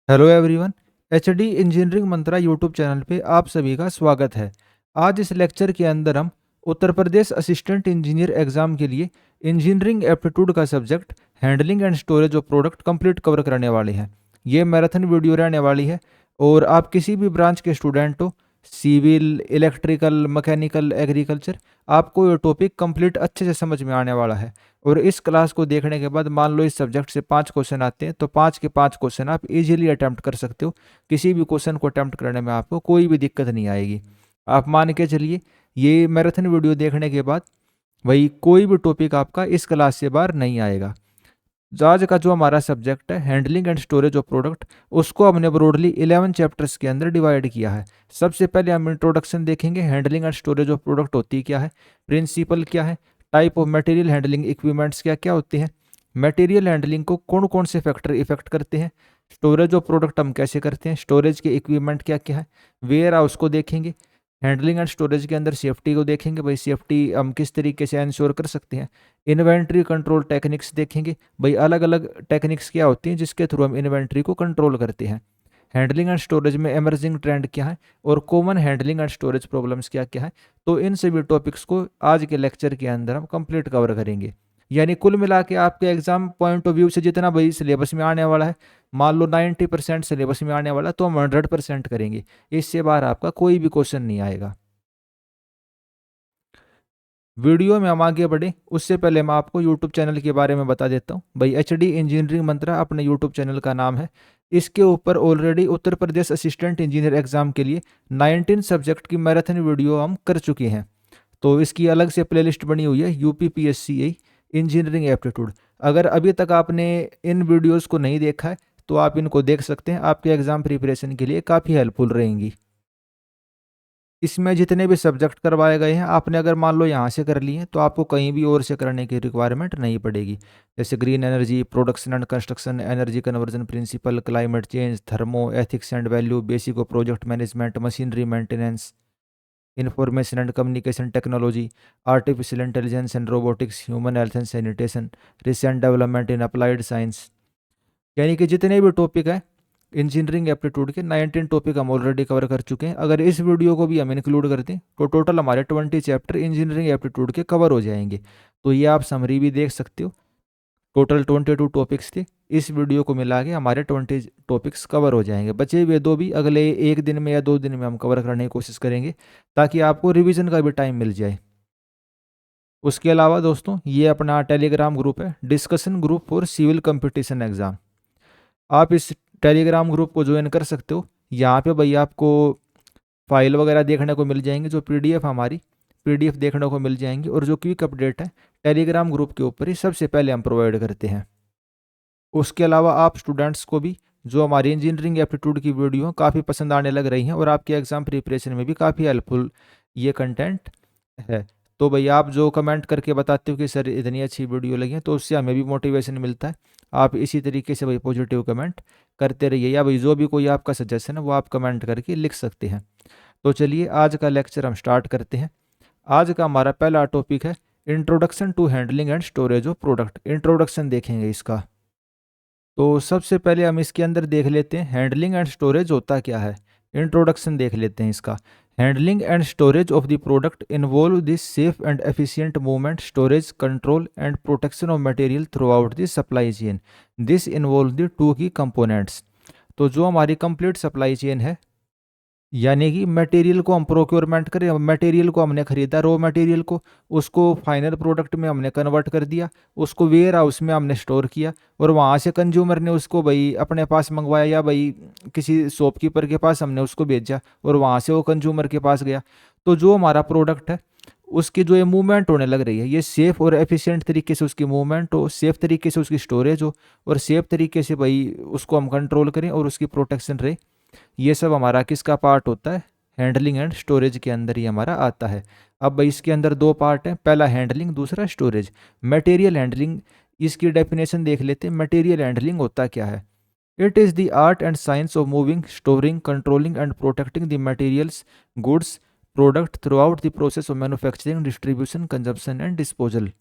Hello everyone. HD engineering मंत्रा YouTube channel पे आप सभी का स्वागत है। आज इस लेक्चर के अंदर हम Uttar Pradesh assistant engineer exam के लिए इंजीनियरिंग एप्टीट्यूड का subject handling and storage of product complete cover करने वाले हैं। ये मैराथन वीडियो रहने वाली है और आप किसी भी ब्रांच के स्टूडेंट हो, सिविल, इलेक्ट्रिकल, मैकेनिकल, एग्रीकल्चर, आपको ये टॉपिक कंप्लीट अच्छे से समझ में आने वाला है। और इस क्लास को देखने के बाद मान लो इस सब्जेक्ट से 5 क्वेश्चन आते हैं तो 5 के 5 क्वेश्चन आप इजीली अटैम्प्ट कर सकते हो। किसी भी क्वेश्चन को अटैम्प्ट करने में आपको कोई भी दिक्कत नहीं आएगी। आप मान के चलिए ये मैराथन वीडियो देखने के बाद वही कोई भी टॉपिक आपका इस क्लास से बाहर नहीं आएगा। आज का जो हमारा सब्जेक्ट है handling and storage of product, उसको हमने ब्रॉडली 11 चैप्टर्स के अंदर डिवाइड किया है। सबसे पहले हम इंट्रोडक्शन देखेंगे, handling and storage of product होती क्या है, प्रिंसिपल क्या है, type of material handling equipments क्या क्या होते हैं, मटेरियल हैंडलिंग को कौन कौन से फैक्टर इफेक्ट करते हैं, स्टोरेज ऑफ प्रोडक्ट हम कैसे करते हैं, स्टोरेज के इक्विपमेंट क्या क्या है, वेयर हाउस को देखेंगे, हैंडलिंग एंड स्टोरेज के अंदर सेफ्टी को देखेंगे, भाई सेफ्टी हम किस तरीके से इंश्योर कर सकते हैं, इन्वेंट्री कंट्रोल टेक्निक्स देखेंगे, भाई अलग अलग टेक्निक्स क्या होती हैं जिसके थ्रू हम इन्वेंट्री को कंट्रोल करते हैं, हैंडलिंग एंड स्टोरेज में एमर्जिंग ट्रेंड क्या है और common handling and storage problems क्या क्या है। तो इन सभी टॉपिक्स को आज के लेक्चर के अंदर हम कंप्लीट कवर करेंगे। यानी कुल मिला के आपके एग्जाम पॉइंट ऑफ व्यू से जितना भाई सिलेबस में आने वाला है, मान लो 90% सिलेबस में आने वाला, तो हम 100% करेंगे। इससे बाहर आपका कोई भी क्वेश्चन नहीं आएगा। वीडियो में हम आगे बढ़े उससे पहले मैं आपको यूट्यूब चैनल के बारे में बता देता हूँ। भाई एचडी इंजीनियरिंग मंत्रा अपने यूट्यूब चैनल का नाम है। इसके ऊपर already Uttar Pradesh assistant engineer exam के लिए 19 सब्जेक्ट की मैराथन वीडियो हम कर चुके हैं। तो इसकी अलग से प्लेलिस्ट बनी हुई है, यूपीपीएससी इंजीनियरिंग एप्टीट्यूड। अगर अभी तक आपने इन वीडियोस को नहीं देखा है तो आप इनको देख सकते हैं, आपके एग्जाम प्रिपरेशन के लिए काफ़ी हेल्पफुल रहेंगी। इसमें जितने भी सब्जेक्ट करवाए गए हैं आपने अगर मान लो यहाँ से कर लिए तो आपको कहीं भी और से करने की रिक्वायरमेंट नहीं पड़ेगी। जैसे green energy, production and construction, energy conversion principle, climate change, thermo, ethics and value, basic of project management, machinery maintenance, information and communication technology, artificial intelligence and robotics, human health and sanitation, recent development in applied science. यानी कि जितने भी topic हैं engineering aptitude के 19 topic हम already cover कर चुके हैं। अगर इस वीडियो को भी हम इंक्लूड करते हैं तो टोटल हमारे 20 चैप्टर इंजीनियरिंग एप्टीट्यूड के कवर हो जाएंगे। तो ये आप समरी भी देख सकते हो, टोटल 22 टॉपिक्स थे। इस वीडियो को मिला के हमारे 20 टॉपिक्स कवर हो जाएंगे। बचे हुए दो भी अगले एक दिन में या 2 दिन में हम कवर करने की कोशिश करेंगे ताकि आपको रिविजन का भी टाइम मिल जाए। उसके अलावा दोस्तों ये अपना टेलीग्राम ग्रुप है, discussion group for civil competition exam. आप इस टेलीग्राम ग्रुप को ज्वाइन कर सकते हो। यहाँ पे भाई आपको फाइल वगैरह देखने को मिल जाएंगे, जो पीडीएफ हमारी पीडीएफ देखने को मिल जाएंगी, और जो क्विक अपडेट है टेलीग्राम ग्रुप के ऊपर ही सबसे पहले हम प्रोवाइड करते हैं। उसके अलावा आप स्टूडेंट्स को भी जो हमारी इंजीनियरिंग एप्टीट्यूड की वीडियो काफ़ी पसंद आने लग रही हैं और आपके एग्जाम प्रिपरेशन में भी काफ़ी हेल्पफुल ये कंटेंट है, तो भैया आप जो कमेंट करके बताते हो कि सर इतनी अच्छी वीडियो लगी है, तो उससे हमें भी मोटिवेशन मिलता है। आप इसी तरीके से भाई पॉजिटिव कमेंट करते रहिए, या भाई जो भी कोई आपका सजेशन है वो आप कमेंट करके लिख सकते हैं। तो चलिए आज का लेक्चर हम स्टार्ट करते हैं। आज का हमारा पहला टॉपिक है introduction to handling and storage of product. Introduction देखेंगे इसका। तो सबसे पहले हम इसके अंदर देख लेते हैं हैंडलिंग एंड स्टोरेज होता क्या है। इंट्रोडक्शन देख लेते हैं इसका। Handling and storage of the product involve this safe and efficient movement, storage, control and protection of material through out the supply chain. This involve the two की components. तो जो हमारी कंप्लीट सप्लाई चेन है, यानी कि material को हम procurement करें, मटेरियल को हमने खरीदा, रॉ मटेरियल को, उसको फाइनल प्रोडक्ट में हमने कन्वर्ट कर दिया, उसको वेयर हाउस में हमने स्टोर किया, और वहाँ से कंज्यूमर ने उसको भाई अपने पास मंगवाया या भाई किसी शॉपकीपर के पास हमने उसको भेजा और वहाँ से वो कंज्यूमर के पास गया। तो जो हमारा प्रोडक्ट है उसकी जो ये मूवमेंट होने लग रही है, ये सेफ़ और एफिशिएंट तरीके से उसकी मूवमेंट हो, सेफ़ तरीके से उसकी स्टोरेज हो, और सेफ़ तरीके से भाई उसको हम कंट्रोल करें और उसकी प्रोटेक्शन रहे। ये सब हमारा किसका पार्ट होता है, हैंडलिंग एंड स्टोरेज के अंदर ही हमारा आता है। अब भाई इसके अंदर दो पार्ट हैं, पहला हैंडलिंग, दूसरा स्टोरेज। मटेरियल हैंडलिंग, इसकी डेफिनेशन देख लेते हैं। मटेरियल हैंडलिंग होता क्या है? It is the art and science of moving, storing, controlling and protecting the materials, goods, product through out the process of manufacturing, distribution, consumption and disposal.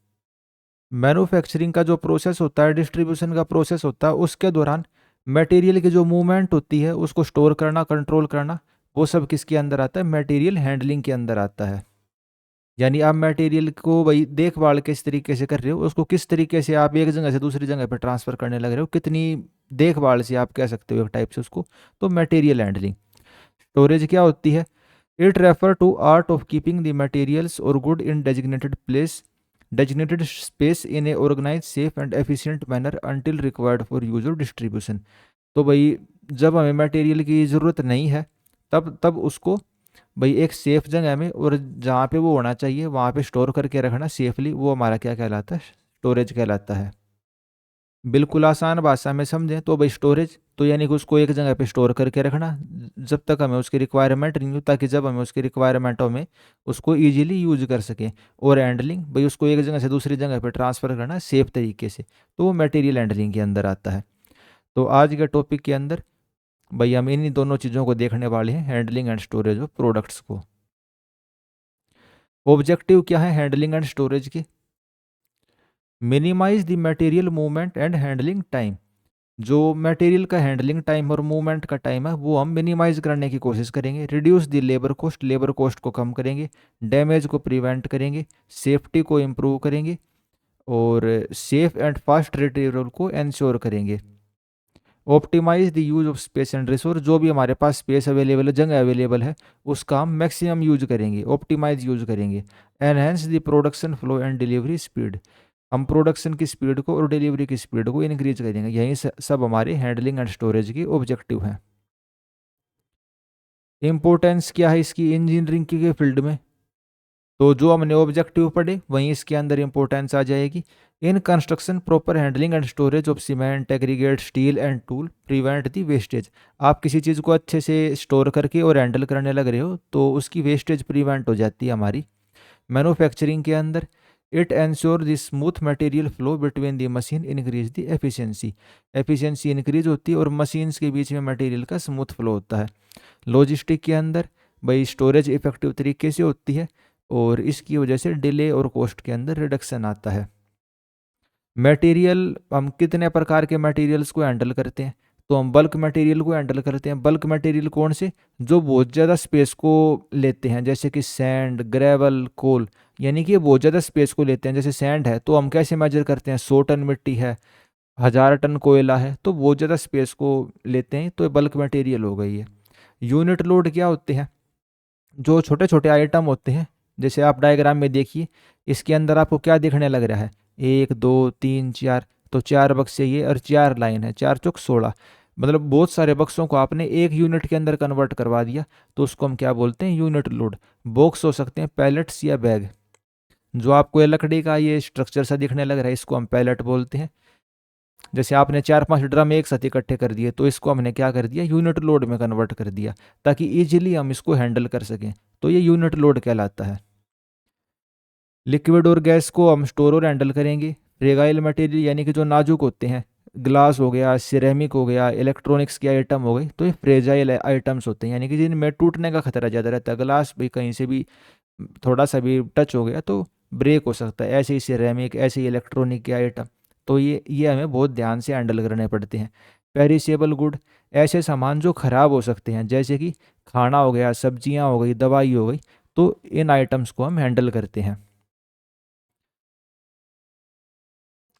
Manufacturing का जो process होता है, डिस्ट्रीब्यूशन का process होता है, उसके दौरान मटेरियल की जो मूवमेंट होती है उसको स्टोर करना, कंट्रोल करना, वो सब किसके अंदर आता है? मटेरियल हैंडलिंग के अंदर आता है। यानी आप मटेरियल को भाई देखभाल किस तरीके से कर रहे हो, उसको किस तरीके से आप एक जगह से दूसरी जगह पर ट्रांसफ़र करने लग रहे हो, कितनी देखभाल से आप कह सकते हो एक टाइप से उसको। तो मटेरियल हैंडलिंग। स्टोरेज क्या होती है? It refer to art of keeping the materials or good in designated space in a organise safe and efficient manner until required for use or distribution. तो भाई जब हमें मटेरियल की ज़रूरत नहीं है, तब तब उसको भाई एक सेफ जगह में और जहाँ पे वो होना चाहिए वहाँ पे स्टोर करके रखना सेफली, वो हमारा क्या कहलाता है? स्टोरेज कहलाता है। बिल्कुल आसान भाषा में समझें तो भाई स्टोरेज तो यानी कि उसको एक जगह पे स्टोर करके रखना जब तक हमें उसकी रिक्वायरमेंट नहीं हो, ताकि जब हमें उसकी रिक्वायरमेंट हो में उसको ईजिली यूज कर सकें। और हैंडलिंग भाई उसको एक जगह से दूसरी जगह पे ट्रांसफ़र करना सेफ तरीके से, तो वो मटेरियल हैंडलिंग के अंदर आता है। तो आज के टॉपिक के अंदर भाई हम इन्हीं दोनों चीज़ों को देखने वाले हैं, handling and storage of products को। ऑब्जेक्टिव क्या है हैंडलिंग एंड स्टोरेज की? Minimise the material movement and handling time. जो मटेरियल का हैंडलिंग टाइम और मूवमेंट का टाइम है वो हम मिनिमाइज करने की कोशिश करेंगे। रिड्यूस द लेबर कॉस्ट को कम करेंगे, डैमेज को प्रिवेंट करेंगे, सेफ्टी को इम्प्रूव करेंगे और सेफ एंड फास्ट रिट्रीवल को इंश्योर करेंगे। Optimise the use of space and resource. जो भी हमारे पास स्पेस अवेलेबल है, जगह अवेलेबल है, उसका हम मैक्सिमम यूज करेंगे, ऑप्टिमाइज यूज करेंगे। Enhance the production flow and delivery speed. हम प्रोडक्शन की स्पीड को और डिलीवरी की स्पीड को इंक्रीज करेंगे। यही सब हमारे हैंडलिंग एंड स्टोरेज की ऑब्जेक्टिव हैं। इंपॉर्टेंस क्या है इसकी इंजीनियरिंग के फील्ड में? तो जो हमने ऑब्जेक्टिव पढ़े वहीं इसके अंदर इंपॉर्टेंस आ जाएगी। In construction proper handling and storage of cement, aggregate, steel and tool prevent the wastage. आप किसी चीज़ को अच्छे से स्टोर करके और हैंडल करने लग रहे हो तो उसकी वेस्टेज प्रिवेंट हो जाती है हमारी। मैन्युफैक्चरिंग के अंदर it ensure the smooth material flow between the machine, increase the efficiency. Efficiency increase होती है और मशीन्स के बीच में मटेरियल का स्मूथ फ्लो होता है। लॉजिस्टिक के अंदर भाई स्टोरेज इफेक्टिव तरीके से होती है और इसकी वजह से डिले और कॉस्ट के अंदर रिडक्शन आता है। मटेरियल हम कितने प्रकार के मटेरियल्स को हैंडल करते हैं? तो हम बल्क मटेरियल को हैंडल करते हैं। बल्क मटेरियल कौन से? जो बहुत ज़्यादा स्पेस को लेते हैं, जैसे कि सैंड, ग्रेवल, कोल। यानी कि ये बहुत ज़्यादा स्पेस को लेते हैं। जैसे सैंड है तो हम कैसे मेजर करते हैं? 100 टन मिट्टी है, 1000 टन कोयला है, तो बहुत ज़्यादा स्पेस को लेते हैं, तो ये बल्क मटेरियल हो गई है। यूनिट लोड क्या होते हैं? जो छोटे छोटे आइटम होते हैं, जैसे आप डायग्राम में देखिए, इसके अंदर आपको क्या दिखने लग रहा है? 1 2 3 4, तो 4 बक्से ये और 4 लाइन है, 4 चौक 16। मतलब बहुत सारे बक्सों को आपने एक यूनिट के अंदर कन्वर्ट करवा दिया, तो उसको हम क्या बोलते हैं? Unit load. बॉक्स हो सकते हैं, पैलेट्स या बैग। जो आपको ये लकड़ी का ये स्ट्रक्चर सा दिखने लग रहा है, इसको हम पैलेट बोलते हैं। जैसे आपने 4 5 ड्रम एक साथ इकट्ठे कर दिए, तो इसको हमने क्या कर दिया? यूनिट लोड में कन्वर्ट कर दिया, ताकि इजीली हम इसको हैंडल कर सकें। तो ये यूनिट लोड कहलाता है। लिक्विड और गैस को हम स्टोर और हैंडल करेंगे। फ्रेगाइल मटेरियल यानी कि जो नाजुक होते हैं, ग्लास हो गया, सिरेमिक हो गया, इलेक्ट्रॉनिक्स के आइटम हो गए, तो ये फ्रेजाइल आइटम्स होते हैं, यानी कि जिनमें टूटने का खतरा ज़्यादा रहता है। ग्लास भी कहीं से भी थोड़ा सा भी टच हो गया तो ब्रेक हो सकता है। ऐसे ही सिरेमिक, ऐसे ही इलेक्ट्रॉनिक के आइटम, तो ये हमें बहुत ध्यान से हैंडल करने पड़ते हैं। पेरिसेबल गुड, ऐसे सामान जो ख़राब हो सकते हैं, जैसे कि खाना हो गया, सब्जियां हो गई, दवाई हो गई, तो इन आइटम्स को हम हैंडल करते हैं।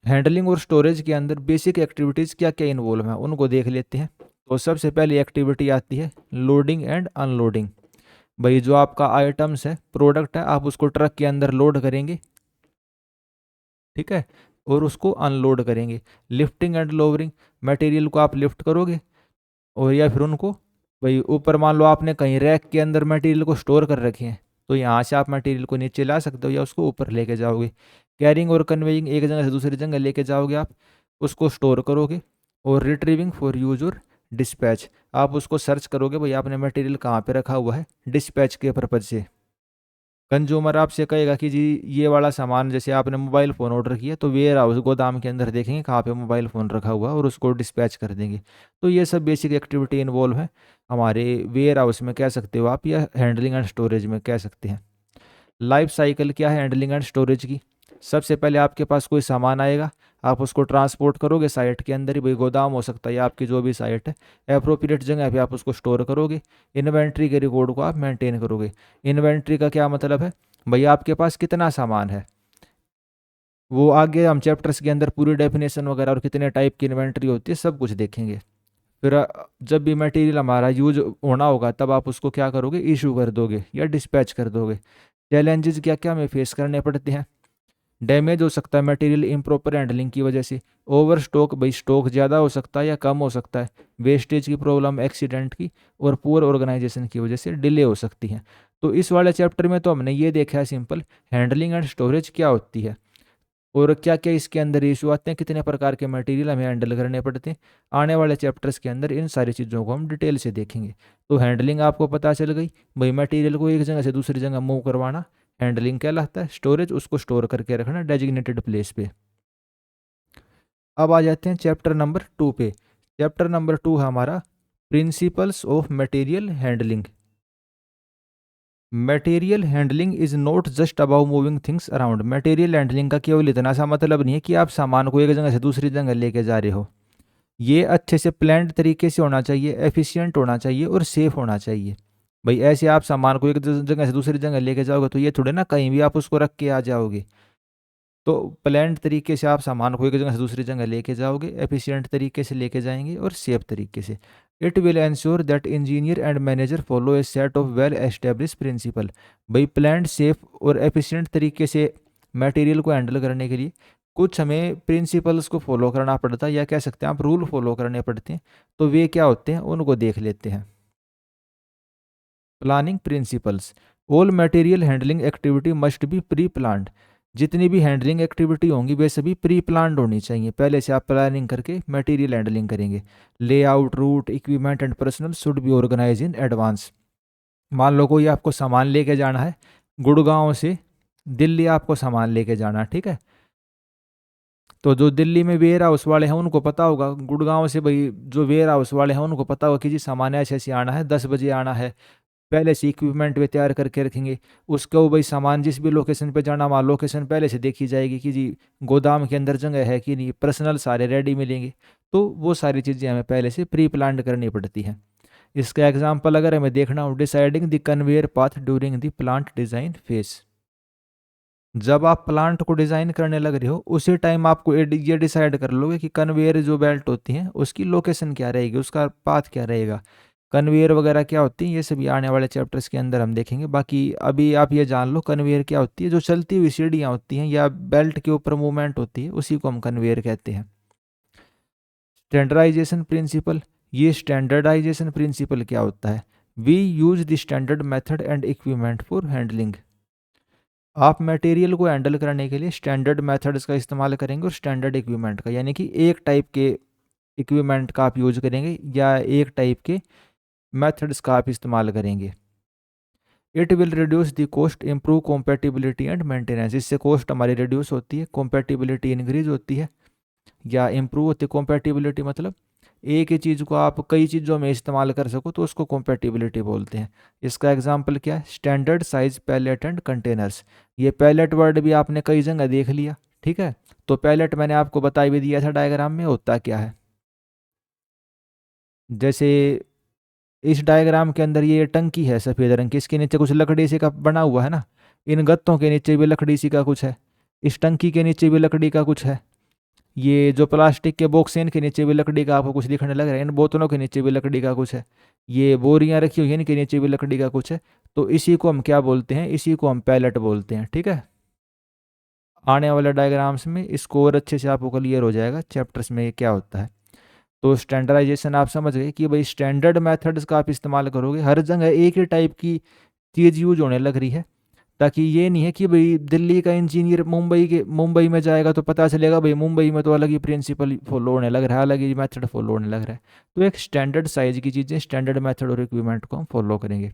हैंडलिंग और स्टोरेज के अंदर बेसिक एक्टिविटीज़ क्या क्या इन्वॉल्व हैं उनको देख लेते हैं। तो सबसे पहली एक्टिविटी आती है लोडिंग एंड अनलोडिंग। भाई जो आपका आइटम्स है, प्रोडक्ट है, आप उसको ट्रक के अंदर लोड करेंगे, ठीक है, और उसको अनलोड करेंगे। लिफ्टिंग एंड लोवरिंग, मटेरियल को आप लिफ्ट करोगे और या फिर उनको भाई ऊपर, मान लो आपने कहीं रैक के अंदर मटेरियल को स्टोर कर रखे हैं, तो यहाँ से आप मटेरियल को नीचे ला सकते हो या उसको ऊपर लेके जाओगे। कैरिंग और कन्वेइंग, एक जगह से दूसरी जगह लेके जाओगे आप, उसको स्टोर करोगे। और रिट्रीविंग फॉर यूज और डिस्पैच, आप उसको सर्च करोगे भाई आपने मटेरियल कहाँ पे रखा हुआ है, डिस्पैच के पर्पज से। कंज्यूमर आपसे कहेगा कि जी ये वाला सामान, जैसे आपने मोबाइल फ़ोन ऑर्डर किया, तो वेयर हाउस गोदाम के अंदर देखेंगे कहाँ पे मोबाइल फ़ोन रखा हुआ और उसको डिस्पैच कर देंगे। तो ये सब बेसिक एक्टिविटी इन्वॉल्व है हमारे वेयर हाउस में, कह सकते हो आप, या हैंडलिंग एंड स्टोरेज में कह सकते हैं। लाइफ साइकिल क्या है हैंडलिंग एंड स्टोरेज की? सबसे पहले आपके पास कोई सामान आएगा, आप उसको ट्रांसपोर्ट करोगे साइट के अंदर ही, भाई गोदाम हो सकता है या आपकी जो भी साइट है, एप्रोप्रिएट जगह पे आप उसको स्टोर करोगे। इन्वेंट्री के रिकॉर्ड को आप मेंटेन करोगे। इन्वेंट्री का क्या मतलब है, भाई आपके पास कितना सामान है, वो आगे हम चैप्टर्स के अंदर पूरी डेफिनेशन वगैरह और कितने टाइप की इन्वेंट्री होती है सब कुछ देखेंगे। फिर जब भी मटेरियल हमारा यूज होना होगा तब आप उसको क्या करोगे, इशू कर दोगे या डिस्पैच कर दोगे। चैलेंजेस क्या क्या हमें फेस करने पड़ते हैं, डैमेज हो सकता है मटेरियल इम्प्रॉपर हैंडलिंग की वजह से, ओवर स्टॉक, भाई स्टॉक ज़्यादा हो सकता है या कम हो सकता है, वेस्टेज की प्रॉब्लम, एक्सीडेंट की, और पुअर ऑर्गेनाइजेशन की वजह से डिले हो सकती है। तो इस वाले चैप्टर में तो हमने ये देखा है सिंपल, हैंडलिंग एंड स्टोरेज क्या होती है और क्या क्या इसके अंदर इशू आते हैं, कितने प्रकार के मटेरियल हमें हैंडल करने पड़ते हैं। आने वाले चैप्टर्स के अंदर इन सारी चीज़ों को हम डिटेल से देखेंगे। तो हैंडलिंग आपको पता चल गई, भाई मटेरियल को एक जगह से दूसरी जगह मूव करवाना हैंडलिंग कहलाता है। स्टोरेज, उसको स्टोर करके रखना डेजिग्नेटेड प्लेस पे। अब आ जाते हैं चैप्टर नंबर 2 पे। चैप्टर नंबर 2 है हमारा principles of material handling. Material handling is not just about moving things around. Material handling का केवल इतना सा मतलब नहीं है कि आप सामान को एक जगह से दूसरी जगह लेके जा रहे हो। ये अच्छे से प्लान्ड तरीके से होना चाहिए, एफिशिएंट होना चाहिए और सेफ होना चाहिए। भाई ऐसे आप सामान को एक जगह से दूसरी जगह लेके जाओगे तो ये थोड़े ना कहीं भी आप उसको रख के आ जाओगे। तो प्लान्ड तरीके से आप सामान को एक जगह से दूसरी जगह लेके जाओगे, एफिशिएंट तरीके से लेके जाएंगे और सेफ तरीके से। It will ensure that engineer and manager follow a set of well establish principle. भाई प्लान्ड, सेफ और एफिशिएंट तरीके से मटेरियल को हैंडल करने के लिए कुछ हमें प्रिंसिपल्स को फॉलो करना पड़ता है, या कह सकते हैं आप रूल फॉलो करने पड़ते हैं। तो वे क्या होते हैं उनको देख लेते हैं। Planning principles, all material handling activity must be pre planned. जितनी भी हैंडलिंग एक्टिविटी होंगी वे सभी प्री प्लान्ड होनी चाहिए, पहले से आप प्लानिंग करके मटेरियल हैंडलिंग करेंगे। Layout, route, equipment and personnel should be organise in advance. मान लो कोई आपको सामान लेके जाना है, गुड़गांव से दिल्ली आपको सामान लेके जाना है, ठीक है। तो जो दिल्ली में वेयर हाउस वाले हैं उनको पता होगा, गुड़गांव से भाई जो वेयर हाउस वाले हैं उनको पता होगा कि जी सामान ऐसे ऐसे आना है, 10 बजे आना है। पहले से इक्विपमेंट वे तैयार करके रखेंगे। उसको भाई सामान जिस भी लोकेशन पे जाना, वहाँ लोकेशन पहले से देखी जाएगी कि जी गोदाम के अंदर जगह है कि नहीं, पर्सनल सारे रेडी मिलेंगे। तो वो सारी चीज़ें हमें पहले से प्री प्लान करनी पड़ती हैं। इसका एग्जाम्पल अगर हमें देखना हो, deciding the conveyor path during the plant design phase. जब आप प्लांट को डिज़ाइन करने लग रहे हो उसी टाइम आपको ये डिसाइड कर लोगे कि कन्वेयर जो बेल्ट होती हैं उसकी लोकेशन क्या रहेगी, उसका पाथ क्या रहेगा, कन्वेयर वगैरह क्या होती है, ये सभी आने वाले चैप्टर्स के अंदर हम देखेंगे। बाकी अभी आप ये जान लो कन्वेयर क्या होती है, जो चलती हुई सीढ़ियाँ होती हैं या बेल्ट के ऊपर मूवमेंट होती है उसी को हम कन्वेयर कहते हैं। स्टैंडर्डाइजेशन प्रिंसिपल, ये स्टैंडर्डाइजेशन प्रिंसिपल क्या होता है, we use the standard method and equipment for handling. आप मटेरियल को हैंडल करने के लिए स्टैंडर्ड मेथड्स का इस्तेमाल करेंगे और स्टैंडर्ड इक्विपमेंट का, यानी कि एक टाइप के इक्विपमेंट का आप यूज करेंगे या एक टाइप के मेथड्स का आप इस्तेमाल करेंगे। It will reduce the cost, improve compatibility and maintenance. इससे कॉस्ट हमारी रिड्यूस होती है, कॉम्पेटिबिलिटी इंक्रीज होती है या इम्प्रूव होती है। कॉम्पेटिबिलिटी मतलब एक ही चीज़ को आप कई चीज़ों में इस्तेमाल कर सको तो उसको कॉम्पेटिबिलिटी बोलते हैं। इसका एग्जाम्पल क्या है, standard size pallet and containers. ये पैलेट वर्ड भी आपने कई जगह देख लिया, ठीक है। तो पैलेट मैंने आपको बता भी दिया था डायग्राम में होता क्या है। जैसे इस डायग्राम के अंदर ये टंकी है सफ़ेद रंग की, इसके नीचे कुछ लकड़ी सी का बना हुआ है ना, इन गत्तों के नीचे भी लकड़ी सी का कुछ है, इस टंकी के नीचे भी लकड़ी का कुछ है, ये जो प्लास्टिक के बॉक्स हैं इनके नीचे भी लकड़ी का आपको कुछ दिखने लग रहा है, इन बोतलों के नीचे भी लकड़ी का कुछ है, ये बोरियां रखी हुई हैं इनके नीचे भी लकड़ी का कुछ है। तो इसी को हम क्या बोलते हैं, इसी को हम पैलेट बोलते हैं, ठीक है। आने वाले डायग्राम्स में इसको और अच्छे से आपको क्लियर हो जाएगा चैप्टर्स में ये क्या होता है। तो स्टैंडर्डाइजेशन आप समझ गए कि भाई स्टैंडर्ड मेथड्स का आप इस्तेमाल करोगे, हर जगह एक ही टाइप की चीज़ यूज होने लग रही है, ताकि ये नहीं है कि भाई दिल्ली का इंजीनियर मुंबई में जाएगा तो पता चलेगा भाई मुंबई में तो अलग ही प्रिंसिपल फॉलो होने लग रहा है, अलग ही मेथड फॉलो होने लग रहा है। तो एक स्टैंडर्ड साइज की चीज़ें, स्टैंडर्ड मेथड और इक्विपमेंट को हम फॉलो करेंगे।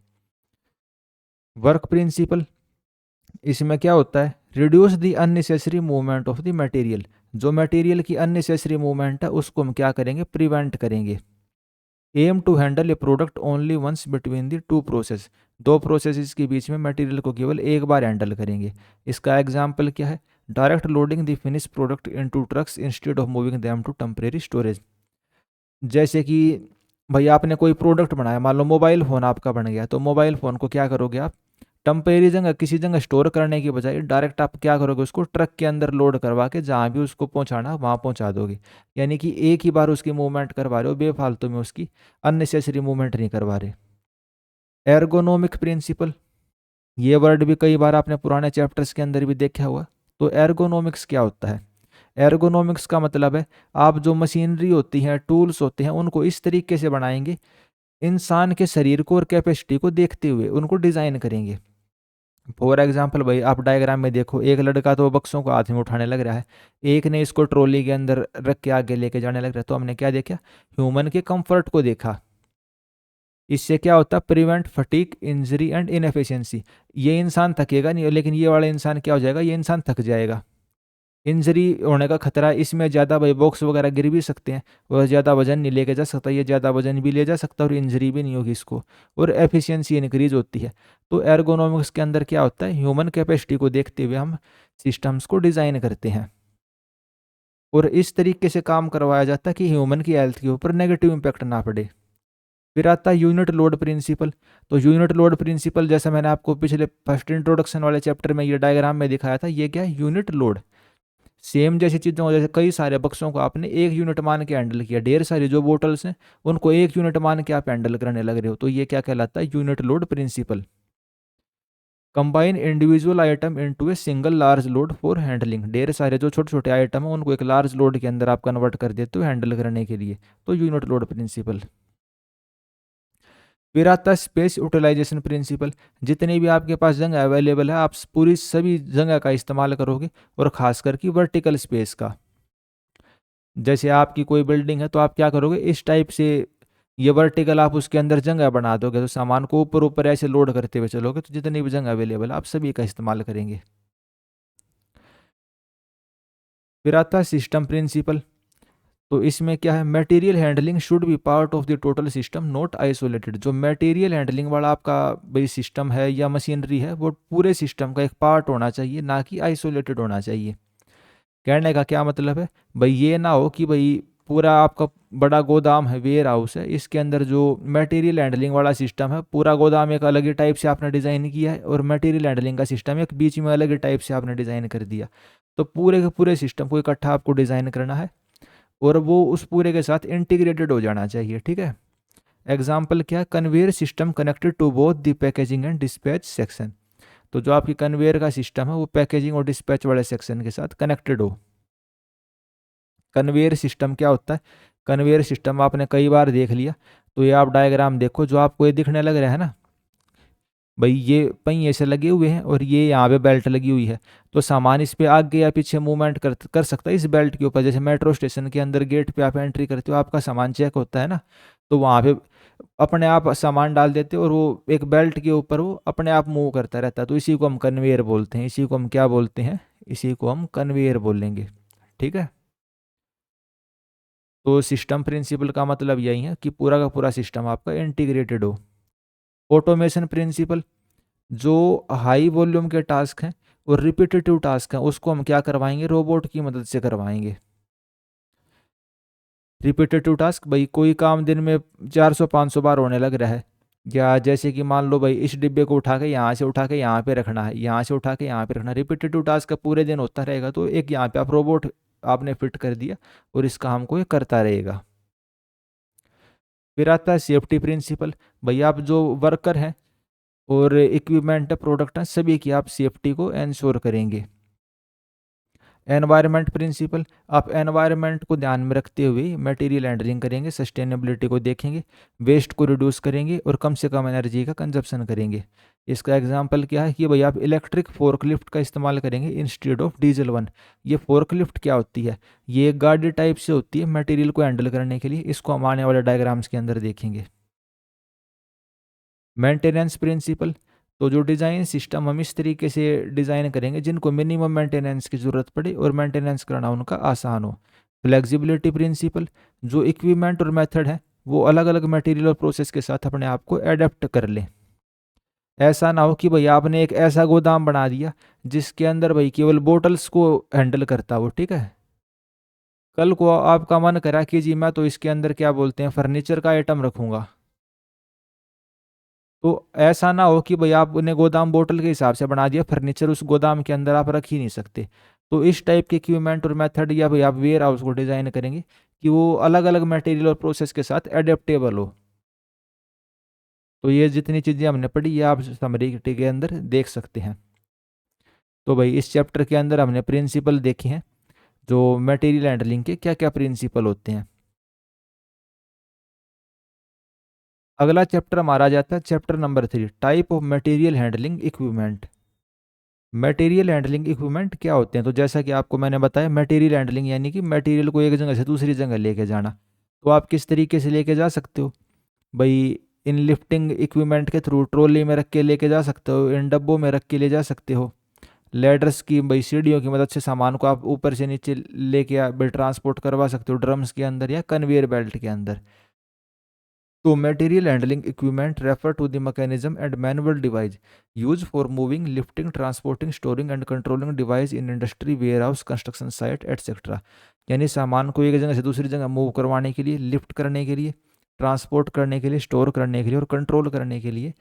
वर्क प्रिंसिपल, इसमें क्या होता है, reduce the unnecessary movement of the material. जो मटेरियल की अननेसेसरी मूवमेंट है उसको हम क्या करेंगे, प्रिवेंट करेंगे। Aim to handle a product only once between the two process. दो प्रोसेस के बीच में मटेरियल को केवल एक बार हैंडल करेंगे। इसका एग्जाम्पल क्या है, direct loading the finish product into trucks instead of moving them to temporary storage. जैसे कि भाई आपने कोई प्रोडक्ट बनाया, मान लो मोबाइल फ़ोन आपका बन गया, तो मोबाइल फ़ोन को क्या करोगे आप, टेम्परेरी जगह किसी जगह स्टोर करने की बजाय डायरेक्ट आप क्या करोगे, उसको ट्रक के अंदर लोड करवा के जहाँ भी उसको पहुँचाना वहाँ पहुँचा दोगे। यानी कि एक ही बार उसकी मूवमेंट करवा रहे हो, बेफालतू में उसकी अननेसेसरी मूवमेंट नहीं करवा रहे। एर्गोनोमिक प्रिंसिपल, ये वर्ड भी कई बार आपने पुराने चैप्टर्स के अंदर भी देखा हुआ। तो एर्गोनोमिक्स क्या होता है? एर्गोनोमिक्स का मतलब है आप जो मशीनरी होती हैं, टूल्स होते हैं, उनको इस तरीके से बनाएंगे, इंसान के शरीर को और कैपेसिटी को देखते हुए उनको डिज़ाइन करेंगे। फॉर एग्जाम्पल भाई आप डायग्राम में देखो, एक लड़का तो बक्सों को हाथ में उठाने लग रहा है, एक ने इसको ट्रॉली के अंदर रख के आगे लेके जाने लग रहा है। तो हमने क्या देखा? ह्यूमन के कंफर्ट को देखा। इससे क्या होता है? Prevent fatigue, injury and inefficiency. ये इंसान थकेगा नहीं, लेकिन ये वाला इंसान क्या हो जाएगा? ये इंसान थक जाएगा, इंजरी होने का खतरा है। इसमें ज़्यादा भाई बॉक्स वगैरह गिर भी सकते हैं, और ज़्यादा वजन नहीं लेके जा सकता, ये ज़्यादा वजन भी ले जा सकता है और इंजरी भी नहीं होगी इसको, और एफिशिएंसी इंक्रीज होती है। तो एर्गोनॉमिक्स के अंदर क्या होता है? ह्यूमन कैपेसिटी को देखते हुए हम सिस्टम्स को डिज़ाइन करते हैं, और इस तरीके से काम करवाया जाता है कि ह्यूमन की हेल्थ के ऊपर नेगेटिव इम्पैक्ट ना पड़े। फिर आता है यूनिट लोड प्रिंसिपल। तो यूनिट लोड प्रिंसिपल, जैसा मैंने आपको पिछले फर्स्ट इंट्रोडक्शन वाले चैप्टर में ये डायग्राम में दिखाया था, ये क्या है? Unit load. सेम जैसी चीज़ों, जैसे कई सारे बक्सों को आपने एक यूनिट मान के हैंडल किया, ढेर सारी जो बोटल्स हैं उनको एक यूनिट मान के आप हैंडल करने लग रहे हो, तो ये क्या कहलाता है? Unit load principle. Combine individual item into a single large load for handling. ढेर सारे जो छोटे छोटे आइटम हैं उनको एक लार्ज लोड के अंदर आप कन्वर्ट कर देते हो हैंडल करने के लिए, तो यूनिट लोड प्रिंसिपल। फिर आता है स्पेस यूटिलाइजेशन प्रिंसिपल। जितनी भी आपके पास जगह अवेलेबल है, आप पूरी सभी जगह का इस्तेमाल करोगे, और खास करके वर्टिकल स्पेस का। जैसे आपकी कोई बिल्डिंग है तो आप क्या करोगे? इस टाइप से ये वर्टिकल आप उसके अंदर जगह बना दोगे, तो सामान को ऊपर ऊपर ऐसे लोड करते हुए चलोगे, तो जितनी भी जगह अवेलेबल है आप सभी का इस्तेमाल करेंगे। फिर आता है सिस्टम प्रिंसिपल। तो इसमें क्या है? Material handling should be part of the total system, not isolated. जो मटेरियल हैंडलिंग वाला आपका भाई सिस्टम है या मशीनरी है, वो पूरे सिस्टम का एक पार्ट होना चाहिए, ना कि आइसोलेटेड होना चाहिए। कहने का क्या मतलब है भाई? ये ना हो कि भाई पूरा आपका बड़ा गोदाम है, वेयर हाउस है, इसके अंदर जो मटेरियल हैंडलिंग वाला सिस्टम है, पूरा गोदाम एक अलग ही टाइप से आपने डिज़ाइन किया है, और मटेरियल हैंडलिंग का सिस्टम एक बीच में अलग ही टाइप से आपने डिज़ाइन कर दिया। तो पूरे के पूरे सिस्टम को इकट्ठा आपको डिज़ाइन करना है, और वो उस पूरे के साथ इंटीग्रेटेड हो जाना चाहिए। ठीक है? एग्जाम्पल क्या है? Conveyor system connected to both the packaging and dispatch section. तो जो आपकी कन्वेयर का सिस्टम है वो पैकेजिंग और डिस्पैच वाले सेक्शन के साथ कनेक्टेड हो। कन्वेयर सिस्टम क्या होता है? कन्वेयर सिस्टम आपने कई बार देख लिया, तो ये आप डायग्राम देखो, जो आपको ये दिखने लग रहा है ना भाई, ये पहिए से लगे हुए हैं और ये यहाँ पे बेल्ट लगी हुई है, तो सामान इस पे आगे या पीछे मूवमेंट कर सकता है इस बेल्ट के ऊपर। जैसे मेट्रो स्टेशन के अंदर गेट पे आप एंट्री करते हो, आपका सामान चेक होता है ना, तो वहाँ पे अपने आप सामान डाल देते हो, और वो एक बेल्ट के ऊपर वो अपने आप मूव करता रहता है। तो इसी को हम कन्वेयर बोलते हैं, इसी को हम क्या बोलते हैं? इसी को हम कन्वेयर बोलेंगे। ठीक है? तो सिस्टम प्रिंसिपल का मतलब यही है कि पूरा का पूरा सिस्टम आपका इंटीग्रेटेड हो। ऑटोमेशन प्रिंसिपल, जो हाई वॉल्यूम के टास्क हैं और रिपीटेटिव टास्क हैं, उसको हम क्या करवाएंगे? रोबोट की मदद से करवाएंगे। रिपीटेटिव टास्क, भाई कोई काम दिन में 400-500 बार होने लग रहा है, या जैसे कि मान लो भाई इस डिब्बे को उठा के यहाँ से उठा के यहाँ पे रखना है, यहाँ से उठा के यहाँ पे रखना, रिपीटेटिव टास्क का पूरे दिन होता रहेगा, तो एक यहाँ पे आप रोबोट आपने फिट कर दिया, और इस काम को ये करता रहेगा। फिर आता है सेफ्टी प्रिंसिपल। भाई आप जो वर्कर हैं और इक्विपमेंट प्रोडक्ट हैं, सभी की आप सेफ्टी को इंश्योर करेंगे। एनवायरनमेंट प्रिंसिपल, आप एनवायरनमेंट को ध्यान में रखते हुए मटेरियल हैंडलिंग करेंगे, सस्टेनेबिलिटी को देखेंगे, वेस्ट को रिड्यूस करेंगे, और कम से कम एनर्जी का कंजप्शन करेंगे। इसका एग्जांपल क्या है कि भाई आप इलेक्ट्रिक फोर्कलिफ्ट का इस्तेमाल करेंगे इंस्टेड ऑफ डीजल वन। ये फोर्कलिफ्ट क्या होती है? ये एक गाड़ी टाइप से होती है मटेरियल को हैंडल करने के लिए। इसको हम आने वाले डायग्राम्स के अंदर देखेंगे। मेंटेनेंस प्रिंसिपल, तो जो डिज़ाइन सिस्टम हम इस तरीके से डिज़ाइन करेंगे जिनको मिनिमम मेंटेनेंस की ज़रूरत पड़े और मेंटेनेंस करना उनका आसान हो। फ्लेक्सिबिलिटी प्रिंसिपल, जो इक्विपमेंट और मेथड है वो अलग अलग मटेरियल और प्रोसेस के साथ अपने आप को एडेप्ट कर लें। ऐसा ना हो कि भाई आपने एक ऐसा गोदाम बना दिया जिसके अंदर भाई केवल बोटल्स को हैंडल करता हो, ठीक है। कल को आपका मन करा कि जी मैं तो इसके अंदर क्या बोलते हैं फर्नीचर का आइटम रखूंगा, तो ऐसा ना हो कि भाई आपने गोदाम बोतल के हिसाब से बना दिया, फर्नीचर उस गोदाम के अंदर आप रख ही नहीं सकते। तो इस टाइप के इक्विपमेंट और मेथड या भाई आप वेयर हाउस को डिजाइन करेंगे कि वो अलग अलग मटेरियल और प्रोसेस के साथ एडेप्टेबल हो। तो ये जितनी चीज़ें हमने पढ़ी ये आप समरी के अंदर देख सकते हैं। तो भाई इस चैप्टर के अंदर हमने प्रिंसिपल देखे हैं, जो मटेरियल हैंडलिंग के क्या क्या प्रिंसिपल होते हैं। अगला चैप्टर हमारा आ जाता है chapter number 3, type of material handling equipment. Material handling equipment क्या होते हैं? तो जैसा कि आपको मैंने बताया, मटेरियल हैंडलिंग यानी कि मटेरियल को एक जगह से दूसरी जगह लेके जाना। तो आप किस तरीके से लेके जा सकते हो भाई? इन लिफ्टिंग इक्विपमेंट के थ्रू ट्रॉली में रख के लेके जा सकते हो, इन डब्बों में रख के ले जा सकते हो, लेडर्स की भाई सीढ़ियों की मदद से सामान को आप ऊपर से नीचे लेके भाई ट्रांसपोर्ट करवा सकते हो ड्रम्स के अंदर या कन्वेयर बेल्ट के अंदर। तो material handling equipment refer to the mechanism and manual device used for moving, lifting, transporting, storing and controlling device in industry, warehouse, construction site, etc. यानी सामान को एक जगह से दूसरी जगह मूव करवाने के लिए, लिफ्ट करने के लिए, ट्रांसपोर्ट करने के लिए, स्टोर करने के लिए और कंट्रोल करने के लिए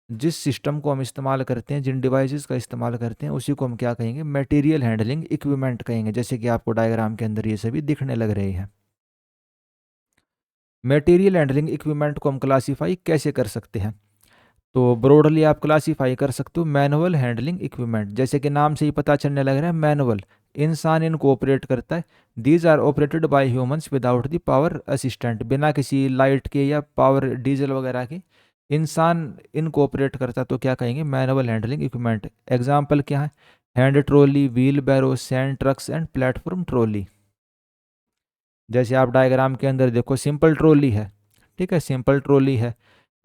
जिस सिस्टम को हम इस्तेमाल करते हैं, जिन डिवाइसेस का इस्तेमाल करते हैं, उसी को हम क्या कहेंगे? मटेरियल हैंडलिंग इक्विपमेंट कहेंगे, जैसे कि आपको डायग्राम के अंदर ये सभी दिखने लग रहे हैं। मटेरियल हैंडलिंग इक्विपमेंट को हम क्लासीफाई कैसे कर सकते हैं? तो ब्रॉडली आप क्लासीफाई कर सकते हो मैनुअल हैंडलिंग इक्विपमेंट, जैसे कि नाम से ही पता चलने लग रहा है मैनुअल, इंसान इनको ऑपरेट करता है। These are operated by humans without the power assistant, बिना किसी लाइट के या पावर डीजल वगैरह के इंसान इनको ऑपरेट करता है, तो क्या कहेंगे? Manual handling equipment. एग्जाम्पल क्या है? Hand trolley, wheelbarrow, sand trucks and platform trolley. जैसे आप डायग्राम के अंदर देखो, सिंपल ट्रॉली है, ठीक है, सिंपल ट्रॉली है,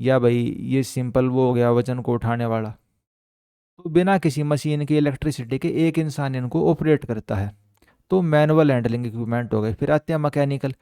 या भाई ये सिंपल वो हो गया वजन को उठाने वाला। तो बिना किसी मशीन की, इलेक्ट्रिसिटी के एक इंसान इनको ऑपरेट करता है, तो मैनुअल हैंडलिंग इक्विपमेंट हो गए। फिर आते हैं मैकेनिकल।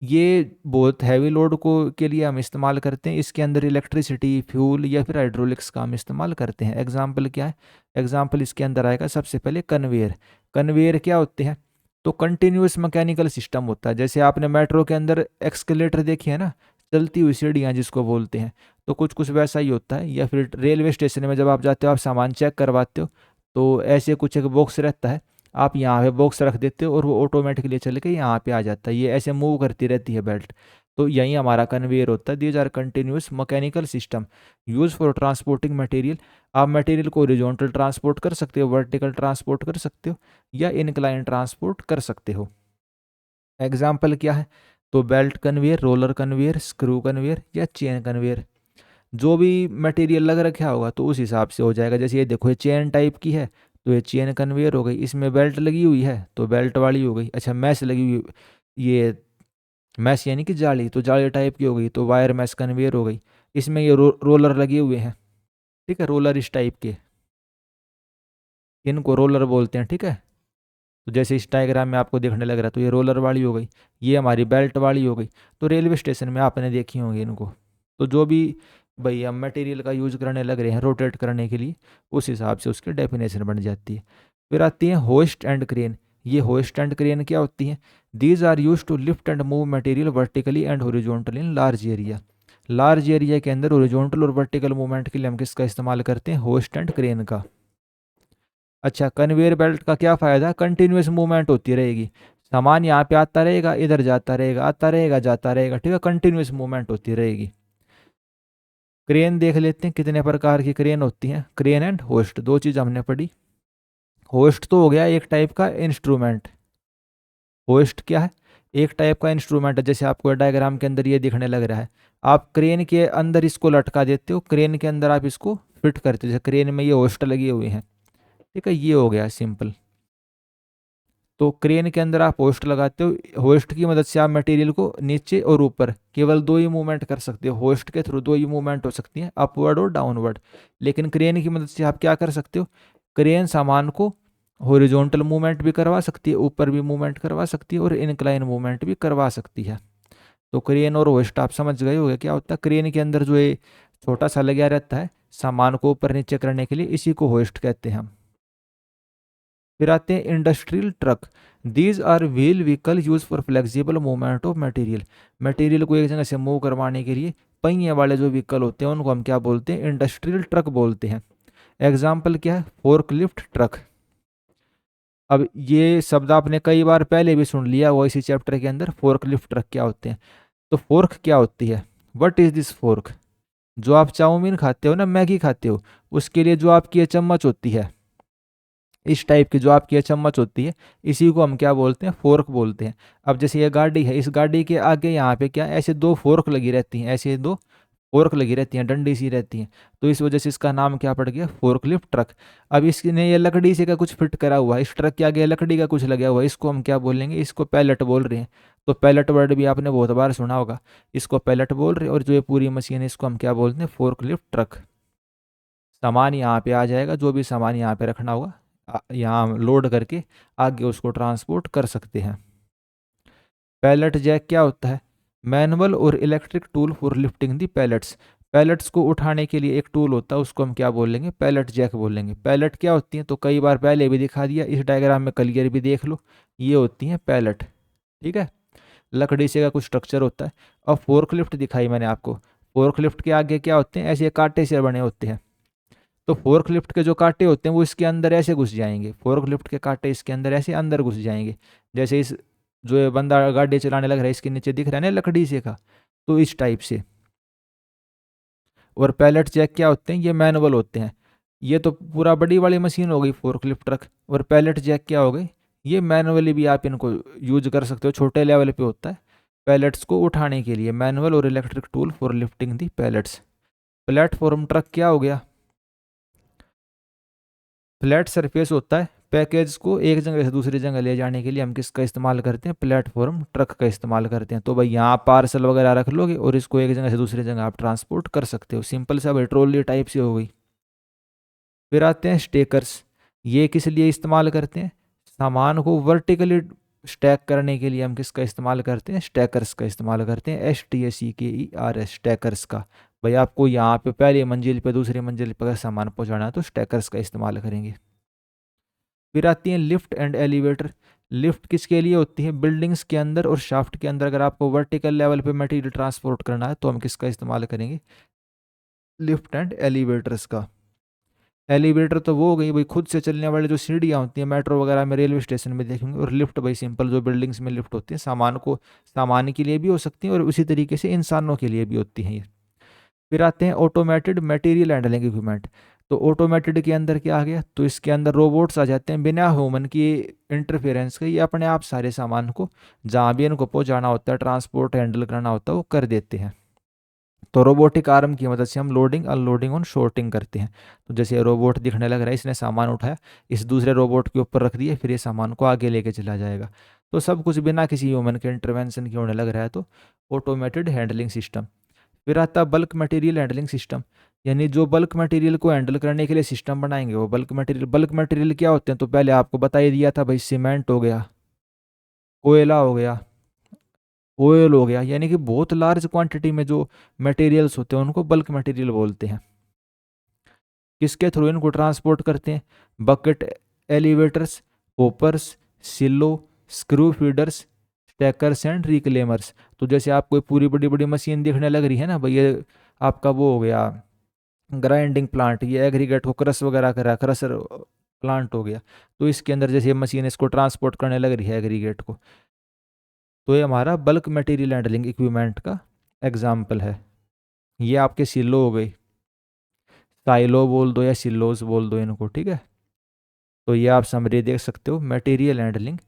ये बहुत हैवी लोड को के लिए हम इस्तेमाल करते हैं, इसके अंदर इलेक्ट्रिसिटी, फ्यूल या फिर हाइड्रोलिक्स का हम इस्तेमाल करते हैं। एग्जाम्पल क्या है? एग्जाम्पल इसके अंदर आएगा सबसे पहले कन्वेयर। कन्वेयर क्या होते हैं? तो कंटिन्यूस मैकेनिकल सिस्टम होता है। जैसे आपने मेट्रो के अंदर एक्सकेलेटर देखी है ना, चलती हुई सीढ़ियाँ जिसको बोलते हैं, तो कुछ कुछ वैसा ही होता है। या फिर रेलवे स्टेशन में जब आप जाते हो, आप सामान चेक करवाते हो, तो ऐसे कुछ एक बॉक्स रहता है, आप यहाँ पे बॉक्स रख देते हो और वो ऑटोमेटिकली चल के यहाँ पे आ जाता है, ये ऐसे मूव करती रहती है बेल्ट। तो यही हमारा कन्वेयर होता है। These are continuous mechanical system use for transporting material. आप मटेरियल को हॉरिजॉन्टल ट्रांसपोर्ट कर सकते हो, वर्टिकल ट्रांसपोर्ट कर सकते हो, या इनक्लाइन ट्रांसपोर्ट कर सकते हो। एग्जाम्पल क्या है? तो belt conveyor, roller conveyor, screw conveyor या चेन कन्वेयर। जो भी मटेरियल लग रखा होगा तो उस हिसाब से हो जाएगा। जैसे ये देखो, ये चेन टाइप की है तो ये चेन कन्वेयर हो गई, इसमें बेल्ट लगी हुई है तो बेल्ट वाली हो गई। अच्छा, मैश लगी हुई, ये मैश यानी कि जाली, तो जाली टाइप की हो गई तो वायर मैश कन्वेयर हो गई। इसमें ये रोलर लगे हुए हैं, ठीक है, रोलर इस टाइप के, इनको रोलर बोलते हैं, ठीक है। तो जैसे इस डायग्राम में आपको देखने लग रहा है, तो ये रोलर वाली हो गई, ये हमारी बेल्ट वाली हो गई। तो रेलवे स्टेशन में आपने देखी होंगी इनको। तो जो भी भाई हम मटेरियल का यूज़ करने लग रहे हैं रोटेट करने के लिए, उस हिसाब से उसकी डेफिनेशन बन जाती है। फिर आती है होस्ट एंड क्रेन। ये होस्ट एंड क्रेन क्या होती हैं? These are use to lift and move material vertically and horizontally in large area. Large area के अंदर हॉरिजॉन्टल और वर्टिकल मूवमेंट के लिए हम किसका इस्तेमाल करते हैं? होस्ट एंड क्रेन का। अच्छा, कन्वेयर बेल्ट का क्या फ़ायदा? कंटिन्यूस मूवमेंट होती रहेगी, सामान यहाँ पे आता रहेगा, इधर जाता रहेगा, आता रहेगा, जाता रहेगा, ठीक है, कंटिन्यूस मूवमेंट होती रहेगी। क्रेन देख लेते हैं, कितने प्रकार की क्रेन होती हैं। क्रेन एंड होस्ट, दो चीज़ हमने पढ़ी। होस्ट तो हो गया एक टाइप का इंस्ट्रूमेंट। होस्ट क्या है? एक टाइप का इंस्ट्रूमेंट है, जैसे आपको डायग्राम के अंदर ये दिखने लग रहा है। आप क्रेन के अंदर इसको लटका देते हो, क्रेन के अंदर आप इसको फिट करते हो, जैसे क्रेन में ये होस्ट लगी हुई हैं, ठीक है, ये हो गया सिंपल। तो क्रेन के अंदर आप होस्ट लगाते हो, होस्ट की मदद से आप मटेरियल को नीचे और ऊपर केवल दो ही मूवमेंट कर सकते हो। होस्ट के थ्रू दो ही मूवमेंट हो सकती हैं, अपवर्ड और डाउनवर्ड। लेकिन क्रेन की मदद से आप क्या कर सकते हो? क्रेन सामान को हॉरिजॉन्टल मूवमेंट भी करवा सकती है, ऊपर भी मूवमेंट करवा सकती है और इनक्लाइन मूवमेंट भी करवा सकती है। तो क्रेन और होस्ट आप समझ गए होंगे क्या होता है। क्रेन के अंदर जो ये छोटा सा लगा रहता है सामान को ऊपर नीचे करने के लिए, इसी को होइस्ट कहते हैं हम। फिर आते हैं industrial truck. These are wheel vehicle use for flexible movement of material. Material को एक जगह से मूव करवाने के लिए पहिए वाले जो व्हीकल होते हैं उनको हम क्या बोलते हैं, इंडस्ट्रियल ट्रक बोलते हैं। एग्जाम्पल क्या है, फोर्कलिफ्ट ट्रक। अब ये शब्द आपने कई बार पहले भी सुन लिया हुआ इसी चैप्टर के अंदर, फोर्कलिफ्ट ट्रक क्या होते हैं। तो फोर्क क्या होती है, व्हाट इज दिस फोर्क। जो आप चाउमीन खाते हो ना, मैगी खाते हो, उसके लिए जो आपकी ये चम्मच होती है, इस टाइप की जो आपकी ये चम्मच होती है, इसी को हम क्या बोलते हैं, फोर्क बोलते हैं। अब जैसे ये गाड़ी है, इस गाड़ी के आगे यहाँ पे क्या ऐसे दो फोर्क लगी रहती हैं, ऐसे दो फोर्क लगी रहती हैं, डंडी सी रहती हैं, तो इस वजह से इसका नाम क्या पड़ गया, फोर्कलिफ्ट ट्रक। अब इसने ये लकड़ी से का कुछ फिट करा हुआ है, इस ट्रक के आगे लकड़ी का कुछ लगा हुआ है, इसको हम क्या बोलेंगे, इसको पैलेट बोल रहे हैं। तो पैलेट वर्ड भी आपने बहुत बार सुना होगा, इसको पैलेट बोल रहे हैं। और जो ये पूरी मशीन है इसको हम क्या बोलते हैं, फोर्कलिफ्ट ट्रक। सामान यहाँ पे आ जाएगा, जो भी सामान यहाँ पे रखना होगा यहाँ लोड करके आगे उसको ट्रांसपोर्ट कर सकते हैं। पैलेट जैक क्या होता है, मैनुअल और electric tool for lifting the pallets. Pallets को उठाने के लिए एक टूल होता है, उसको हम क्या बोलेंगे, पैलेट जैक बोलेंगे। पैलेट क्या होती हैं तो कई बार पहले भी दिखा दिया, इस डायग्राम में क्लियर भी देख लो, ये होती हैं पैलेट। ठीक है, लकड़ी से का कुछ स्ट्रक्चर होता है। अब फोर्कलिफ्ट दिखाई मैंने आपको, फोर्कलिफ्ट के आगे क्या होते हैं, ऐसे कांटे से बने होते हैं। तो फोर्कलिफ्ट के जो कांटे होते हैं वो इसके अंदर ऐसे घुस जाएंगे, फोर्कलिफ्ट के कांटे इसके अंदर ऐसे अंदर घुस जाएंगे। जैसे इस जो ये बंदा गाड़ी चलाने लग रहा है, इसके नीचे दिख रहा है ना लकड़ी से का, तो इस टाइप से। और पैलेट जैक क्या होते हैं, ये मैनुअल होते हैं। ये तो पूरा बड़ी वाली मशीन हो गई फोर्कलिफ्ट ट्रक, और पैलेट जैक क्या हो गई, ये मैनुअली भी आप इनको यूज कर सकते हो, छोटे लेवल पे होता है पैलेट्स को उठाने के लिए। मैनुअल और electric tool for lifting the pallets. Platform truck क्या हो गया, फ्लैट सरफेस होता है, पैकेज को एक जगह से दूसरी जगह ले जाने के लिए हम किसका इस्तेमाल करते हैं, प्लेटफॉर्म ट्रक का इस्तेमाल करते हैं। तो भाई यहाँ पार्सल वगैरह रख लोगे और इसको एक जगह से दूसरी जगह आप ट्रांसपोर्ट कर सकते हो, सिंपल सा भाई ट्रॉली टाइप से हो गई। फिर आते हैं स्टेकर्स। ये किस लिए इस्तेमाल करते हैं, सामान को वर्टिकली स्टैक करने के लिए हम किसका इस्तेमाल करते हैं, स्टैकर्स का इस्तेमाल करते हैं, STACKERS, स्टैकर्स का। भाई आपको यहाँ पे पहली मंजिल पे दूसरी मंजिल पर सामान पहुँचाना है तो स्टैकर्स का इस्तेमाल करेंगे। फिर आती हैं लिफ्ट एंड एलिवेटर। लिफ्ट किसके लिए होती है, बिल्डिंग्स के अंदर और शाफ्ट के अंदर। अगर आपको वर्टिकल लेवल पे मटेरियल ट्रांसपोर्ट करना है तो हम किसका इस्तेमाल करेंगे, लिफ्ट एंड एलिवेटर्स का। एलिवेटर तो वो हो गई भाई खुद से चलने वाली जो सीढ़ियाँ होती हैं मेट्रो वगैरह में, रेलवे स्टेशन में देखेंगे। और लिफ्ट भाई सिंपल जो बिल्डिंग्स में लिफ्ट होती है, सामान के लिए भी हो सकती हैं और उसी तरीके से इंसानों के लिए भी होती हैं ये। फिर आते हैं ऑटोमेटेड मटेरियल हैंडलिंग इक्विपमेंट। तो ऑटोमेटेड के अंदर क्या आ गया, तो इसके अंदर रोबोट्स आ जाते हैं, बिना ह्यूमन की इंटरफेरेंस के ये अपने आप सारे सामान को जहाँ भी इनको पहुँचाना होता है, ट्रांसपोर्ट हैंडल करना होता है, वो कर देते हैं। तो रोबोटिक आर्म की मदद से हम लोडिंग अनलोडिंग और शॉर्टिंग करते हैं। तो जैसे रोबोट दिखने लग रहा है, इसने सामान उठाया, इस दूसरे रोबोट के ऊपर रख दिया, फिर ये सामान को आगे लेके चला जाएगा। तो सब कुछ बिना किसी ह्यूमन के इंटरवेंशन के होने लग रहा है, तो ऑटोमेटेड हैंडलिंग सिस्टम। फिर आता है बल्क मटेरियल हैंडलिंग सिस्टम, यानी जो बल्क मटेरियल को हैंडल करने के लिए सिस्टम बनाएंगे वो बल्क मटेरियल क्या होते हैं, तो पहले आपको बता ही दिया था भाई, सीमेंट हो गया, कोयला हो गया, ऑयल हो गया, यानी कि बहुत लार्ज क्वांटिटी में जो मटेरियल्स होते हैं उनको बल्क मटेरियल बोलते हैं। किसके थ्रू इनको ट्रांसपोर्ट करते हैं, bucket elevators, hoppers, silo, screw feeders, stackers and reclaimers. तो जैसे आपको पूरी बड़ी बड़ी मशीन देखने लग रही है ना भाई, ये आपका वो हो गया ग्राइंडिंग प्लांट, ये एग्रीगेट को क्रश वगैरह कर रहा है, क्रशर प्लांट हो गया। तो इसके अंदर जैसे ये मशीन इसको ट्रांसपोर्ट करने लग रही है एग्रीगेट को, तो ये हमारा बल्क मटेरियल हैंडलिंग इक्विपमेंट का एग्जाम्पल है। ये आपके सिलो हो गई, साइलो बोल दो या सिलोज बोल दो इनको, ठीक है। तो ये आप समरी देख सकते हो मटेरियल हैंडलिंग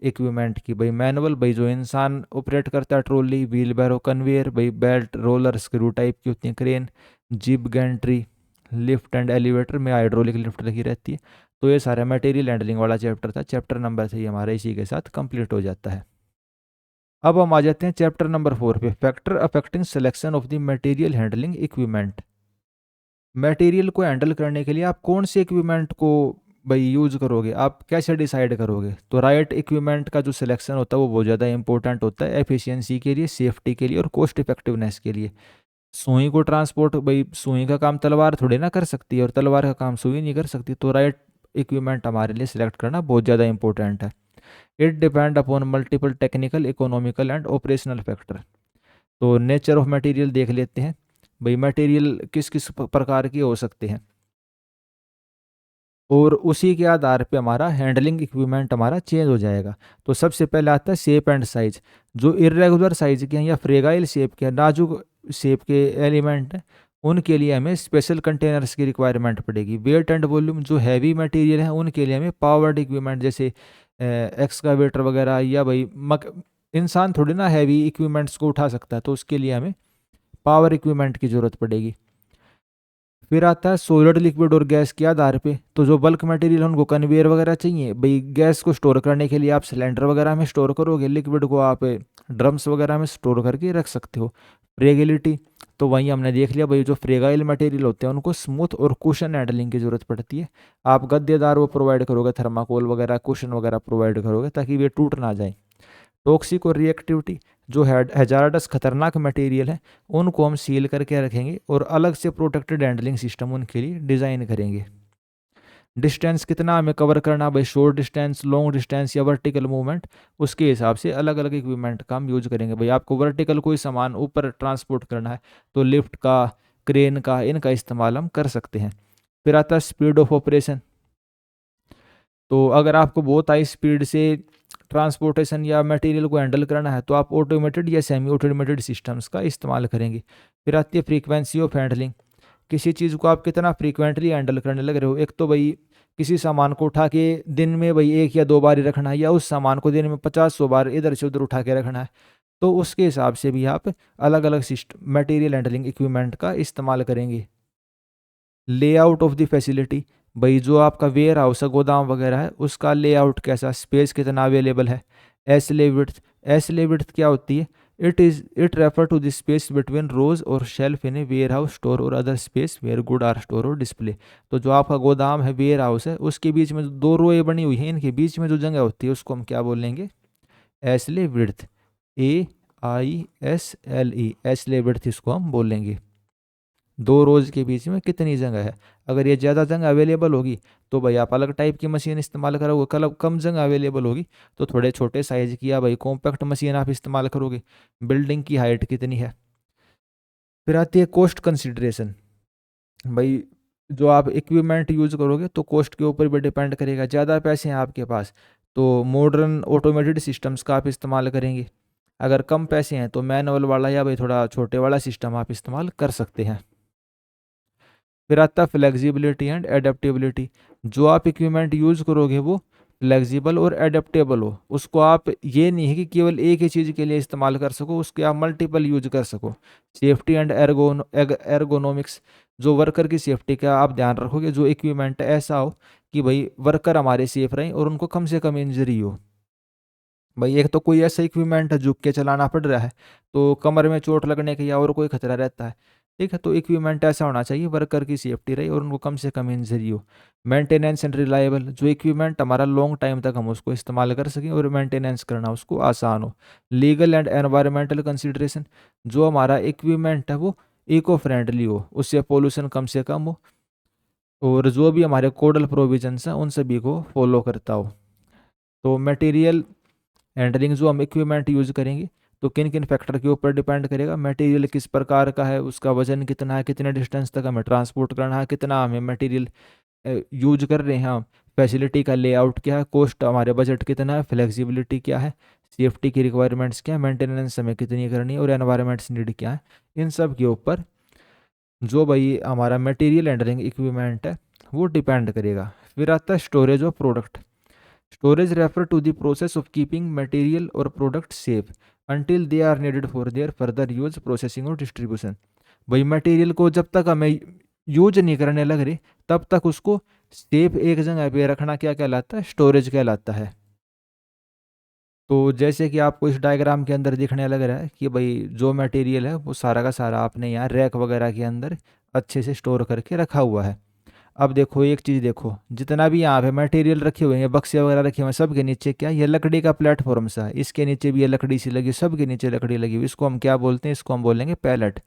इक्विपमेंट की। भाई मैनुअल, भाई जो इंसान ऑपरेट करता है, ट्रॉली, व्हील बैरो, कन्वेयर, भाई बेल्ट, रोलर, स्क्रू टाइप की होती है, crane, zip, Gentry, lift and elevator में हाइड्रोलिक लिफ्ट लगी रहती है। तो ये सारा मटेरियल हैंडलिंग वाला चैप्टर था, चैप्टर नंबर 3 हमारा इसी के साथ कंप्लीट हो जाता है। अब हम आ जाते हैं चैप्टर नंबर 4 पे, factor affecting selection of the material handling equipment. Material को हैंडल करने के लिए आप कौन से इक्विपमेंट को भाई यूज करोगे, आप कैसे डिसाइड करोगे। तो राइट इक्विपमेंट का जो सिलेक्शन होता है वो बहुत ज़्यादा इंपॉर्टेंट होता है एफिशिएंसी के लिए, सेफ्टी के लिए और कॉस्ट इफेक्टिवनेस के लिए। सुई को ट्रांसपोर्ट, भाई सुई का काम तलवार थोड़े ना कर सकती है और तलवार का काम सुई नहीं कर सकती, तो राइट इक्विपमेंट हमारे लिए सिलेक्ट करना बहुत ज़्यादा इंपॉर्टेंट है। It depend upon multiple technical, economical and operational factor. तो नेचर ऑफ मटेरियल देख लेते हैं, भाई मटेरियल किस किस प्रकार के हो सकते हैं, और उसी के आधार पे हमारा हैंडलिंग इक्विपमेंट हमारा चेंज हो जाएगा। तो सबसे पहले आता है शेप एंड साइज। जो इरेगुलर साइज के हैं या फ्रेगाइल शेप के, नाजुक शेप के एलिमेंट हैं, उनके लिए हमें स्पेशल कंटेनर्स की रिक्वायरमेंट पड़ेगी। वेट एंड वॉल्यूम, जो हैवी मटेरियल है उनके लिए हमें पावर्ड इक्विपमेंट, जैसे एक्सकावेटर वगैरह, या भाई इंसान थोड़ी ना हैवी इक्विपमेंट्स को उठा सकता है, तो उसके लिए हमें पावर इक्विपमेंट की ज़रूरत पड़ेगी। फिर आता है सॉलिड, लिक्विड और गैस के आधार पे। तो जो बल्क मटेरियल है उनको कन्वेयर वगैरह चाहिए, भाई गैस को स्टोर करने के लिए आप सिलेंडर वगैरह में स्टोर करोगे, लिक्विड को आप ड्रम्स वगैरह में स्टोर करके रख सकते हो। फ्रेगिलिटी, तो वहीं हमने देख लिया भाई, जो फ्रेगाइल मटेरियल होते हैं उनको स्मूथ और कुशन हैंडलिंग की जरूरत पड़ती है। आप गद्देदार वो प्रोवाइड करोगे, थर्माकोल वगैरह कुशन वगैरह प्रोवाइड करोगे ताकि वे टूट ना जाए। टॉक्सिक और रिएक्टिविटी, जो हैजार्डस खतरनाक मटेरियल है उनको हम सील करके रखेंगे और अलग से प्रोटेक्टेड हैंडलिंग सिस्टम उनके लिए डिज़ाइन करेंगे। डिस्टेंस कितना हमें कवर करना, भाई शॉर्ट डिस्टेंस, लॉन्ग डिस्टेंस या वर्टिकल मूवमेंट, उसके हिसाब से अलग अलग इक्विपमेंट का हम यूज करेंगे। भाई आपको वर्टिकल कोई सामान ऊपर ट्रांसपोर्ट करना है तो लिफ्ट का, क्रेन का, इनका इस्तेमाल हम कर सकते हैं। फिर आता है स्पीड ऑफ ऑपरेशन। तो अगर आपको बहुत हाई स्पीड से ट्रांसपोर्टेशन या मटेरियल को हैंडल करना है तो आप ऑटोमेटेड या सेमी ऑटोमेटेड सिस्टम्स का इस्तेमाल करेंगे। फिर आती है फ्रीक्वेंसी ऑफ हैंडलिंग। किसी चीज़ को आप कितना फ्रीक्वेंटली हैंडल करने लग रहे हो। एक तो भाई किसी सामान को उठा के दिन में भाई 1 या 2 बार ही रखना है, या उस सामान को दिन में 50-100 बार इधर से उधर उठा के रखना है, तो उसके हिसाब से भी आप अलग अलग सिस्टम मटेरियल हैंडलिंग इक्विपमेंट का इस्तेमाल करेंगे। लेआउट ऑफ द फैसिलिटी, भाई जो आपका वेयर हाउस है, गोदाम वगैरह है, उसका लेआउट कैसा, स्पेस कितना अवेलेबल है। एसले विड्थ, एसले विड्थ क्या होती है, it refer to the space between rows or shelf in a warehouse store or other space where good are store or display. तो जो आपका गोदाम है, वेयर हाउस है, उसके बीच में जो 2 रोए बनी हुई हैं, इनके बीच में जो जगह होती है उसको हम क्या बोलेंगे, Ashleigh width. AISLE, Ashleigh width इसको हम बोलेंगे। 2 रोज के बीच में कितनी जगह है। अगर ये ज़्यादा जगह अवेलेबल होगी तो भाई आप अलग टाइप की मशीन इस्तेमाल करोगे, कम जगह अवेलेबल होगी तो थोड़े छोटे साइज की या भाई कॉम्पैक्ट मशीन आप इस्तेमाल करोगे। बिल्डिंग की हाइट कितनी है। फिर आती है कॉस्ट कंसिडरेशन। भाई जो आप इक्विपमेंट यूज करोगे तो कॉस्ट के ऊपर भी डिपेंड करेगा। ज़्यादा पैसे हैं आपके पास तो मॉडर्न ऑटोमेटेड सिस्टम्स का आप इस्तेमाल करेंगे। अगर कम पैसे हैं तो मैनुअल वाला या भाई थोड़ा छोटे वाला सिस्टम आप इस्तेमाल कर सकते हैं। फिर आता है फ्लेक्सिबिलिटी एंड एडेप्टेबिलिटी। जो आप इक्विपमेंट यूज़ करोगे वो फ्लेक्सिबल और एडेप्टेबल हो। उसको आप ये नहीं है कि केवल एक ही चीज़ के लिए इस्तेमाल कर सको, उसके आप मल्टीपल यूज कर सको। सेफ्टी एंड एर्गोनॉमिक्स, जो वर्कर की सेफ्टी का आप ध्यान रखोगे। जो इक्विपमेंट ऐसा हो कि भाई वर्कर हमारे सेफ रहें और उनको कम से कम इंजरी हो। भाई एक तो कोई ऐसा इक्विपमेंट है झुक के चलाना पड़ रहा है तो कमर में चोट लगने का या और कोई खतरा रहता है, ठीक है। तो इक्विपमेंट ऐसा होना चाहिए वर्कर की सेफ्टी रहे और उनको कम से कम इंजरी हो। मेंटेनेंस एंड रिलायबल, जो इक्विपमेंट हमारा लॉन्ग टाइम तक हम उसको इस्तेमाल कर सकें और मेंटेनेंस करना उसको आसान हो। लीगल एंड एनवायरमेंटल कंसिडरेशन, जो हमारा इक्विपमेंट है वो इको फ्रेंडली हो, उससे पोल्यूशन कम से कम हो और जो भी हमारे कोडल प्रोविजंस हैं उन सभी को फॉलो करता हो। तो मटेरियल हैंडलिंग जो हम इक्विपमेंट यूज़ करेंगे तो किन किन फैक्टर के ऊपर डिपेंड करेगा। मटेरियल किस प्रकार का है, उसका वजन कितना है, कितने डिस्टेंस तक हमें ट्रांसपोर्ट करना है, कितना हमें मटेरियल यूज कर रहे हैं हम, फैसिलिटी का लेआउट क्या है, कॉस्ट हमारे बजट कितना है, फ्लेक्सिबिलिटी क्या है, सेफ्टी की रिक्वायरमेंट्स क्या है, मेंटेनेंस हमें कितनी करनी है और एनवायरमेंट्स नीड क्या है। इन सब के ऊपर जो भाई हमारा मटेरियल हैंडलिंग इक्विपमेंट है वो डिपेंड करेगा। फिर आता है storage of product. Storage refer to the process of keeping material or product safe until they are needed for their further use, processing or distribution. भाई मटेरियल को जब तक हमें यूज नहीं करने लग रही तब तक उसको सेफ एक जगह पे रखना क्या कहलाता है, स्टोरेज कहलाता है। तो जैसे कि आपको इस डायग्राम के अंदर दिखने लग रहा है कि भाई जो मटेरियल है वो सारा का सारा आपने यहाँ रैक वगैरह के अंदर अच्छे से स्टोर करके रखा हुआ है। अब देखो एक चीज़ देखो, जितना भी यहाँ पे मटेरियल रखे हुए हैं, बक्से वगैरह रखे हुए हैं, सब के नीचे क्या, ये लकड़ी का प्लेटफॉर्म सा है। इसके नीचे भी ये लकड़ी सी लगी, सब के नीचे लकड़ी लगी हुई, इसको हम क्या बोलते हैं, इसको हम बोलेंगे पैलेट।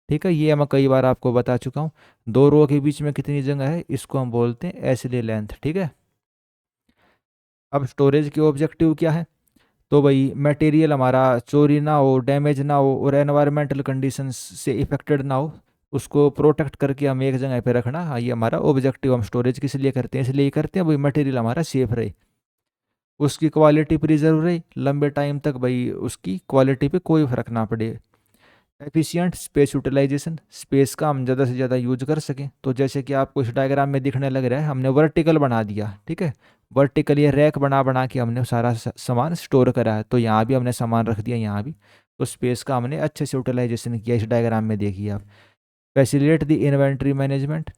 ठीक है, ये मैं कई बार आपको बता चुका हूँ। दो रो के बीच में कितनी जगह है, इसको हम बोलते हैं एसएलए लेंथ। ठीक है, अब स्टोरेज के ऑब्जेक्टिव क्या है, तो भाई मटेरियल हमारा चोरी ना हो, डैमेज ना हो और एनवायरमेंटल कंडीशंस से इफेक्टेड ना हो, उसको प्रोटेक्ट करके हम एक जगह पे रखना। हाँ, ये हमारा ऑब्जेक्टिव। हम स्टोरेज किस लिए करते हैं, इसलिए करते हैं भाई मटेरियल हमारा सेफ रहे, उसकी क्वालिटी प्रिजर्व रहे लंबे टाइम तक, भाई उसकी क्वालिटी पे कोई फर्क ना पड़े। एफिशिएंट स्पेस यूटिलाइजेशन, स्पेस का हम ज़्यादा से ज़्यादा यूज कर सकें। तो जैसे कि आपको इस डायग्राम में दिखने लग रहा है, हमने वर्टिकल बना दिया। ठीक है, वर्टिकल ये रैक बना बना के हमने सारा सामान स्टोर करा है। तो यहाँ भी हमने सामान रख दिया, यहाँ भी। तो स्पेस का हमने अच्छे से यूटिलाइजेशन किया, इस डायग्राम में देखिए आप। Facilitate the inventory management,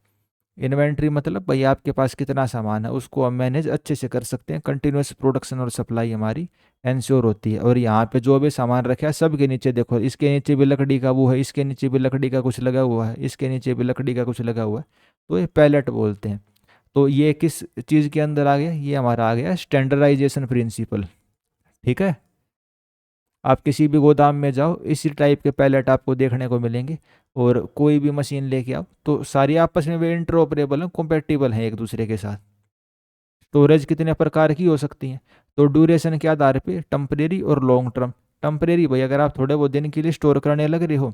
inventory मतलब भाई आपके पास कितना सामान है उसको हम मैनेज अच्छे से कर सकते हैं। कंटिन्यूस प्रोडक्शन और सप्लाई हमारी इंश्योर होती है। और यहाँ पे जो भी सामान रखा है सबके नीचे देखो, इसके नीचे भी लकड़ी का वो है, इसके नीचे भी लकड़ी का कुछ लगा हुआ है, इसके नीचे भी लकड़ी का कुछ लगा हुआ है। तो ये पैलेट बोलते हैं। तो ये किस चीज़ के अंदर आ गया, ये हमारा आ गया स्टैंडर्डाइजेशन प्रिंसिपल। ठीक है, आप किसी भी गोदाम में जाओ, इसी टाइप के पैलेट आपको देखने को मिलेंगे। और कोई भी मशीन लेके आओ तो सारी आपस में वे इंटरऑपरेबल हैं, compatible हैं एक दूसरे के साथ। स्टोरेज कितने प्रकार की हो सकती है, तो ड्यूरेशन के आधार पे टेम्परेरी और लॉन्ग टर्म। टेम्परेरी भाई अगर आप थोड़े बहुत दिन के लिए स्टोर करने लग रहे हो।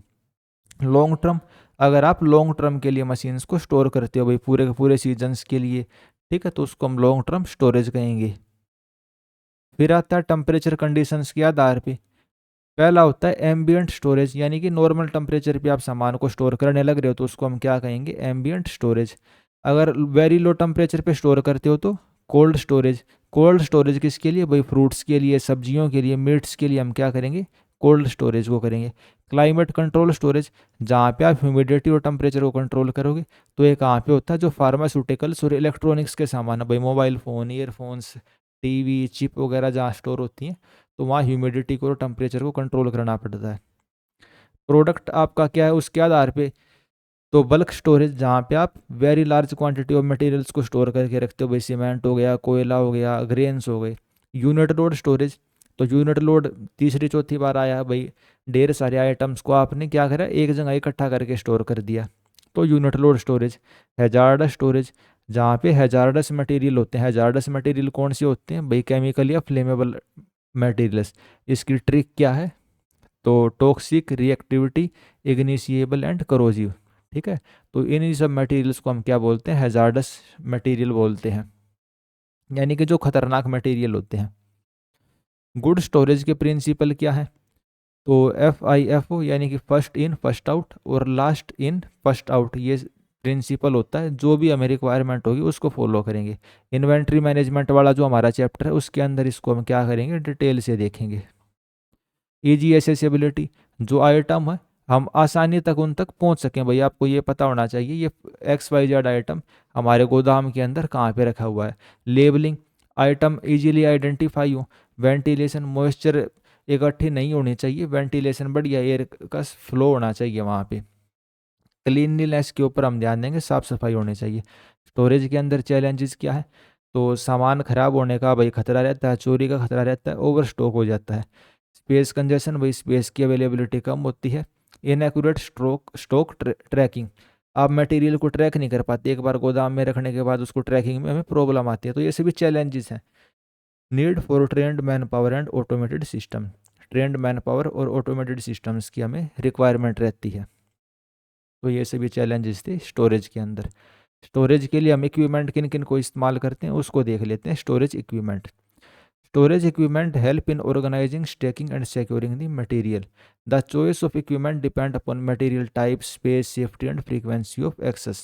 लॉन्ग टर्म, अगर आप लॉन्ग टर्म के लिए मशीन्स को स्टोर करते हो भाई, पूरे के पूरे सीजन्स के लिए, ठीक है, तो उसको हम लॉन्ग टर्म स्टोरेज कहेंगे। फिर आता है टेम्परेचर कंडीशंस के आधार पे। पहला होता है एम्बियंट स्टोरेज, यानी कि नॉर्मल टेम्परेचर पे आप सामान को स्टोर करने लग रहे हो तो उसको हम क्या कहेंगे, एम्बियंट स्टोरेज। अगर वेरी लो टेम्परेचर पे स्टोर करते हो तो कोल्ड स्टोरेज। कोल्ड स्टोरेज किसके लिए भाई, फ्रूट्स के लिए, सब्जियों के लिए, मीट्स के लिए हम क्या करेंगे, कोल्ड स्टोरेज को करेंगे। क्लाइमेट कंट्रोल स्टोरेज, जहाँ पे आप ह्यूमिडिटी और टेम्परेचर को कंट्रोल करोगे। तो ये कहाँ पे होता है, जो फार्मास्यूटिकल्स और इलेक्ट्रॉनिक्स के सामान है भाई, mobile phone, earphones, TV, chip वगैरह जहाँ स्टोर होती हैं, तो वहाँ ह्यूमिडिटी को और टेम्परेचर को कंट्रोल करना पड़ता है। प्रोडक्ट आपका क्या है उसके आधार पे, तो बल्क स्टोरेज, जहाँ पे आप very large quantity of materials को स्टोर करके रखते हो भाई, सीमेंट हो गया, कोयला हो गया, ग्रेन्स हो गए। यूनिट लोड स्टोरेज, तो यूनिट लोड तीसरी चौथी बार आया भाई, ढेर सारे आइटम्स को आपने क्या करा, एक जगह इकट्ठा करके स्टोर कर दिया, तो unit load storage. Hazards storage, जहाँ पे हैजार्डस मटेरियल होते हैं। हैजार्डस मटेरियल कौन से होते हैं भाई, केमिकल या फ्लेमेबल मटेरियल्स। इसकी ट्रिक क्या है, तो टॉक्सिक, रिएक्टिविटी, इग्निशिएबल एंड करोजिव। ठीक है, तो इन सब मटेरियल्स को हम क्या बोलते हैं, हैजार्डस मटेरियल बोलते हैं, यानी कि जो खतरनाक मटेरियल होते हैं। गुड स्टोरेज के प्रिंसिपल क्या है, तो FIFO, यानी कि फर्स्ट इन फर्स्ट आउट और लास्ट इन फर्स्ट आउट, ये प्रिंसिपल होता है। जो भी हमें रिक्वायरमेंट होगी उसको फॉलो करेंगे। इन्वेंट्री मैनेजमेंट वाला जो हमारा चैप्टर है उसके अंदर इसको हम क्या करेंगे, डिटेल से देखेंगे। ईजी एसेसिबिलिटी, जो आइटम है हम आसानी तक उन तक पहुंच सकें भाई, आपको ये पता होना चाहिए ये XYZ आइटम हमारे गोदाम के अंदर कहाँ पे रखा हुआ है। लेबलिंग, आइटम इजीली आइडेंटिफाई हो। वेंटिलेशन, मॉइस्चर इकट्ठी नहीं होनी चाहिए, वेंटिलेशन बढ़िया एयर का फ्लो होना चाहिए वहाँ पे। क्लीनलीनेस के ऊपर हम ध्यान देंगे, साफ़ सफाई होनी चाहिए। स्टोरेज के अंदर चैलेंजेस क्या है, तो सामान खराब होने का भाई खतरा रहता है, चोरी का खतरा रहता है, ओवर स्टॉक हो जाता है। स्पेस कंजेशन, भाई स्पेस की अवेलेबिलिटी कम होती है। इनएक्यूरेट स्टॉक ट्रैकिंग, आप मटेरियल को ट्रैक नहीं कर पाते, एक बार गोदाम में रखने के बाद उसको ट्रैकिंग में हमें प्रॉब्लम आती है। तो ये सभी चैलेंजेस हैं। Need for trend man power and automated system, trend man power और ऑटोमेटेड सिस्टम्स की हमें रिक्वायरमेंट रहती है। तो ये सभी चैलेंजेस थे स्टोरेज के अंदर। स्टोरेज के लिए हम इक्विपमेंट किन किन को इस्तेमाल करते हैं उसको देख लेते हैं। Storage equipment, storage equipment help in organizing, stacking and securing the material. The choice of equipment depend upon material type, space, safety and frequency of access.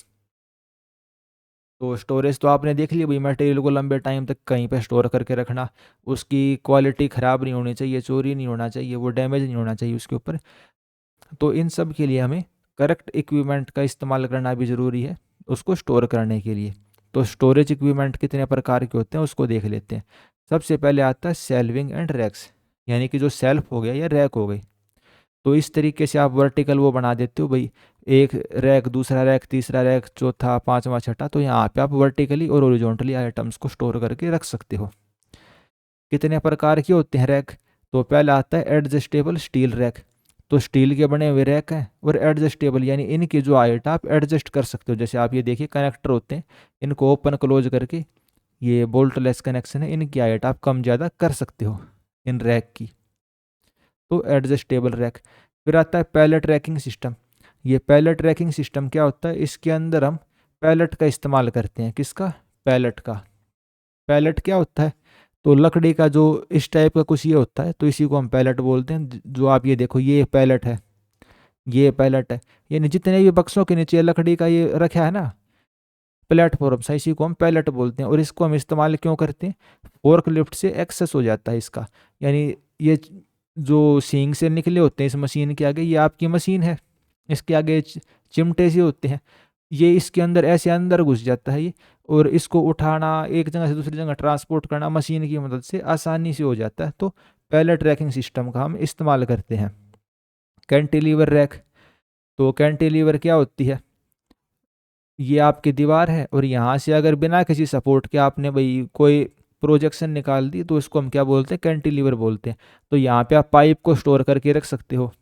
तो स्टोरेज तो आपने देख लिया भाई, मटेरियल को लंबे टाइम तक कहीं पे स्टोर करके रखना, उसकी क्वालिटी ख़राब नहीं होनी चाहिए, चोरी नहीं होना चाहिए, वो डैमेज नहीं होना चाहिए उसके ऊपर। तो इन सब के लिए हमें करेक्ट इक्विपमेंट का इस्तेमाल करना भी ज़रूरी है उसको स्टोर करने के लिए। तो स्टोरेज इक्विपमेंट कितने प्रकार के होते हैं उसको देख लेते हैं। सबसे पहले आता है शेल्विंग एंड रैक्स, यानी कि जो सेल्फ हो गया या रैक हो गई। तो इस तरीके से आप वर्टिकल वो बना देते हो भाई, एक रैक, दूसरा रैक, तीसरा रैक, चौथा, पांचवा, छठा। तो यहाँ पे आप वर्टिकली और ओरिजोनटली आइटम्स को स्टोर करके रख सकते हो। कितने प्रकार के होते हैं रैक, तो पहला आता है एडजस्टेबल स्टील रैक। तो स्टील के बने हुए रैक हैं और एडजस्टेबल, यानी इनकी जो हाइट आप एडजस्ट कर सकते हो। जैसे आप ये देखिए कनेक्टर होते हैं, इनको ओपन क्लोज करके, ये बोल्टलेस कनेक्शन है, इनकी हाइट आप कम ज़्यादा कर सकते हो इन रैक की। तो एडजस्टेबल रैक। फिर आता है पैलेट ट्रैकिंग सिस्टम। ये पैलेट ट्रैकिंग सिस्टम क्या होता है, इसके अंदर हम पैलेट का इस्तेमाल करते हैं। किसका? पैलेट का। पैलेट क्या होता है, तो लकड़ी का जो इस टाइप का कुछ ये होता है, तो इसी को हम पैलेट बोलते हैं। जो आप ये देखो, ये पैलेट है, ये पैलेट है, यानी जितने भी बक्सों के नीचे लकड़ी का ये रखा है ना प्लेटफॉर्म सा, इसी को हम पैलेट बोलते हैं। और इसको हम इस्तेमाल क्यों करते हैं, फोर्क लिफ्ट से एक्सेस हो जाता है इसका, यानी ये जो सींग से निकले होते हैं इस मशीन के आगे, ये आपकी मशीन है, इसके आगे चिमटे से होते हैं, ये इसके अंदर ऐसे अंदर घुस जाता है ये, और इसको उठाना एक जगह से दूसरी जगह ट्रांसपोर्ट करना मशीन की मदद से आसानी से हो जाता है। तो पैलेट ट्रैकिंग सिस्टम का हम इस्तेमाल करते हैं। Cantilever rack. तो कैंटिलीवर क्या होती है, ये आपकी दीवार है और यहाँ से अगर बिना किसी सपोर्ट के आपने भाई कोई प्रोजेक्शन निकाल दी, तो इसको हम क्या बोलते हैं, कैंटिलीवर बोलते हैं। तो यहाँ पे आप पाइप को स्टोर करके रख सकते हो,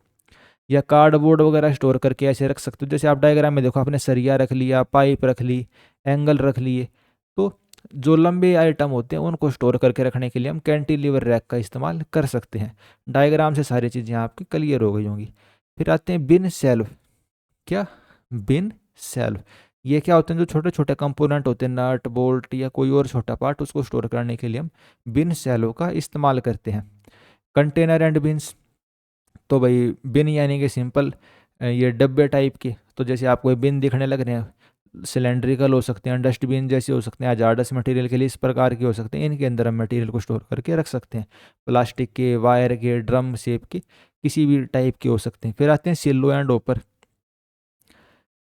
या कार्डबोर्ड वगैरह स्टोर करके ऐसे रख सकते हो। जैसे आप डायग्राम में देखो, आपने सरिया रख लिया, पाइप रख ली, एंगल रख लिए। तो जो लंबे आइटम होते हैं उनको स्टोर करके रखने के लिए हम कैंटिलीवर रैक का इस्तेमाल कर सकते हैं। डायग्राम से सारी चीज़ें आपकी क्लियर हो गई होंगी। फिर आते हैं बिन सेल्फ। क्या? बिन सेल्फ। ये क्या होते हैं, जो छोटे छोटे कंपोनेंट होते हैं, नट बोल्ट या कोई और छोटा पार्ट, उसको स्टोर करने के लिए हम बिन सेलो का इस्तेमाल करते हैं। Container and beans. तो भाई बिन यानी कि सिंपल ये डब्बे टाइप के। तो जैसे आपको ये बिन दिखने लग रहे हैं, सिलेंड्रिकल हो सकते हैं, डस्टबिन जैसे हो सकते हैं, हजार्डस मटेरियल के लिए इस प्रकार के हो सकते हैं। इनके अंदर हम मटेरियल को स्टोर करके रख सकते हैं, प्लास्टिक के, वायर के, ड्रम शेप के, किसी भी टाइप के हो सकते हैं। फिर आते हैं सिलो एंड ओपर।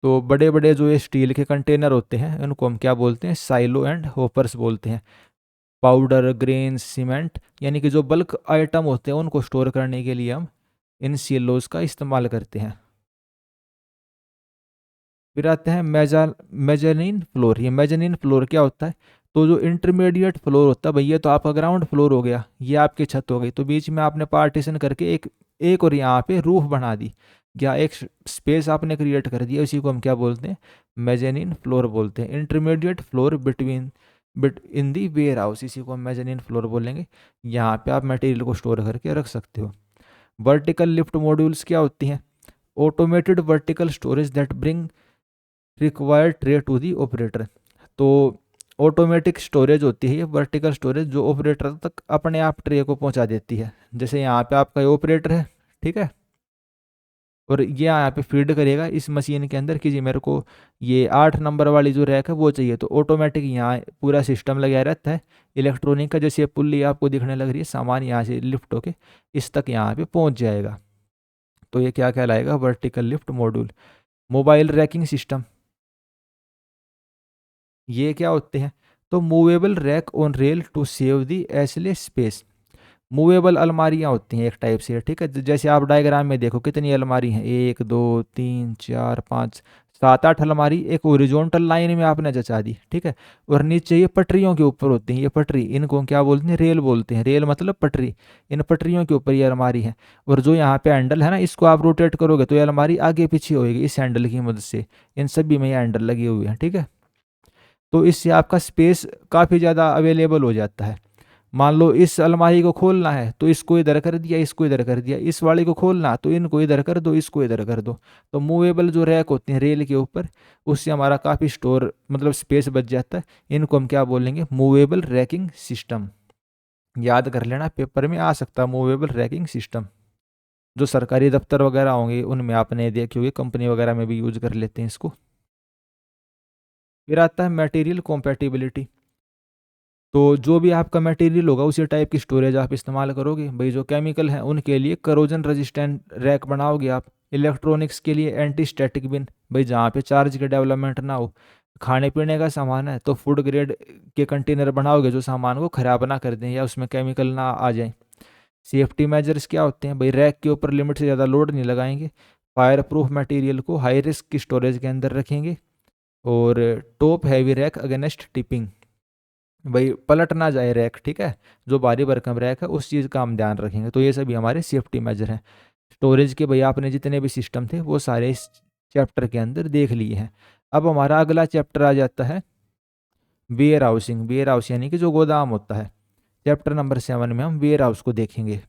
तो बड़े बड़े जो ये स्टील के कंटेनर होते हैं उनको हम क्या बोलते हैं, साइलो एंड होपर्स बोलते हैं। पाउडर, ग्रेन, सीमेंट, यानी कि जो बल्क आइटम होते हैं उनको स्टोर करने के लिए हम इन सिलोज का इस्तेमाल करते हैं। फिर आते हैं मेजानीन फ्लोर। ये मेजानीन फ्लोर क्या होता है, तो जो इंटरमीडिएट फ्लोर होता है भैया, तो आपका ग्राउंड फ्लोर हो गया, ये आपकी छत हो गई, तो बीच में आपने पार्टीशन करके एक एक और यहाँ पे रूफ बना दी, या एक स्पेस आपने क्रिएट कर दिया, उसी को हम क्या बोलते हैं, मेजानीन फ्लोर बोलते हैं। Intermediate floor between bit in the warehouse, इसी को हम मेजानीन फ्लोर बोलेंगे। यहाँ पे आप मटेरियल को स्टोर करके रख सकते हो। वर्टिकल लिफ्ट मॉड्यूल्स क्या होती हैं, automated vertical storage that bring required tray to the operator. तो ऑटोमेटिक स्टोरेज होती है ये वर्टिकल स्टोरेज, जो ऑपरेटर तक अपने आप ट्रे को पहुंचा देती है। जैसे यहाँ पे आपका ऑपरेटर है, ठीक है, और ये यहाँ पे फीड करेगा इस मशीन के अंदर कि जी मेरे को ये 8 नंबर वाली जो रैक है वो चाहिए, तो ऑटोमेटिक यहाँ पूरा सिस्टम लगा रहता है इलेक्ट्रॉनिक का। जैसे पुल्ली आपको दिखने लग रही है, सामान यहाँ से लिफ्ट होके इस तक यहाँ पे पहुँच जाएगा। तो ये क्या कहलाएगा, vertical lift module. Mobile racking system, ये क्या होते हैं, तो movable rack on rail to save the aisles space. Movable अलमारियाँ होती हैं एक टाइप से, ठीक है। जैसे आप डायग्राम में देखो कितनी अलमारी हैं, 1 2 3 4 5 7 8 अलमारी एक ओरिजोनटल लाइन में आपने जचा दी, ठीक है। और नीचे ये पटरियों के ऊपर होती हैं, ये पटरी, इनको क्या बोलते हैं, रेल बोलते हैं। रेल मतलब पटरी, इन पटरियों के ऊपर ये अलमारी है। और जो यहाँ पे हैंडल है ना, इसको आप रोटेट करोगे तो ये अलमारी आगे पीछे होगी इस हैंडल की मदद से। इन सभी में ये हैंडल लगे हुए हैं, ठीक है। तो इससे आपका स्पेस काफ़ी ज़्यादा अवेलेबल हो जाता है। मान लो इस अलमारी को खोलना है तो इसको इधर कर दिया, इसको इधर कर दिया, इस वाले को खोलना तो इनको इधर कर दो, इसको इधर कर दो। तो मूवेबल जो रैक होते हैं रेल के ऊपर, उससे हमारा काफ़ी स्टोर मतलब स्पेस बच जाता है। इनको हम क्या बोलेंगे, मूवेबल रैकिंग सिस्टम। याद कर लेना, पेपर में आ सकता है मूवेबल रैकिंग सिस्टम। जो सरकारी दफ्तर वगैरह होंगे उनमें आपने देखे होंगे, कंपनी वगैरह में भी यूज कर लेते हैं इसको। फिर आता है मटेरियल कॉम्पैटिबिलिटी। तो जो भी आपका मटेरियल होगा उसी टाइप की स्टोरेज आप इस्तेमाल करोगे। भाई जो केमिकल हैं उनके लिए करोजन रेजिस्टेंट रैक बनाओगे आप। इलेक्ट्रॉनिक्स के लिए एंटी स्टैटिक बिन, भाई जहाँ पे चार्ज की डेवलपमेंट ना हो। खाने पीने का सामान है तो फूड ग्रेड के कंटेनर बनाओगे जो सामान को ख़राब ना कर दें या उसमें केमिकल ना आ जाए। सेफ्टी मेजर्स क्या होते हैं, भाई रैक के ऊपर लिमिट से ज़्यादा लोड नहीं लगाएंगे। फायर प्रूफ मटीरियल को हाई रिस्क की स्टोरेज के अंदर रखेंगे। और top heavy rack against tipping, भाई पलट ना जाए रैक, ठीक है। जो भारी भरकम रैक है उस चीज़ का हम ध्यान रखेंगे। तो ये सभी हमारे सेफ्टी मेजर हैं। स्टोरेज के भैया आपने जितने भी सिस्टम थे वो सारे इस चैप्टर के अंदर देख लिए हैं। अब हमारा अगला चैप्टर आ जाता है वेयर हाउसिंग। वेयर हाउस यानी कि जो गोदाम होता है। चैप्टर नंबर 7 में हम वेयर हाउस को देखेंगे।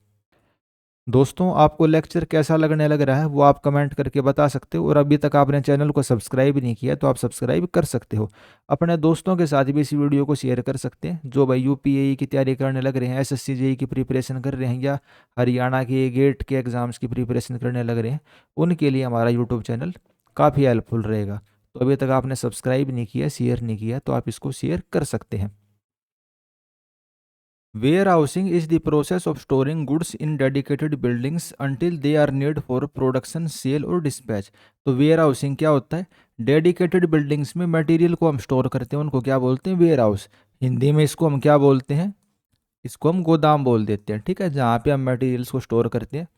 दोस्तों आपको लेक्चर कैसा लगने लग रहा है वो आप कमेंट करके बता सकते हो, और अभी तक आपने चैनल को सब्सक्राइब नहीं किया तो आप सब्सक्राइब कर सकते हो। अपने दोस्तों के साथ भी इस वीडियो को शेयर कर सकते हैं जो भाई यूपीएई की तैयारी करने लग रहे हैं, एसएससी जेई की प्रिपरेशन कर रहे हैं, या हरियाणा के गेट के एग्ज़ाम्स की प्रिपरेशन करने लग रहे हैं। उनके लिए हमारा यूट्यूब चैनल काफ़ी हेल्पफुल रहेगा। तो अभी तक आपने सब्सक्राइब नहीं किया, शेयर नहीं किया, तो आप इसको शेयर कर सकते हैं। Warehousing is the process of storing goods in dedicated buildings until they are needed for production, sale और dispatch। तो warehousing क्या होता है? डेडिकेटेड बिल्डिंग्स में मटेरियल को हम स्टोर करते हैं, उनको क्या बोलते हैं? Ware house. हिंदी में इसको हम क्या बोलते हैं? इसको हम गोदाम बोल देते हैं, ठीक है, जहाँ पे हम मटेरियल्स को स्टोर करते हैं।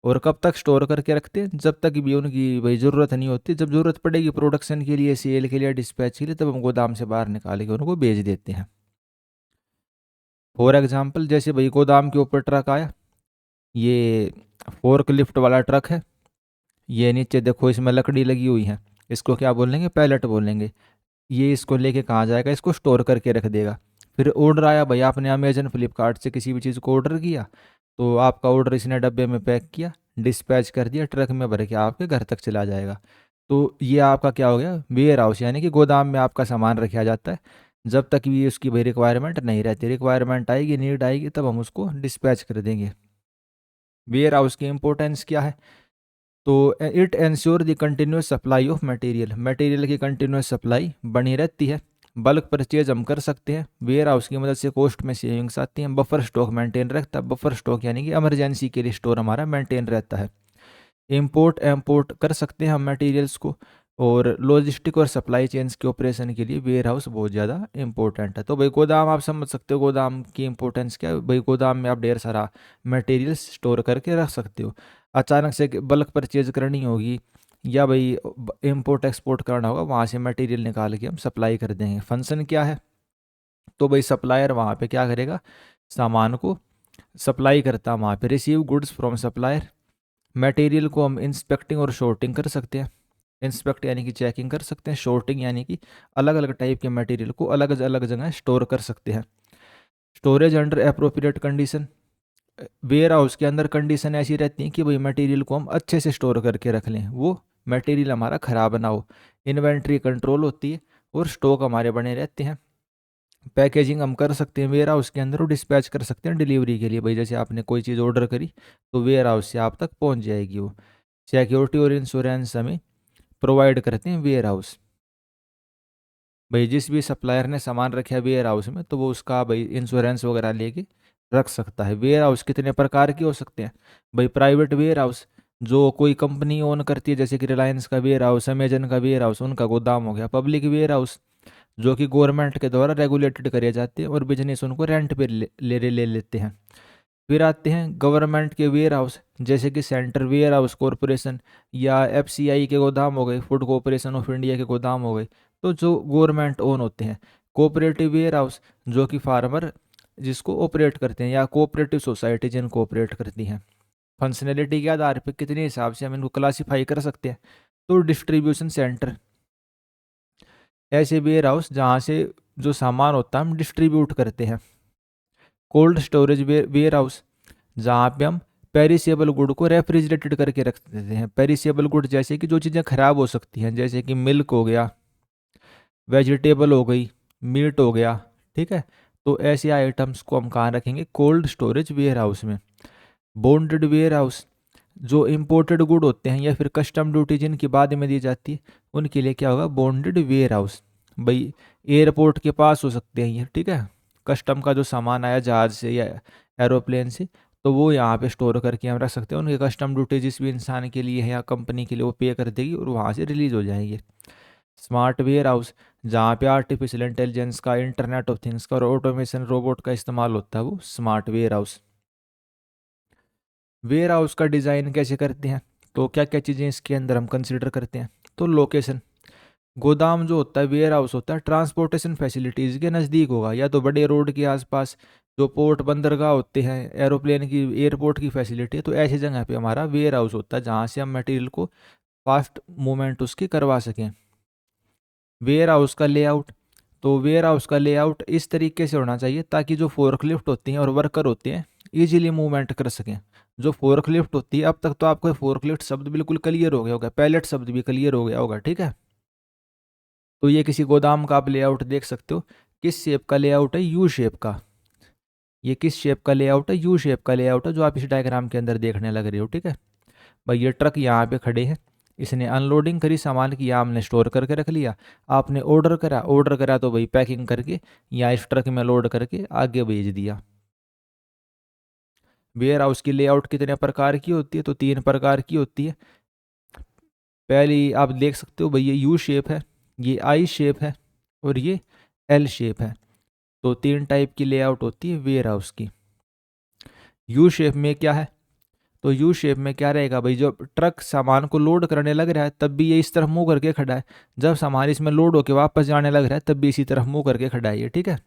और कब तक स्टोर करके रखते हैं? जब तक भी उनकी भाई ज़रूरत नहीं होती। जब ज़रूरत पड़ेगी प्रोडक्शन के लिए, सेल के लिए, डिस्पैच के लिए, तब हम गोदाम से बाहर निकाल के उनको बेच देते हैं। फॉर एग्जाम्पल जैसे भाई गोदाम के ऊपर ट्रक आया, ये फोर्क लिफ्ट वाला ट्रक है, ये नीचे देखो इसमें लकड़ी लगी हुई है, इसको क्या बोलेंगे? पैलेट बोलेंगे। ये इसको लेके कहाँ जाएगा? इसको स्टोर करके रख देगा। फिर ऑर्डर आया भाई, आपने अमेजन फ्लिपकार्ट से किसी भी चीज़ को ऑर्डर किया, तो आपका ऑर्डर इसने डब्बे में पैक किया, डिस्पैच कर दिया, ट्रक में भर के आपके घर तक चला जाएगा। तो ये आपका क्या हो गया? वेयर हाउस, यानी कि गोदाम में आपका सामान रखा जाता है जब तक भी उसकी भाई रिक्वायरमेंट नहीं रहती। रिक्वायरमेंट आएगी, नीड आएगी, तब हम उसको डिस्पैच कर देंगे। वेयर हाउस की इंपॉर्टेंस क्या है? तो it ensure the continuous supply of material. Material की कंटिन्यूस सप्लाई बनी रहती है। बल्क परचेज हम कर सकते हैं। वेयर हाउस की मदद से कॉस्ट में सेविंग्स आती हैं। बफर स्टॉक मेंटेन रखता है। बफर स्टॉक यानी कि इमरजेंसी के लिए स्टोर हमारा मेंटेन रहता है। इंपोर्ट एम्पोर्ट कर सकते हैं हम मटेरियल्स को। और लॉजिस्टिक और सप्लाई चेन्स के ऑपरेशन के लिए वेयर हाउस बहुत ज़्यादा इंपॉर्टेंट है। तो भाई गोदाम आप समझ सकते हो, गोदाम की इंपॉर्टेंस क्या है। भाई गोदाम में आप ढेर सारा मटेरियल्स स्टोर करके रख सकते हो। अचानक से बल्क परचेज करनी होगी, या भाई इंपोर्ट एक्सपोर्ट करना होगा, वहाँ से मटेरियल निकाल के हम सप्लाई कर देंगे। फंक्शन क्या है? तो भाई सप्लायर वहाँ पे क्या करेगा? सामान को सप्लाई करता है वहाँ पे। Receive goods from supplier. Material को हम इंस्पेक्टिंग और शॉर्टिंग कर सकते हैं। इंस्पेक्ट यानी कि चेकिंग कर सकते हैं। शॉर्टिंग यानी कि अलग अलग टाइप के मटेरियल को अलग अलग जगह स्टोर कर सकते हैं। Storage under appropriate condition. Warehouse के अंदर कंडीशन ऐसी रहती है कि भाई मटेरियल को हम अच्छे से स्टोर करके रख लें, वो मटेरियल हमारा ख़राब ना हो। इन्वेंट्री कंट्रोल होती है और स्टॉक हमारे बने रहते हैं। पैकेजिंग हम कर सकते हैं वेयर हाउस के अंदर, और डिस्पैच कर सकते हैं डिलीवरी के लिए। भाई जैसे आपने कोई चीज़ ऑर्डर करी तो वेयर हाउस से आप तक पहुंच जाएगी वो। सिक्योरिटी और इंश्योरेंस हमें प्रोवाइड करते हैं वेयर हाउस। भाई जिस भी सप्लायर ने सामान रखा है वेयर हाउस में, तो वो उसका भाई इंश्योरेंस वगैरह लेके रख सकता है। वेयर हाउस कितने प्रकार के हो सकते हैं? भाई प्राइवेट वेयर हाउस, जो कोई कंपनी ओन करती है, जैसे कि रिलायंस का वेयर हाउस, अमेजन का वेयर हाउस, उनका गोदाम हो गया। पब्लिक वेयर हाउस, जो कि गवर्नमेंट के द्वारा रेगुलेटेड करे जाते हैं और बिजनेस उनको रेंट पे ले लेते हैं। फिर आते हैं गवर्नमेंट के वेयर हाउस, जैसे कि सेंट्रल वेयर हाउस कॉरपोरेशन, या एफसीआई के गोदाम हो गए, फूड कॉरपोरेशन ऑफ इंडिया के गोदाम हो गए, तो जो गवर्नमेंट ओन होते हैं। कोऑपरेटिव वेयर हाउस, जो कि फार्मर जिसको ऑपरेट करते हैं, या कोऑपरेटिव सोसाइटी जिनको ऑपरेट करती हैं। फंक्शनैलिटी के आधार पर कितने हिसाब से हम इनको क्लासीफाई कर सकते हैं। तो डिस्ट्रीब्यूशन सेंटर, ऐसे वेयर हाउस जहाँ से जो सामान होता है हम डिस्ट्रीब्यूट करते हैं। कोल्ड स्टोरेज वेयर हाउस, जहाँ पे हम पेरिसेबल गुड को रेफ्रिजरेटेड करके रख देते हैं। पेरिसेबल गुड जैसे कि जो चीज़ें खराब हो सकती हैं, जैसे कि मिल्क हो गया, वेजिटेबल हो गई, मीट हो गया, ठीक है। तो ऐसे आइटम्स को हम कहाँ रखेंगे? कोल्ड स्टोरेज वेयर हाउस में। बॉन्डेड वेयर हाउस, जो इम्पोर्टेड गुड होते हैं या फिर कस्टम ड्यूटी जिनकी बाद में दी जाती है, उनके लिए क्या होगा? Bonded warehouse. भाई एयरपोर्ट के पास हो सकते हैं ये, ठीक है। कस्टम का जो सामान आया जहाज़ से या एरोप्लेन से, तो वो यहाँ पे स्टोर करके हम रख सकते हैं। उनकी कस्टम ड्यूटी जिस भी इंसान के लिए है या कंपनी के लिए, वो पे कर देगी और वहाँ से रिलीज़ हो जाएंगे। स्मार्ट वेयर हाउस, जहाँ पे आर्टिफिशियल इंटेलिजेंस का, इंटरनेट ऑफ थिंग्स का और ऑटोमेशन रोबोट का इस्तेमाल होता है, वो smart warehouse. Warehouse का डिज़ाइन कैसे करते हैं? तो क्या क्या चीज़ें इसके अंदर हम कंसिडर करते हैं? तो लोकेशन, गोदाम जो होता है, वेयर हाउस होता है, ट्रांसपोर्टेशन फैसिलिटीज़ के नज़दीक होगा, या तो बड़े रोड के आसपास, जो पोर्ट बंदरगाह होते हैं, एरोप्लेन की, एयरपोर्ट की फैसिलिटी है, तो ऐसी जगह पे हमारा वेयर हाउस होता है जहाँ से हम मटेरियल को फास्ट मूवमेंट उसकी करवा सकें। वेयर हाउस का लेआउट, तो वेयर हाउस का लेआउट इस तरीके से होना चाहिए ताकि जो फोर्कलिफ्ट होती हैं और वर्कर होते हैं इजीली मूवमेंट कर सकें। जो फोर्कलिफ्ट होती है, अब तक तो आपको फोर्कलिफ्ट शब्द बिल्कुल क्लियर हो गया होगा, पैलेट शब्द भी क्लियर हो गया होगा, ठीक है। तो ये किसी गोदाम का आप लेआउट देख सकते हो, किस शेप का लेआउट है, यू शेप का। ये किस शेप का लेआउट है, यू शेप का लेआउट है, जो आप इस डायग्राम के अंदर देखने लग रहे हो, ठीक है। भाई ये ट्रक यहाँ पे खड़े हैं, इसने अनलोडिंग करी सामान की, या हमने स्टोर करके रख लिया। आपने ऑर्डर करा तो भाई पैकिंग करके या इस ट्रक में लोड करके आगे भेज दिया। वेयर हाउस की लेआउट कितने प्रकार की होती है, तो 3 प्रकार की होती है। पहली आप देख सकते हो भाई, ये यू शेप है, ये आई शेप है और ये एल शेप है। तो 3 टाइप की लेआउट होती है वेयर हाउस की। यू शेप में क्या है, तो यू शेप में क्या रहेगा भाई, जब ट्रक सामान को लोड करने लग रहा है तब भी ये इस तरफ मुंह करके खड़ा है, जब सामान इसमें लोड होकर वापस जाने लग रहा है तब भी इसी तरफ मुंह करके खड़ा है ये, ठीक है।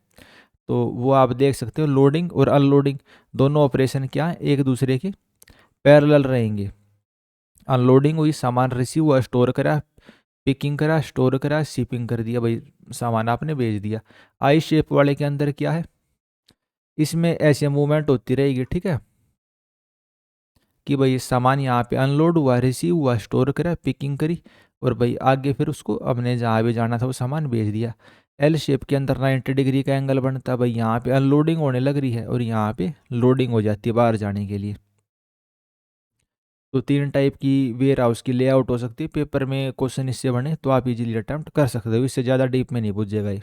तो वो आप देख सकते हो, लोडिंग और अनलोडिंग दोनों ऑपरेशन क्या है, एक दूसरे के पैरेलल रहेंगे। अनलोडिंग हुई, सामान रिसीव हुआ, स्टोर करा, पिकिंग करा, स्टोर करा, शिपिंग कर दिया, भाई सामान आपने भेज दिया। आई शेप वाले के अंदर क्या है, इसमें ऐसे मूवमेंट होती रहेगी, ठीक है, कि भाई सामान यहाँ पे अनलोड हुआ, रिसीव हुआ, स्टोर करा, पिकिंग करी और भाई आगे फिर उसको अपने जहाँ भी जाना था वो सामान भेज दिया। एल शेप के अंदर 90 डिग्री का एंगल बनता है, भाई यहाँ पे अनलोडिंग होने लग रही है और यहाँ पे लोडिंग हो जाती है बाहर जाने के लिए। तो 3 टाइप की वेयर हाउस की लेआउट हो सकती है। पेपर में क्वेश्चन इससे बने तो आप इजीली अटेम्प्ट कर सकते हो, इससे ज़्यादा डीप में नहीं पूछेगा ये।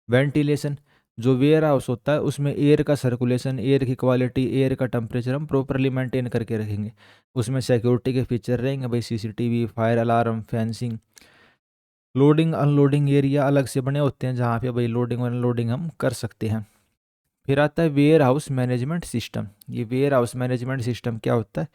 वेंटिलेशन, जो वेयर हाउस होता है उसमें एयर का सर्कुलेशन, एयर की क्वालिटी, एयर का टेम्परेचर हम प्रॉपरली मेंटेन करके रखेंगे। उसमें सिक्योरिटी के फीचर रहेंगे भाई, CCTV, fire alarm, fencing. Loading unloading area अलग से बने होते हैं जहाँ पे भाई लोडिंग और अनलोडिंग हम कर सकते हैं। फिर आता है वेयर हाउस मैनेजमेंट सिस्टम। ये वेयर हाउस मैनेजमेंट सिस्टम क्या होता है,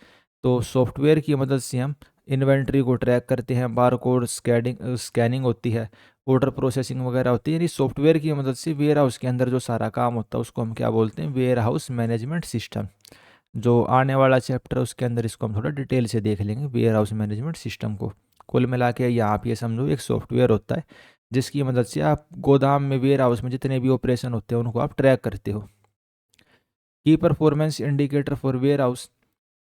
तो सॉफ्टवेयर की मदद से हम इन्वेंट्री को ट्रैक करते हैं, बारकोड स्कैनिंग होती है, ऑर्डर प्रोसेसिंग वगैरह होती है। यानी सॉफ्टवेयर की मदद से वेयर हाउस के अंदर जो सारा काम होता है उसको हम क्या बोलते हैं, वेयर हाउस मैनेजमेंट सिस्टम। जो आने वाला चैप्टर है उसके अंदर इसको हम थोड़ा डिटेल से देख लेंगे, वेयर हाउस मैनेजमेंट सिस्टम को। कुल मिला के यहाँ आप ये समझो एक सॉफ्टवेयर होता है जिसकी मदद से आप गोदाम में, वेयर हाउस में जितने भी ऑपरेशन होते हैं उनको आप ट्रैक करते हो। Key performance indicator for warehouse,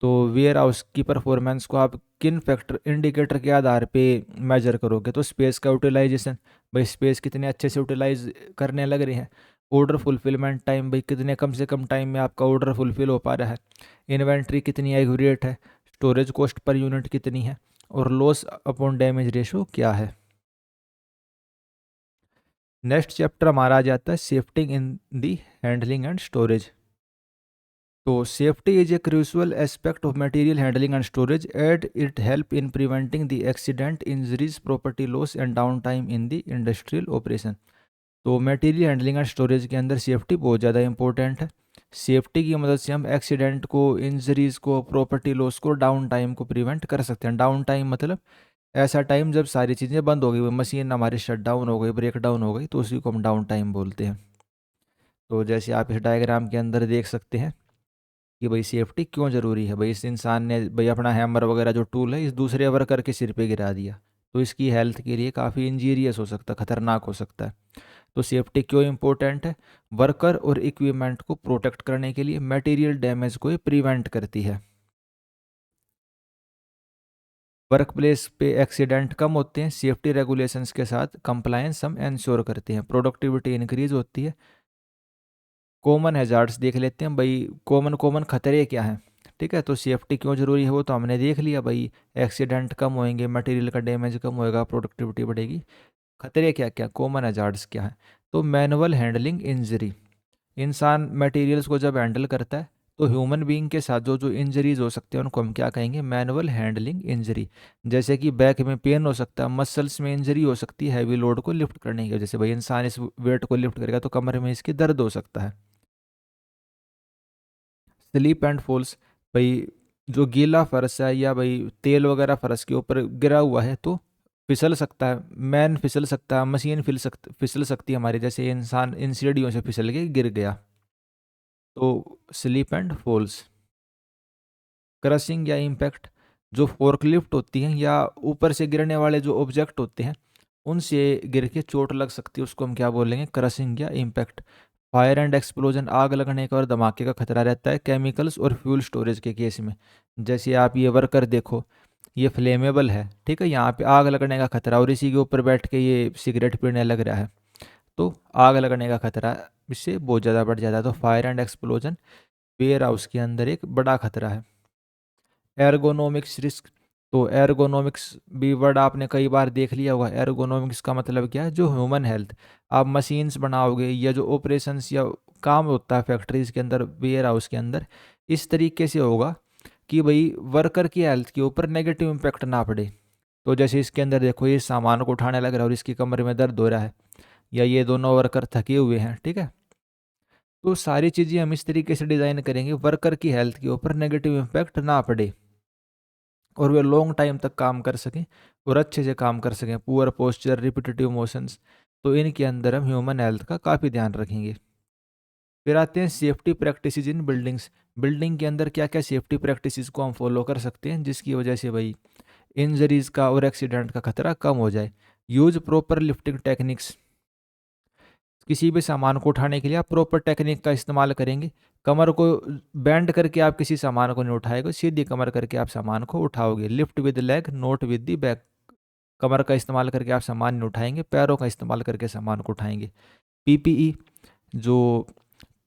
तो वेयर हाउस की परफॉर्मेंस को आप किन फैक्टर इंडिकेटर के आधार पे मेजर करोगे, तो स्पेस का यूटिलाइजेशन, भाई स्पेस कितने अच्छे से यूटिलाइज करने लग रहे हैं। ऑर्डर फुलफिलमेंट टाइम, भाई कितने कम से कम टाइम में आपका ऑर्डर फुलफिल हो पा रहा है। इन्वेंट्री कितनी एक्यूरेट है, स्टोरेज कॉस्ट पर यूनिट कितनी है, और लॉस अपॉन डैमेज रेशो क्या है। नेक्स्ट चैप्टर हमारा आ जाता है safety in the handling and storage. तो safety is a crucial aspect of material handling and storage and it help in preventing the accident, injuries, property loss and downtime in the industrial operation. तो material handling and storage के अंदर safety बहुत ज़्यादा important है। Safety की मदद से हम एक्सीडेंट को, इंजरीज को, प्रॉपर्टी लॉस को, डाउन टाइम को प्रिवेंट कर सकते हैं। डाउन टाइम मतलब ऐसा टाइम जब सारी चीज़ें बंद हो गई, मशीन हमारी शट डाउन हो गई, ब्रेक डाउन हो गई, तो उसी को हम डाउन टाइम बोलते हैं। तो जैसे आप इस डायग्राम के अंदर देख सकते हैं कि भाई सेफ्टी क्यों ज़रूरी है। भाई इस इंसान ने भाई अपना हैमर वगैरह जो टूल है इस दूसरे वर्कर के सिर पे गिरा दिया, तो इसकी हेल्थ के लिए काफ़ी इंजीरियस हो सकता है, खतरनाक हो सकता है। तो सेफ्टी क्यों इंपॉर्टेंट है, वर्कर और इक्विपमेंट को प्रोटेक्ट करने के लिए, मटेरियल डैमेज को ये प्रिवेंट करती है। वर्क प्लेस पे एक्सीडेंट कम होते हैं, सेफ्टी रेगुलेशंस के साथ कंप्लायंस हम इंश्योर करते हैं, प्रोडक्टिविटी इंक्रीज होती है। कॉमन हैजार्ड्स देख लेते हैं भाई, कॉमन कॉमन खतरे क्या हैं, ठीक है। तो सेफ्टी क्यों ज़रूरी है वो तो हमने देख लिया भाई, एक्सीडेंट कम होएंगे, मटेरियल का डैमेज कम होएगा, प्रोडक्टिविटी बढ़ेगी। खतरे क्या क्या, कॉमन हैजार्ड्स क्या है, तो मैनुअल हैंडलिंग इंजरी, इंसान मटेरियल्स को जब हैंडल करता है तो ह्यूमन बीइंग के साथ जो जो इंजरीज हो सकते हैं उनको हम क्या कहेंगे, मैनुअल हैंडलिंग इंजरी। जैसे कि बैक में पेन हो सकता है, मसल्स में इंजरी हो सकती है हैवी लोड को लिफ्ट करने की वजह से, भाई इंसान इस वेट को लिफ्ट करेगा तो कमर में इसकी दर्द हो सकता है। स्लीप एंड फॉल्स, भाई जो गीला फर्श है या भाई तेल वगैरह फर्श के ऊपर गिरा हुआ है तो फिसल सकता है, मैन फिसल सकता है, मशीन फिसल सकती है हमारी, जैसे इंसान इन सीढ़ियों से फिसल के गिर गया। तो स्लिप एंड फॉल्स। क्रशिंग या इम्पैक्ट, जो फोर्कलिफ्ट होती हैं या ऊपर से गिरने वाले जो ऑब्जेक्ट होते हैं उनसे गिर के चोट लग सकती है, उसको हम क्या बोलेंगे, क्रशिंग या इम्पैक्ट। फायर एंड एक्सप्लोजन, आग लगने का और धमाके का खतरा रहता है केमिकल्स और फ्यूल स्टोरेज के केस में। जैसे आप ये वर्कर देखो, ये फ्लेमेबल है, ठीक है, यहाँ पे आग लगने का खतरा और इसी के ऊपर बैठ के ये सिगरेट पीने लग रहा है, तो आग लगने का खतरा इससे बहुत ज़्यादा बढ़ जाता है। तो fire and explosion warehouse के अंदर एक बड़ा खतरा है। एर्गोनोमिक्स रिस्क, तो एर्गोनोमिक्स भी वर्ड आपने कई बार देख लिया होगा। एर्गोनोमिक्स का मतलब क्या है, जो ह्यूमन हेल्थ, आप मशीन्स बनाओगे या जो ऑपरेशंस या काम होता है फैक्ट्रीज के अंदर, वेयर हाउस के अंदर, इस तरीके से होगा कि भाई वर्कर की हेल्थ के ऊपर नेगेटिव इम्पैक्ट ना पड़े। तो जैसे इसके अंदर देखो, ये सामान को उठाने लग रहा है और इसकी कमर में दर्द हो रहा है, या ये दोनों वर्कर थके हुए हैं, ठीक है, तो सारी चीज़ें हम इस तरीके से डिज़ाइन करेंगे वर्कर की हेल्थ के ऊपर नेगेटिव इम्पैक्ट ना पड़े और वे लॉन्ग टाइम तक काम कर सकें और अच्छे से काम कर सकें। पुअर पोस्चर, रिपीटेटिव मोशंस, तो इनके अंदर हम ह्यूमन हेल्थ का काफ़ी ध्यान रखेंगे। फिर आते हैं सेफ्टी प्रैक्टिसेस इन बिल्डिंग्स। बिल्डिंग के अंदर क्या क्या सेफ्टी प्रैक्टिसेस को हम फॉलो कर सकते हैं जिसकी वजह से भाई इंजरीज का और एक्सीडेंट का खतरा कम हो जाए। यूज प्रॉपर लिफ्टिंग टेक्निक्स, किसी भी सामान को उठाने के लिए आप प्रॉपर टेक्निक का इस्तेमाल करेंगे। कमर को बेंड करके आप किसी सामान को नहीं उठाएंगे, सीधी कमर करके आप सामान को उठाओगे। Lift with leg not with the back, कमर का इस्तेमाल करके आप सामान नहीं उठाएंगे, पैरों का इस्तेमाल करके सामान को उठाएंगे। पीपीई, जो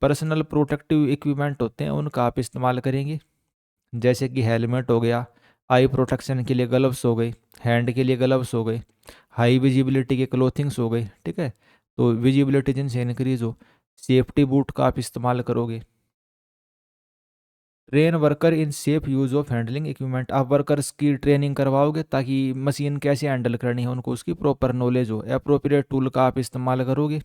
पर्सनल प्रोटेक्टिव इक्विपमेंट होते हैं उनका आप इस्तेमाल करेंगे, जैसे कि हेलमेट हो गया, आई प्रोटेक्शन के लिए ग्लव्स हो गई, हैंड के लिए ग्लव्स हो गए, हाई विजिबिलिटी के क्लोथिंग्स हो गई, ठीक है, तो विजिबिलिटी जिनसे इंक्रीज हो। सेफ्टी बूट का आप इस्तेमाल करोगे। Train worker in safe use of handling equipment, आप वर्कर्स की ट्रेनिंग करवाओगे ताकि मशीन कैसे हैंडल करनी है उनको उसकी प्रॉपर नॉलेज हो। अप्रोप्रिएट टूल का आप इस्तेमाल करोगे।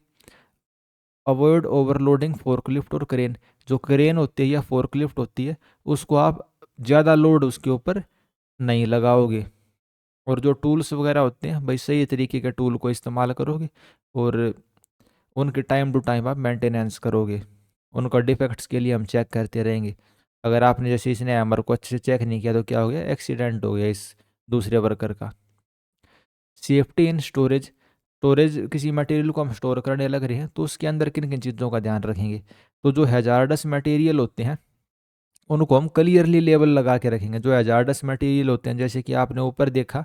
अवॉइड ओवरलोडिंग फोर्कलिफ्ट और क्रेन, जो क्रेन होती है या फोर्कलिफ्ट होती है उसको आप ज़्यादा लोड उसके ऊपर नहीं लगाओगे। और जो टूल्स वगैरह होते हैं भाई सही तरीके के टूल को इस्तेमाल करोगे और उनके टाइम टू टाइम आप मेंटेनेंस करोगे। उनका डिफेक्ट्स के लिए हम चेक करते रहेंगे। अगर आपने जैसे इसने हैमर को अच्छे से चेक नहीं किया तो क्या हो गया, एक्सीडेंट हो गया इस दूसरे वर्कर का। सेफ्टी इन स्टोरेज, स्टोरेज किसी मटेरियल को हम स्टोर करने लग रहे हैं तो उसके अंदर किन किन चीज़ों का ध्यान रखेंगे। तो जो हैजार्डस मटेरियल होते हैं उनको हम क्लियरली लेबल लगा के रखेंगे। जो हैजार्डस मटेरियल होते हैं, जैसे कि आपने ऊपर देखा,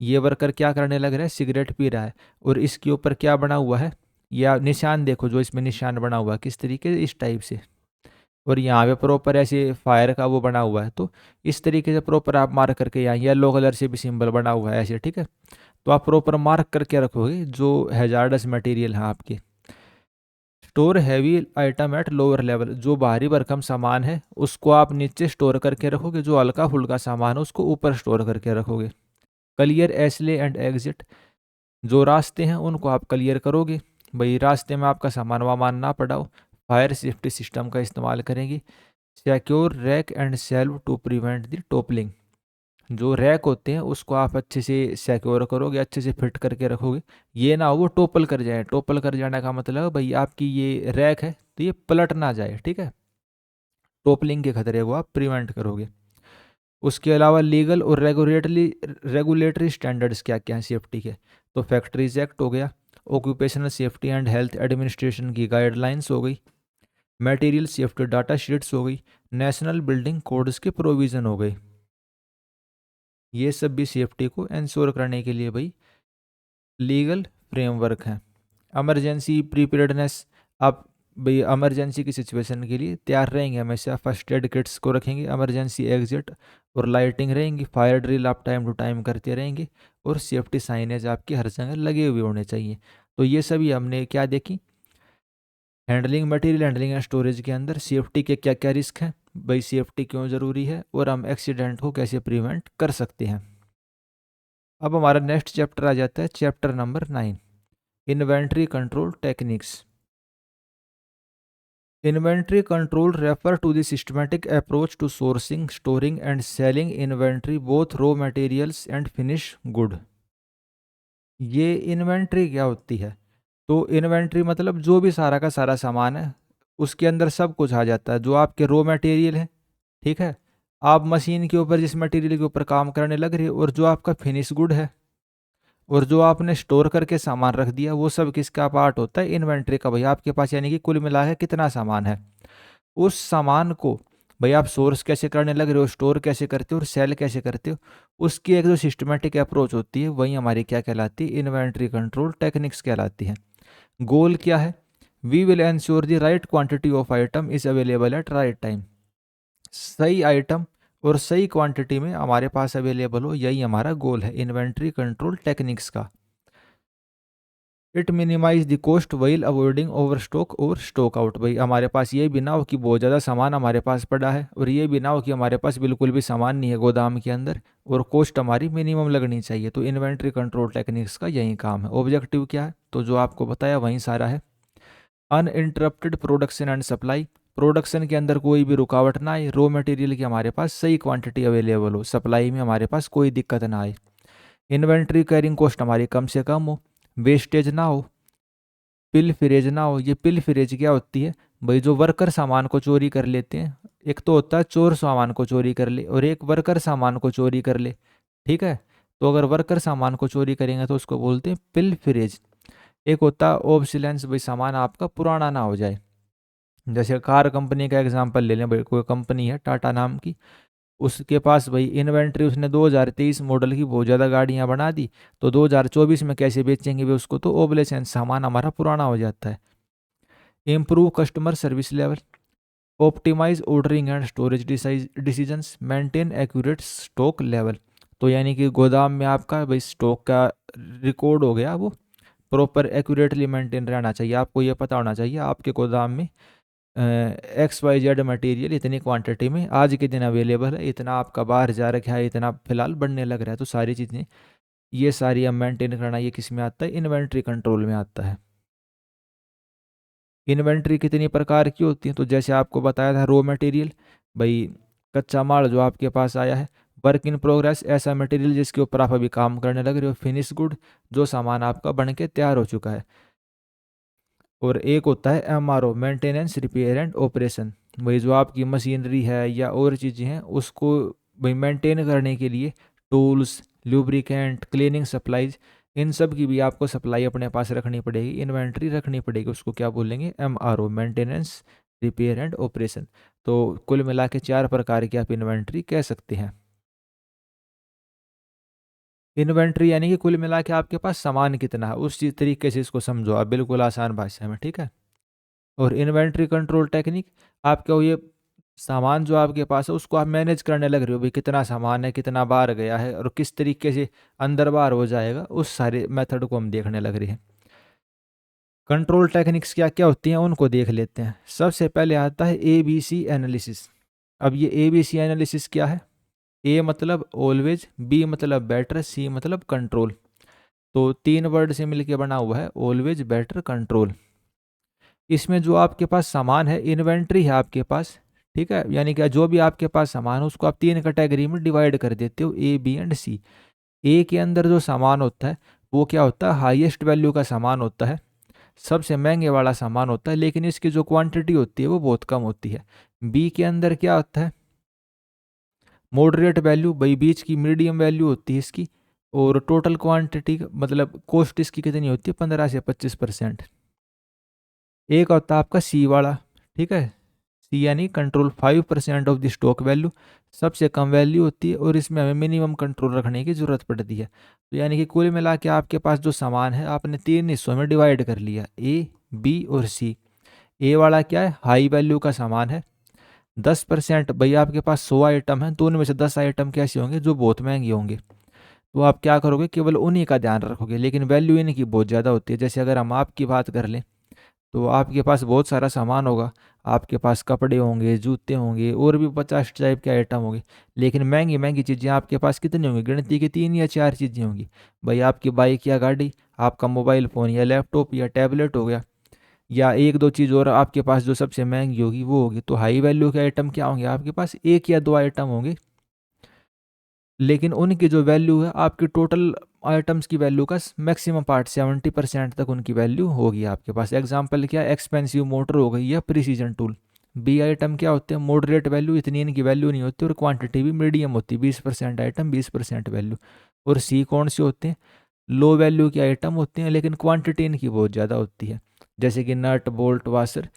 ये वर्कर क्या करने लग रहा है, सिगरेट पी रहा है और इसके ऊपर क्या बना हुआ है, या निशान देखो जो इसमें निशान बना हुआ है किस तरीके से, इस टाइप से, और यहाँ पे प्रॉपर ऐसे फायर का वो बना हुआ है, तो इस तरीके से प्रॉपर आप मार्क करके, यहाँ येलो कलर से भी सिंबल बना हुआ है ऐसे, ठीक है, तो आप प्रॉपर मार्क करके रखोगे जो हैजार्डस मटेरियल है आपके। Store heavy item at lower level, जो भारी भरकम सामान है उसको आप नीचे स्टोर करके रखोगे, जो हल्का फुल्का सामान है उसको ऊपर स्टोर करके रखोगे। क्लियर एसले एंड एग्जिट, जो रास्ते हैं उनको आप क्लियर करोगे, भाई रास्ते में आपका सामान वामान ना पड़ा हो। फायर सेफ्टी सिस्टम का इस्तेमाल करेंगे। Secure rack and shelf to prevent the toppling, जो रैक होते हैं उसको आप अच्छे से सिक्योर करोगे, अच्छे से फिट करके रखोगे, ये ना हो वो टोपल कर जाए। टोपल कर जाने का मतलब भाई आपकी ये रैक है तो ये पलट ना जाए, ठीक है, टोपलिंग के खतरे को आप प्रिवेंट करोगे। उसके अलावा लीगल और रेगुलेटरी स्टैंडर्ड्स क्या क्या हैं सेफ्टी के, तो फैक्ट्रीज एक्ट हो गया, occupational safety and health administration की गाइडलाइंस हो गई, मटेरियल सेफ्टी डाटा शीट्स हो गई, नेशनल बिल्डिंग कोड्स के प्रोविज़न हो गए। ये सब भी सेफ्टी को इंश्योर करने के लिए भाई लीगल फ्रेमवर्क हैं। इमरजेंसी प्रीपेयर्डनेस, आप भाई इमरजेंसी की सिचुएशन के लिए तैयार रहेंगे हमेशा। फर्स्ट एड किट्स को रखेंगे, इमरजेंसी एग्जिट और लाइटिंग रहेंगी, फायर ड्रिल आप टाइम टू टाइम करते रहेंगे और सेफ्टी साइनेज आपके हर जगह लगे हुए होने चाहिए। तो ये सभी हमने क्या देखी, handling material handling and storage के अंदर सेफ्टी के क्या क्या रिस्क हैं, भाई सेफ्टी क्यों ज़रूरी है और हम एक्सीडेंट को कैसे प्रिवेंट कर सकते हैं। अब हमारा नेक्स्ट चैप्टर आ जाता है, chapter number 9, inventory control techniques. Inventory control refer to the systematic approach to sourcing, storing and selling inventory, both raw materials and finished good। ये इन्वेंट्री क्या होती है, तो इन्वेंट्री मतलब जो भी सारा का सारा सामान है उसके अंदर सब कुछ आ जाता है, जो आपके रॉ मटेरियल है, ठीक है, आप मशीन के ऊपर जिस मटेरियल के ऊपर काम करने लग रहे हो, और जो आपका फिनिश गुड है, और जो आपने स्टोर करके सामान रख दिया, वो सब किसका पार्ट होता है? इन्वेंट्री का। भाई आपके पास यानी कि कुल मिला के कितना सामान है, उस सामान को भाई आप सोर्स कैसे करने लग रहे हो, स्टोर कैसे करते हो और सेल कैसे करते हो, उसकी एक जो सिस्टमेटिक अप्रोच होती है वही हमारी क्या कहलाती है? इन्वेंट्री कंट्रोल टेक्निक्स कहलाती है। गोल क्या है? We will ensure the right quantity of item is available at right time. सही आइटम और सही क्वांटिटी में हमारे पास अवेलेबल हो, यही हमारा गोल है इन्वेंट्री कंट्रोल टेक्निक्स का। It minimise the cost while avoiding over stock और स्टॉक आउट। भाई हमारे पास ये भी ना हो कि बहुत ज़्यादा सामान हमारे पास पड़ा है, और ये भी ना हो कि हमारे पास बिल्कुल भी सामान नहीं है गोदाम के अंदर, और कॉस्ट हमारी मिनिमम लगनी चाहिए। तो इन्वेंट्री कंट्रोल टेक्निक्स का यही काम है। ऑब्जेक्टिव क्या है? तो जो आपको बताया वहीं सारा है। Uninterrupted production and supply, production के अंदर कोई भी रुकावट ना आए, रॉ मटेरियल की हमारे पास सही क्वांटिटी अवेलेबल हो, सप्लाई में हमारे पास कोई दिक्कत ना आए, इन्वेंट्री कैरिंग कॉस्ट हमारी कम से कम हो, वेस्टेज ना हो, पिल फिरेज ना हो। ये पिल फिरेज क्या होती है? भाई जो वर्कर सामान को चोरी कर लेते हैं, एक तो होता है चोर सामान को चोरी कर ले, और एक वर्कर सामान को चोरी कर ले, ठीक है। तो अगर वर्कर सामान को चोरी करेंगे तो उसको बोलते हैं पिल फिरेज। एक होता है ऑब्सिलेंस, भाई सामान आपका पुराना ना हो जाए। जैसे कार कंपनी का एग्जांपल ले लें, भाई कोई कंपनी है टाटा नाम की, उसके पास भाई इन्वेंट्री, उसने 2023 मॉडल की बहुत ज़्यादा गाड़ियां बना दी, तो 2024 में कैसे बेचेंगे वे उसको? तो ओबलेसेंस, सामान हमारा पुराना हो जाता है। Improve customer service level, optimise ordering and storage decisions, maintain accurate stock level. तो यानी कि गोदाम में आपका भाई स्टॉक का रिकॉर्ड हो गया, वो प्रॉपर एक्यूरेटली मेंटेन रहना चाहिए। आपको ये पता होना चाहिए आपके गोदाम में XYZ मटेरियल इतनी क्वांटिटी में आज के दिन अवेलेबल है, इतना आपका बाहर जा रखा है, इतना फिलहाल बढ़ने लग रहा है। तो सारी चीज़ें ये सारी अब मेंटेन करना, ये किस में आता है? इन्वेंट्री कंट्रोल में आता है। इन्वेंट्री कितनी प्रकार की होती है? तो जैसे आपको बताया था, रॉ मटेरियल, भाई कच्चा माल जो आपके पास आया है। वर्क इन प्रोग्रेस, ऐसा मटेरियल जिसके ऊपर आप अभी काम करने लग रहे हो। फिनिश गुड, जो सामान आपका बन के तैयार हो चुका है। और एक होता है MRO, maintenance repair and operation. वही जो आपकी मशीनरी है या और चीज़ें हैं, उसको भाई मेंटेन करने के लिए टूल्स, लुब्रिकेंट, क्लीनिंग सप्लाईज, इन सब की भी आपको सप्लाई अपने पास रखनी पड़ेगी, इन्वेंट्री रखनी पड़ेगी। उसको क्या बोलेंगे? MRO, maintenance repair and operation. तो कुल मिला के 4 प्रकार की आप इन्वेंट्री कह सकते हैं। इन्वेंट्री यानी कि कुल मिला के आपके पास सामान कितना है, उस चीज तरीके से इसको समझो आप, बिल्कुल आसान भाषा में, ठीक है। और इन्वेंट्री कंट्रोल टेक्निक, आपका ये सामान जो आपके पास है उसको आप मैनेज करने लग रहे हो, भाई कितना सामान है, कितना बाहर गया है, और किस तरीके से अंदर बाहर हो जाएगा, उस सारे मेथड को हम देखने लग रहे हैं। कंट्रोल टेक्निक्स क्या क्या होती हैं उनको देख लेते हैं। सबसे पहले आता है ABC एनालिसिस। अब ये ABC एनालिसिस क्या है? A मतलब ऑलवेज, B मतलब बेटर, C मतलब कंट्रोल। तो 3 वर्ड से मिलके बना हुआ है ऑलवेज, बेटर, कंट्रोल। इसमें जो आपके पास सामान है, इन्वेंट्री है आपके पास, ठीक है, यानी कि जो भी आपके पास सामान है उसको आप 3 कैटेगरी में डिवाइड कर देते हो, A, B एंड C। ए के अंदर जो सामान होता है वो क्या होता है? हाईएस्ट वैल्यू का सामान होता है, सबसे महंगे वाला सामान होता है, लेकिन इसकी जो क्वांटिटी होती है वो बहुत कम होती है। बी के अंदर क्या होता है? मॉडरेट वैल्यू, भाई बीच की मीडियम वैल्यू होती है इसकी, और टोटल क्वांटिटी मतलब कॉस्ट इसकी कितनी होती है? 15 से 25%। एक होता है आपका सी वाला, ठीक है, सी यानी control 5% of the stock value, सबसे कम वैल्यू होती है, और इसमें हमें मिनिमम कंट्रोल रखने की जरूरत पड़ती है। तो यानी कि कुल मिला के आपके पास जो सामान है आपने 3 हिस्सों में डिवाइड कर लिया, ए, बी और सी। ए वाला क्या है? हाई वैल्यू का सामान है, 10%। भाई आपके पास 100 आइटम है, तो उनमें से 10 आइटम कैसे होंगे? जो बहुत महंगे होंगे। तो आप क्या करोगे? केवल उन्हीं का ध्यान रखोगे, लेकिन वैल्यू इनकी बहुत ज़्यादा होती है। जैसे अगर हम आपकी बात कर लें, तो आपके पास बहुत सारा सामान होगा, आपके पास कपड़े होंगे, जूते होंगे, और भी 50 टाइप के आइटम होंगे, लेकिन महंगी महंगी चीज़ें आपके पास कितनी होंगी? गिनती की 3 या 4 चीज़ें होंगी। भाई आपकी बाइक या गाड़ी, आपका मोबाइल फ़ोन या लैपटॉप या टैबलेट हो गया, या एक दो चीज़ और आपके पास जो सबसे महंगी होगी वो होगी। तो हाई वैल्यू के आइटम क्या होंगे? आपके पास 1 या 2 आइटम होंगे, लेकिन उनकी जो वैल्यू है आपकी टोटल आइटम्स की वैल्यू का मैक्सिमम पार्ट 70% तक उनकी वैल्यू होगी आपके पास। एग्जांपल क्या, एक्सपेंसिव मोटर हो गई या प्रिसीजन टूल। बी आइटम क्या होते हैं, मॉडरेट वैल्यू, इतनी इनकी वैल्यू नहीं होती और क्वांटिटी भी मीडियम होती है, 20% आइटम 20% वैल्यू। और सी कौन से होते हैं, लो वैल्यू के आइटम होते हैं लेकिन क्वांटिटी इनकी बहुत ज़्यादा होती है। जैसे कि नट बोल्ट वाशर,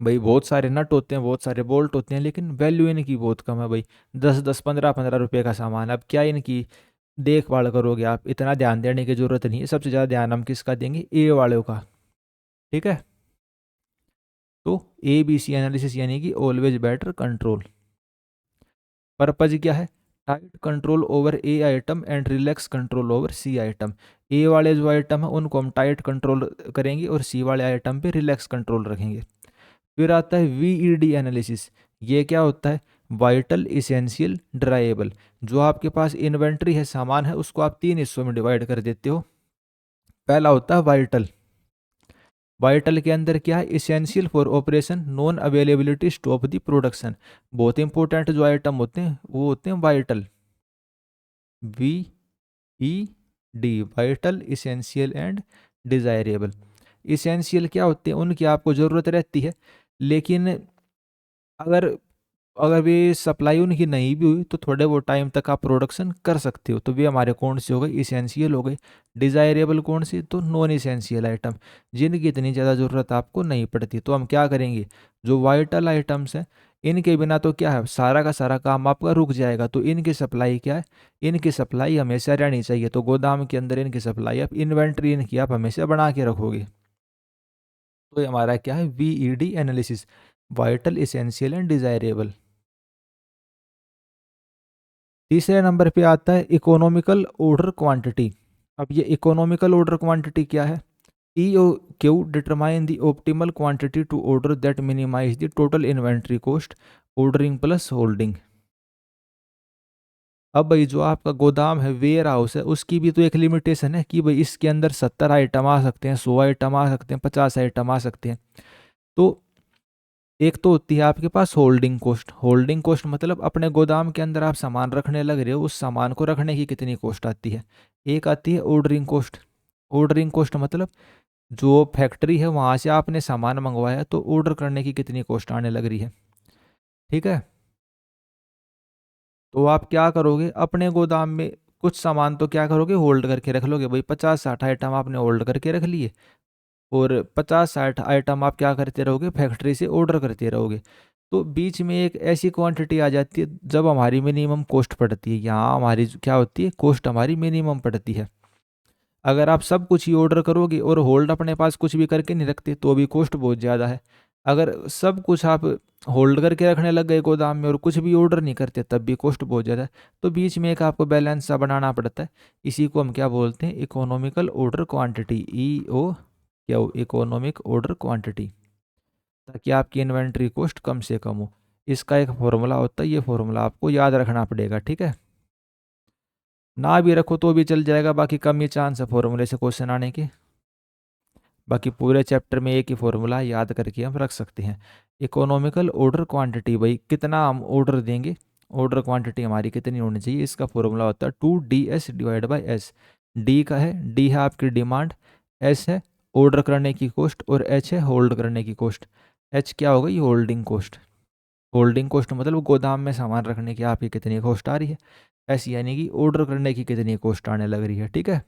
भाई बहुत सारे नट होते हैं, बहुत सारे बोल्ट होते हैं, लेकिन वैल्यू इनकी बहुत कम है भाई। 10-10 15-15 रुपये का सामान, अब क्या इनकी देखभाल करोगे आप, इतना ध्यान देने की ज़रूरत नहीं है। सबसे ज़्यादा ध्यान हम किसका देंगे, ए वालों का, ठीक है। तो ए बी सी एनालिसिस यानी कि ऑलवेज बेटर कंट्रोल। पर्पज क्या है, tight control over A item and relax control over C item. A वाले जो आइटम है उनको हम टाइट कंट्रोल करेंगे और सी वाले आइटम पे रिलैक्स कंट्रोल रखेंगे। फिर आता है वीईडी एनालिसिस। ये क्या होता है, वाइटल इसेंशियल ड्राइएबल। जो आपके पास इन्वेंट्री है, सामान है, उसको आप 3 हिस्सों में डिवाइड कर देते हो। पहला होता है वाइटल। वाइटल के अंदर क्या है, essential for operation, non availability, stop the production. बहुत इंपॉर्टेंट जो आइटम होते हैं वो होते हैं vital, V E D, vital, essential and desirable. Essential क्या होते हैं, उनकी आपको ज़रूरत रहती है, लेकिन अगर अगर वे सप्लाई उनकी नहीं भी हुई तो थोड़े वो टाइम तक आप प्रोडक्शन कर सकते हो, तो वे हमारे कौन से हो गए, इसेंशियल हो गए। डिज़ायरेबल कौन सी, तो नॉन इसेंशियल आइटम, जिनकी इतनी ज़्यादा ज़रूरत आपको नहीं पड़ती। तो हम क्या करेंगे, जो वाइटल आइटम्स हैं इनके बिना तो क्या है, सारा का सारा काम आपका रुक जाएगा। तो इनकी सप्लाई क्या है, इनकी सप्लाई हमेशा रहनी चाहिए। तो गोदाम के अंदर इनकी सप्लाई, आप इन्वेंट्री इनकी आप हमेशा बना के रखोगे। तो ये हमारा क्या है, VED analysis, vital, essential and desirable. तीसरे नंबर पे आता है इकोनॉमिकल ऑर्डर क्वांटिटी। अब ये इकोनॉमिकल ऑर्डर क्वांटिटी क्या है, E O Q determine the optimal quantity to order that minimise the total inventory cost, ordering plus holding. अब भाई जो आपका गोदाम है, वेयर हाउस है, उसकी भी तो एक लिमिटेशन है कि भाई इसके अंदर 70 आइटम आ सकते हैं, 100 आइटम आ सकते हैं, 50 आइटम आ सकते हैं। तो एक तो होती है आपके पास होल्डिंग कॉस्ट। होल्डिंग कॉस्ट मतलब अपने गोदाम के अंदर आप सामान रखने लग रहे हो, उस सामान को रखने की कितनी कॉस्ट आती है। एक आती है ऑर्डरिंग कॉस्ट। ऑर्डरिंग कॉस्ट मतलब जो फैक्ट्री है वहाँ से आपने सामान मंगवाया तो ऑर्डर करने की कितनी कॉस्ट आने लग रही है, ठीक है। तो आप क्या करोगे, अपने गोदाम में कुछ सामान तो क्या करोगे, होल्ड करके रख लोगे भाई। 50-60 आइटम आपने होल्ड करके रख लिए और 50-60 आइटम आप क्या करते रहोगे, फैक्ट्री से ऑर्डर करते रहोगे। तो बीच में एक ऐसी क्वांटिटी आ जाती है जब हमारी मिनिमम कॉस्ट पड़ती है। यहाँ हमारी क्या होती है, कॉस्ट हमारी मिनिमम पड़ती है। अगर आप सब कुछ ही ऑर्डर करोगे और होल्ड अपने पास कुछ भी करके नहीं रखते तो भी कॉस्ट बहुत ज़्यादा है। अगर सब कुछ आप होल्ड करके रखने लग गए गोदाम में और कुछ भी ऑर्डर नहीं करते तब भी कॉस्ट बहुत ज़्यादा है। तो बीच में एक आपको बैलेंस सा बनाना पड़ता है। इसी को हम क्या बोलते हैं, इकोनॉमिकल ऑर्डर क्वांटिटी, ई ओ क्या, इकोनॉमिक ऑर्डर क्वांटिटी, ताकि आपकी इन्वेंट्री कॉस्ट कम से कम हो। इसका एक फॉर्मूला होता है, ये फॉर्मूला आपको याद रखना पड़ेगा, ठीक है। ना भी रखो तो भी चल जाएगा, बाकी कम ही चांस है फॉर्मूले से क्वेश्चन आने के। बाकी पूरे चैप्टर में एक ही फॉर्मूला याद करके हम रख सकते हैं। इकोनॉमिकल ऑर्डर क्वांटिटी, भाई कितना हम ऑर्डर देंगे, ऑर्डर क्वांटिटी हमारी कितनी होनी चाहिए, इसका फॉर्मूला होता है 2DS divide by S. D का है, डी है आपकी डिमांड, एस है ऑर्डर करने की कॉस्ट और एच है होल्ड करने की कॉस्ट। एच क्या होगा, ये होल्डिंग कॉस्ट। होल्डिंग कॉस्ट मतलब गोदाम में सामान रखने की आपकी कितनी कॉस्ट आ रही है। एस यानी कि ऑर्डर करने की कितनी कॉस्ट आने लग रही है, ठीक है।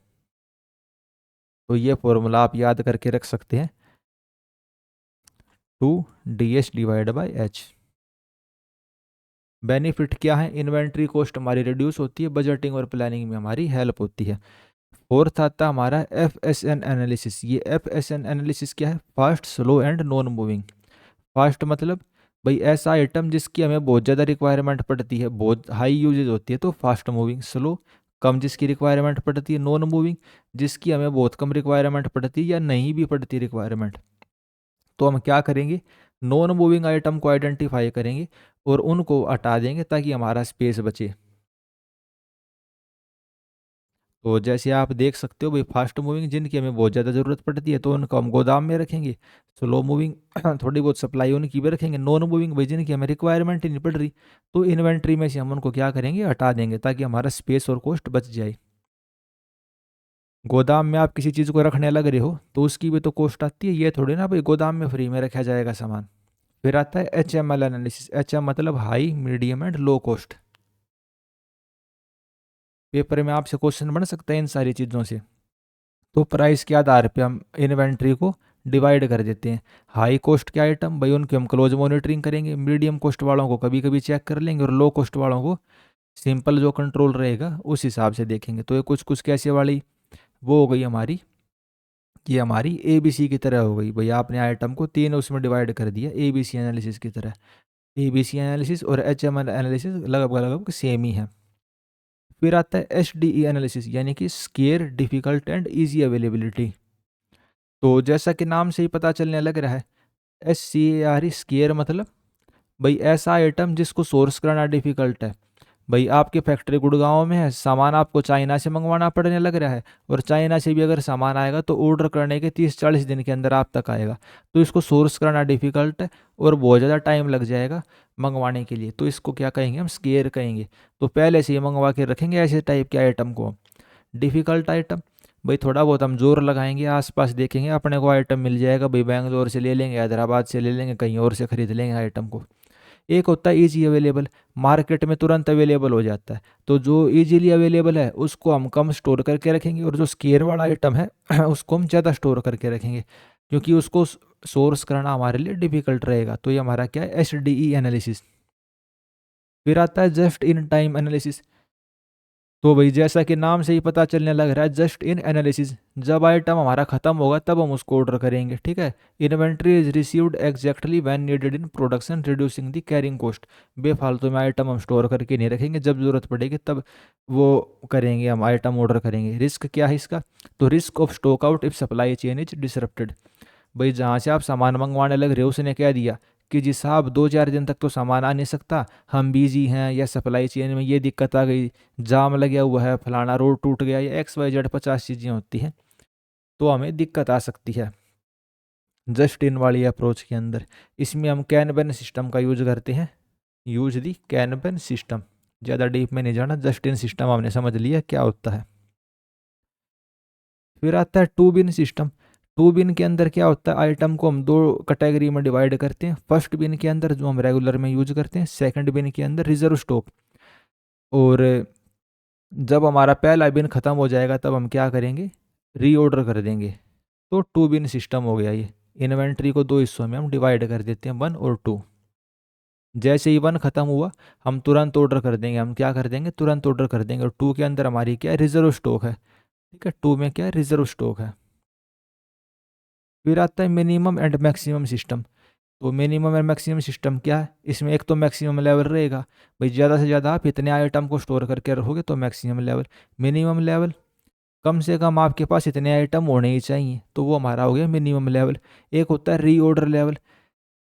तो ये फॉर्मूला आप याद करके रख सकते हैं, 2DS divide by H. Benefit क्या है, इन्वेंट्री कॉस्ट हमारी रिड्यूस होती है, बजटिंग और प्लानिंग में हमारी हेल्प होती है। फोर्थ आता हमारा FSN एनालिसिस। ये FSN एनालिसिस क्या है, fast, slow and non moving. Fast मतलब भाई ऐसा आइटम जिसकी हमें बहुत ज़्यादा रिक्वायरमेंट पड़ती है, बहुत हाई यूजेज होती है, तो फास्ट मूविंग। स्लो कम जिसकी रिक्वायरमेंट पड़ती है। नॉन मूविंग जिसकी हमें बहुत कम रिक्वायरमेंट पड़ती है या नहीं भी पड़ती रिक्वायरमेंट। तो हम क्या करेंगे, नॉन मूविंग आइटम को आइडेंटिफाई करेंगे और उनको हटा देंगे ताकि हमारा स्पेस बचे। तो जैसे आप देख सकते हो भाई, फास्ट मूविंग जिनकी हमें बहुत ज़्यादा ज़रूरत पड़ती है तो उनको हम गोदाम में रखेंगे। स्लो मूविंग थोड़ी बहुत सप्लाई उनकी भी रखेंगे। नॉन मूविंग भाई जिनकी हमें रिक्वायरमेंट ही नहीं पड़ रही तो इन्वेंट्री में से हम उनको क्या करेंगे, हटा देंगे ताकि हमारा स्पेस और कॉस्ट बच जाए। गोदाम में आप किसी चीज़ को रखने लग रहे हो तो उसकी भी तो कॉस्ट आती है, ये थोड़ी ना भाई गोदाम में फ्री में रखा जाएगा सामान। फिर आता है HML एनालिसिस। HM मतलब high medium and low cost. Paper में आपसे क्वेश्चन बन सकता है इन सारी चीज़ों से। तो प्राइस के आधार पे हम इन्वेंट्री को डिवाइड कर देते हैं। हाई कॉस्ट के आइटम भाई उनकी हम क्लोज मॉनिटरिंग करेंगे, मीडियम कॉस्ट वालों को कभी कभी चेक कर लेंगे, और लो कॉस्ट वालों को सिंपल जो कंट्रोल रहेगा उस हिसाब से देखेंगे। तो ये कुछ कुछ कैसे वाली वो हो गई हमारी, ये हमारी ABC की तरह हो गई। भाई आपने आइटम को तीन उसमें डिवाइड कर दिया ABC एनालिसिस की तरह। ABC एनालिसिस और HML एनालिसिस लगभग लगभग सेम ही है। फिर आता है SDE एनालिसिस, यानी कि square difficult and easy availability. तो जैसा कि नाम से ही पता चलने लग रहा है, SCARE स्केयर मतलब भाई ऐसा आइटम जिसको सोर्स करना डिफिकल्ट है। भाई आपकी फैक्ट्री गुड़गांव में है, सामान आपको चाइना से मंगवाना पड़ने लग रहा है, और चाइना से भी अगर सामान आएगा तो ऑर्डर करने के 30-40 दिन के अंदर आप तक आएगा। तो इसको सोर्स करना डिफिकल्ट है और बहुत ज़्यादा टाइम लग जाएगा मंगवाने के लिए, तो इसको क्या कहेंगे हम, स्केयर कहेंगे। तो पहले से ही मंगवा के रखेंगे ऐसे टाइप के आइटम को। डिफ़िकल्ट आइटम भाई थोड़ा बहुत हम जोर लगाएंगे, आसपास देखेंगे अपने को आइटम मिल जाएगा, भाई बेंगलोर से ले लेंगे, हैदराबाद से ले लेंगे, कहीं और से खरीद लेंगे आइटम को। एक होता है ईजी अवेलेबल, मार्केट में तुरंत अवेलेबल हो जाता है। तो जो ईजीली अवेलेबल है उसको हम कम स्टोर करके रखेंगे, और जो स्केयर वाला आइटम है उसको हम ज़्यादा स्टोर करके रखेंगे, क्योंकि उसको सोर्स करना हमारे लिए डिफिकल्ट रहेगा। तो ये हमारा क्या है, SDE एनालिसिस। फिर आता है जस्ट इन टाइम एनालिसिस। तो भाई जैसा कि नाम से ही पता चलने लग रहा है, जस्ट इन एनालिसिस, जब आइटम हमारा खत्म होगा तब हम उसको ऑर्डर करेंगे, ठीक है। Inventory is received exactly when needed in production reducing the carrying cost. बेफालतू में आइटम हम स्टोर करके नहीं रखेंगे, जब जरूरत पड़ेगी तब वो करेंगे, हम आइटम ऑर्डर करेंगे। रिस्क क्या है इसका, तो risk of stock out if supply chain is disrupted. भाई जहाँ से आप सामान मंगवाने लग रहे हो उसने कह दिया कि जी साहब 2-4 दिन तक तो सामान आ नहीं सकता, हम बिजी हैं, या सप्लाई चेन में ये दिक्कत आ गई, जाम लगा हुआ है, फलाना रोड टूट गया, या XYZ 50 चीज़ें होती हैं, तो हमें दिक्कत आ सकती है जस्ट इन वाली अप्रोच के अंदर। इसमें हम कैनबन सिस्टम का यूज करते हैं, यूज दी कैनबन सिस्टम। ज़्यादा डीप में नहीं जाना, जस्ट इन सिस्टम हमने समझ लिया क्या होता है। फिर आता है टू बिन सिस्टम। टू बिन के अंदर क्या होता है, आइटम को हम दो कैटेगरी में डिवाइड करते हैं। फर्स्ट बिन के अंदर जो हम रेगुलर में यूज करते हैं, सेकंड बिन के अंदर रिजर्व स्टॉक। और जब हमारा पहला बिन ख़त्म हो जाएगा तब हम क्या करेंगे, रीऑर्डर कर देंगे। तो टू बिन सिस्टम हो गया ये। इन्वेंट्री को दो हिस्सों में हम डिवाइड कर देते हैं, 1 और 2। जैसे ही 1 ख़त्म हुआ हम तुरंत ऑर्डर कर देंगे, हम क्या कर देंगे, तुरंत ऑर्डर कर देंगे। और 2 के अंदर हमारी क्या है, रिजर्व स्टॉक है, ठीक है। 2 में क्या है, रिजर्व स्टॉक है। फिर आता है मिनिमम एंड मैक्सिमम सिस्टम। तो मिनिमम एंड मैक्सिमम सिस्टम क्या है, इसमें एक तो मैक्सिमम लेवल रहेगा, भाई ज़्यादा से ज़्यादा आप इतने आइटम को स्टोर करके रखोगे तो मैक्सिमम लेवल। मिनिमम लेवल कम से कम आपके पास इतने आइटम होने ही चाहिए, तो वो हमारा हो गया मिनिमम लेवल। एक होता है रीऑर्डर लेवल।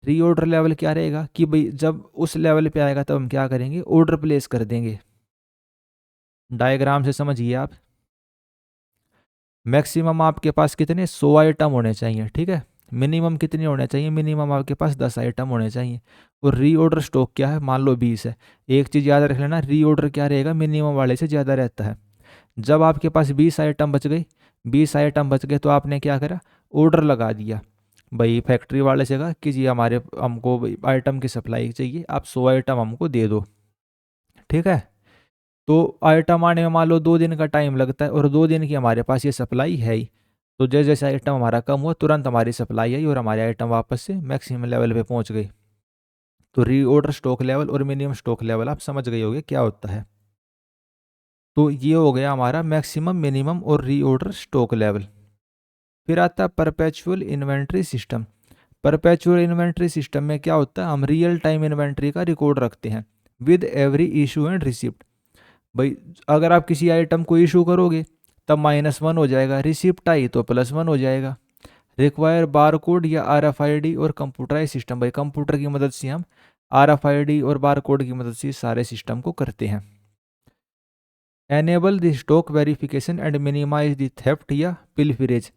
रीऑर्डर लेवल क्या रहेगा कि भाई जब उस लेवल पे आएगा तब हम क्या करेंगे, ऑर्डर प्लेस कर देंगे। डायग्राम से समझिए आप। मैक्सिमम आपके पास कितने, 100 आइटम होने चाहिए, ठीक है। मिनिमम कितने होने चाहिए, मिनिमम आपके पास 10 आइटम होने चाहिए। और रीऑर्डर स्टॉक क्या है, मान लो 20 है। एक चीज़ याद रख लेना, रीऑर्डर क्या रहेगा, मिनिमम वाले से ज़्यादा रहता है। जब आपके पास 20 आइटम बच गई, 20 आइटम बच गए, तो आपने क्या करा, ऑर्डर लगा दिया। भाई फैक्ट्री वाले से कहा कि जी हमारे हमको आइटम की सप्लाई चाहिए, आप 100 आइटम हमको दे दो, ठीक है। तो आइटम आने में मान लो 2 दिन का टाइम लगता है, और 2 दिन की हमारे पास ये सप्लाई है ही। तो जैसे जैसे आइटम हमारा कम हुआ तुरंत हमारी सप्लाई आई और हमारे आइटम वापस से मैक्सिमम लेवल पे पहुंच गई। तो रीऑर्डर स्टॉक लेवल और मिनिमम स्टॉक लेवल आप समझ गए होगे क्या होता है। तो ये हो गया हमारा मैक्सिमम, मिनिमम और रीऑर्डर स्टॉक लेवल। फिर आता है perpetual inventory system. Perpetual inventory system में क्या होता है, हम रियल टाइम इन्वेंट्री का रिकॉर्ड रखते हैं with every issue and receipt. भाई अगर आप किसी आइटम को इशू करोगे तब -1 हो जाएगा, रिसिप्ट आई तो +1 हो जाएगा। रिक्वायर बार कोड या RFID और कंप्यूटराइज सिस्टम। भाई कंप्यूटर की मदद से हम RFID और बार कोड की मदद से सारे सिस्टम को करते हैं। Enable the stock verification and minimise the theft या पिलफिरेज।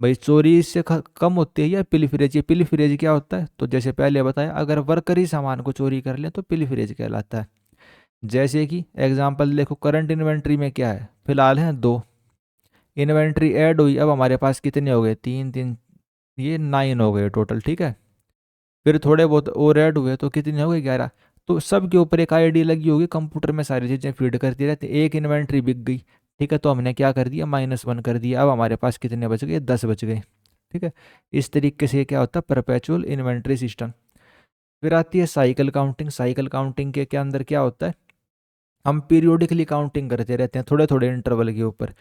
भाई चोरी इससे कम होती है या पिलफिरेज। ये पिलफिरेज क्या होता है, तो जैसे पहले बताया, अगर वर्कर ही सामान को चोरी कर ले तो पिलफिरेज कहलाता है। जैसे कि एग्जांपल देखो, करंट इन्वेंट्री में क्या है, फिलहाल है 2, इन्वेंट्री ऐड हुई, अब हमारे पास कितने हो गए, 3 3, ये 9 हो गए टोटल, ठीक है। फिर थोड़े बहुत और ऐड हुए तो कितने हो गए, 11। तो सब के ऊपर एक आईडी लगी होगी, कंप्यूटर में सारी चीज़ें फीड करती रहती है। एक इन्वेंट्री बिक गई, ठीक है, तो हमने क्या कर दिया, -1 कर दिया। अब हमारे पास कितने बच गए, 10 बच गए, ठीक है। इस तरीके से क्या होता है, परपेचुअल इन्वेंट्री सिस्टम। फिर आती है साइकिल काउंटिंग। साइकिल काउंटिंग के अंदर क्या होता है, हम पीरियोडिकली काउंटिंग करते रहते हैं थोड़े थोड़े इंटरवल के ऊपर,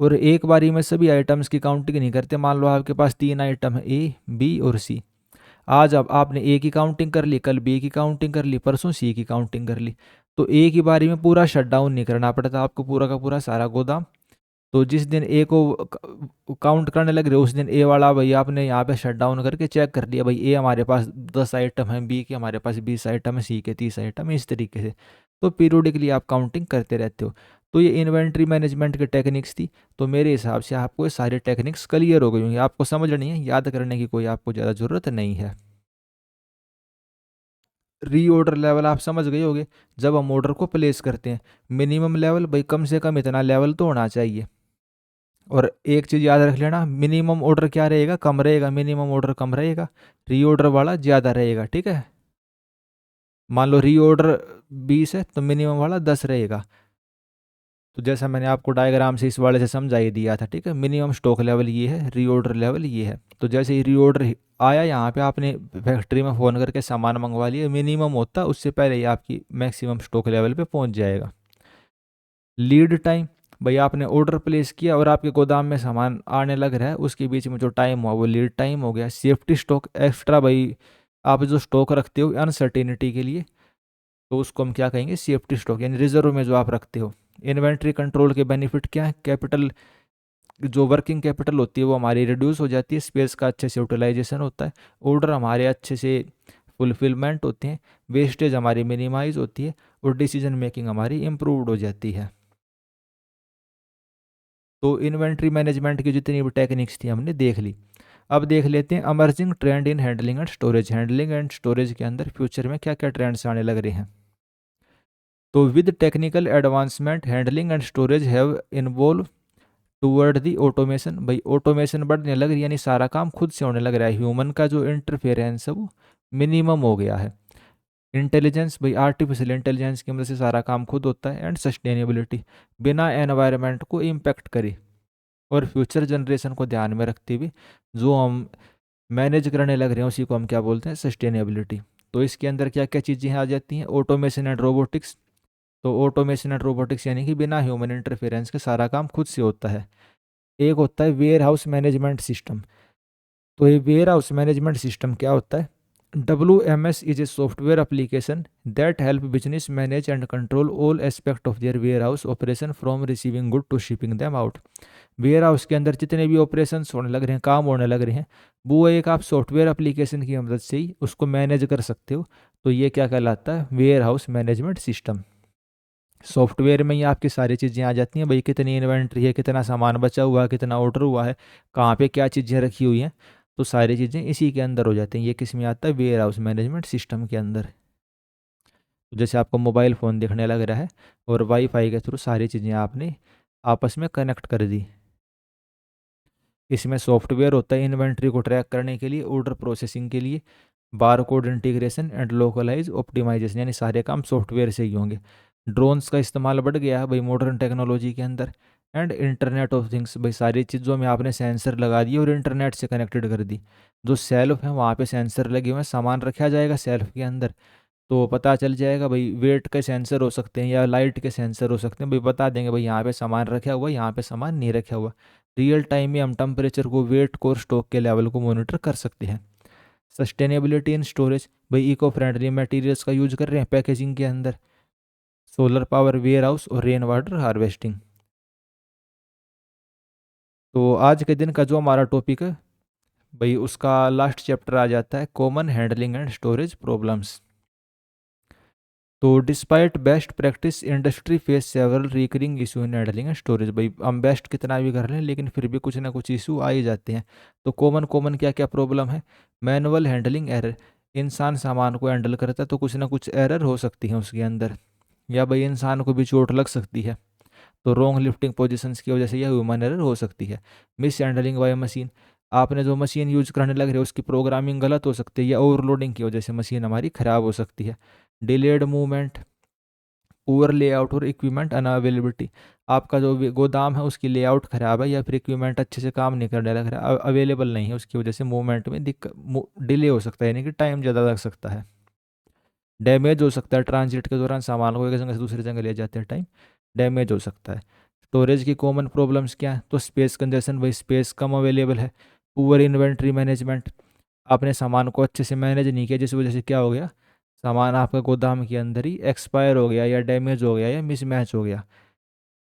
और एक बारी में सभी आइटम्स की काउंटिंग नहीं करते। मान लो आपके पास 3 आइटम है, ए बी और सी। आज अब आपने ए की काउंटिंग कर ली, कल बी की काउंटिंग कर ली, परसों सी की काउंटिंग कर ली। तो ए की बारी में पूरा शट डाउन नहीं करना पड़ता आपको, पूरा का पूरा सारा गोदाम। तो जिस दिन ए को काउंट करने लग रहे हो, उस दिन ए वाला भाई आपने यहाँ पे शट डाउन करके चेक कर लिया, भाई ए हमारे पास 10 आइटम है, बी के हमारे पास 20 आइटम है, सी के 30 आइटम है, इस तरीके से। तो पीरियोडिकली आप काउंटिंग करते रहते हो। तो ये इन्वेंट्री मैनेजमेंट की टेक्निक्स थी। तो मेरे हिसाब से आपको ये सारी टेक्निक्स क्लियर हो गई होंगी, आपको समझ नहीं है, याद करने की कोई आपको ज़्यादा ज़रूरत नहीं है। रीऑर्डर लेवल आप समझ गए होगे, जब हम ऑर्डर को प्लेस करते हैं, मिनिमम लेवल भाई कम से कम इतना लेवल तो होना चाहिए। और एक चीज़ याद रख लेना, मिनिमम ऑर्डर क्या रहेगा, कम रहेगा, मिनिमम ऑर्डर कम रहेगा, रीऑर्डर वाला ज़्यादा रहेगा, ठीक है। मान लो रीऑर्डर 20 है तो मिनिमम वाला 10 रहेगा। तो जैसा मैंने आपको डायग्राम से इस वाले से समझा ही दिया था, ठीक है। मिनिमम स्टॉक लेवल ये है, रीऑर्डर लेवल ये है। तो जैसे ही रीऑर्डर आया, यहाँ पे आपने फैक्ट्री में फ़ोन करके सामान मंगवा लिया, मिनिमम होता उससे पहले ही आपकी मैक्सिमम स्टॉक लेवल पे पहुँच जाएगा। लीड टाइम, भाई आपने ऑर्डर प्लेस किया और आपके गोदाम में सामान आने लग रहा है, उसके बीच में जो टाइम हुआ वो लीड टाइम हो गया। सेफ्टी स्टॉक एक्स्ट्रा, भाई आप जो स्टॉक रखते हो अनसर्टेनिटी के लिए, तो उसको हम क्या कहेंगे, सेफ्टी स्टॉक, यानी रिजर्व में जो आप रखते हो। इन्वेंट्री कंट्रोल के बेनिफिट क्या है, कैपिटल, जो वर्किंग कैपिटल होती है वो हमारी रिड्यूस हो जाती है, स्पेस का अच्छे से यूटिलाइजेशन होता है, ऑर्डर हमारे अच्छे से फुलफिलमेंट होते हैं, वेस्टेज हमारी मिनिमाइज होती है, और डिसीजन मेकिंग हमारी इम्प्रूव्ड हो जाती है। तो इन्वेंट्री मैनेजमेंट की जितनी भी टेक्निक्स थी हमने देख ली। अब देख लेते हैं emerging trend in handling and storage. Handling and storage के अंदर फ्यूचर में क्या क्या ट्रेंड्स आने लग रहे हैं। तो with technical advancement handling and storage have involve toward the automation. भाई ऑटोमेशन बढ़ने लग रही है, यानी सारा काम खुद से होने लग रहा है, ह्यूमन का जो इंटरफेरेंस है वो मिनिमम हो गया है। इंटेलिजेंस, भाई आर्टिफिशियल इंटेलिजेंस की मदद से सारा काम खुद होता है। एंड सस्टेनेबिलिटी, बिना एनवायरनमेंट को इम्पेक्ट करे और फ्यूचर जनरेशन को ध्यान में रखते हुए जो हम मैनेज करने लग रहे हैं उसी को हम क्या बोलते हैं, सस्टेनेबिलिटी। तो इसके अंदर क्या क्या चीज़ें आ जाती हैं, ऑटोमेशन एंड रोबोटिक्स। तो ऑटोमेशन एंड रोबोटिक्स यानी कि बिना ह्यूमन इंटरफेरेंस के सारा काम खुद से होता है। एक होता है वेयर हाउस मैनेजमेंट सिस्टम। तो ये वेयर हाउस मैनेजमेंट सिस्टम क्या होता है, WMS is a software application that help business manage and control all aspect of their warehouse operation from receiving good to shipping them out। Warehouse के अंदर जितने भी operation होने लग रहे हैं, काम होने लग रहे हैं, वो एक आप सॉफ्टवेयर एप्लीकेशन की मदद से ही उसको मैनेज कर सकते हो। तो ये क्या कहलाता है, warehouse management system. Software में ही आपकी सारी चीज़ें आ जाती हैं, भाई कितनी इन्वेंट्री है, कितना सामान बचा हुआ है, कितना ऑर्डर हुआ है, कहाँ पे क्या चीज़ें रखी हुई हैं, तो सारी चीज़ें इसी के अंदर हो जाती हैं। ये किस में आता है, वेयर हाउस मैनेजमेंट सिस्टम के अंदर। तो जैसे आपको मोबाइल फ़ोन दिखने लग रहा है और वाईफाई के थ्रू सारी चीज़ें आपने आपस में कनेक्ट कर दी। इसमें सॉफ्टवेयर होता है इन्वेंट्री को ट्रैक करने के लिए, ऑर्डर प्रोसेसिंग के लिए, bar code integration and localise optimisation, यानी सारे काम सॉफ्टवेयर से ही होंगे। ड्रोन्स का इस्तेमाल बढ़ गया है भाई मॉडर्न टेक्नोलॉजी के अंदर। एंड इंटरनेट ऑफ थिंग्स, भाई सारी चीज़ों में आपने सेंसर लगा दिए और इंटरनेट से कनेक्टेड कर दी। जो सेल्फ है वहाँ पे सेंसर लगे हुए हैं, सामान रखा जाएगा सेल्फ के अंदर, तो पता चल जाएगा भाई, वेट के सेंसर हो सकते हैं या लाइट के सेंसर हो सकते हैं, भाई बता देंगे भाई यहाँ पे सामान रखा हुआ है, यहाँ पे सामान नहीं रखा हुआ। रियल टाइम में हम टेम्परेचर को, वेट को और स्टॉक के लेवल को मॉनिटर कर सकते हैं। सस्टेनेबिलिटी इन स्टोरेज, भाई इको फ्रेंडली मटेरियल्स का यूज कर रहे हैं पैकेजिंग के अंदर, सोलर पावर वेयर हाउस और रेन वाटर हार्वेस्टिंग। तो आज के दिन का जो हमारा टॉपिक है भाई, उसका लास्ट चैप्टर आ जाता है common handling and storage problems. तो despite best practice industry face several recurring issue in handling and storage. भाई हम बेस्ट कितना भी कर लें लेकिन फिर भी कुछ ना कुछ इशू आ ही जाते हैं। तो कॉमन कॉमन क्या क्या प्रॉब्लम है, मैनुअल हैंडलिंग एरर, इंसान सामान को हैंडल करता है तो कुछ ना कुछ एरर हो सकती है उसके अंदर, या भाई इंसान को भी चोट लग सकती है। तो रॉन्ग लिफ्टिंग पोजीशंस की वजह से यह ह्यूमन एरर हो सकती है। मिस हैंडलिंग बाय मशीन, आपने जो मशीन यूज करने लग रहे हो उसकी प्रोग्रामिंग गलत हो सकती है या ओवरलोडिंग की वजह से मशीन हमारी ख़राब हो सकती है। डिलेड मूवमेंट, पुअर लेआउट और इक्विपमेंट अनअवेलेबिलिटी, आपका जो गोदाम है उसकी लेआउट ख़राब है या फिर इक्विपमेंट अच्छे से काम नहीं करने लग रहा है, अवेलेबल नहीं है, उसकी वजह से मूवमेंट में दिक्कत, डिले हो सकता है, यानी कि टाइम ज़्यादा लग सकता है। डैमेज हो सकता है, ट्रांजिट के दौरान सामान को एक जगह से दूसरी जगह ले जाते हैं टाइम डैमेज हो सकता है। स्टोरेज की कॉमन प्रॉब्लम्स क्या है, तो स्पेस कंजेशन, भाई स्पेस कम अवेलेबल है। पुअर इन्वेंट्री मैनेजमेंट, आपने सामान को अच्छे से मैनेज नहीं किया जिस वजह से क्या हो गया, सामान आपका गोदाम के अंदर ही एक्सपायर हो गया या डैमेज हो गया या मिसमैच हो गया।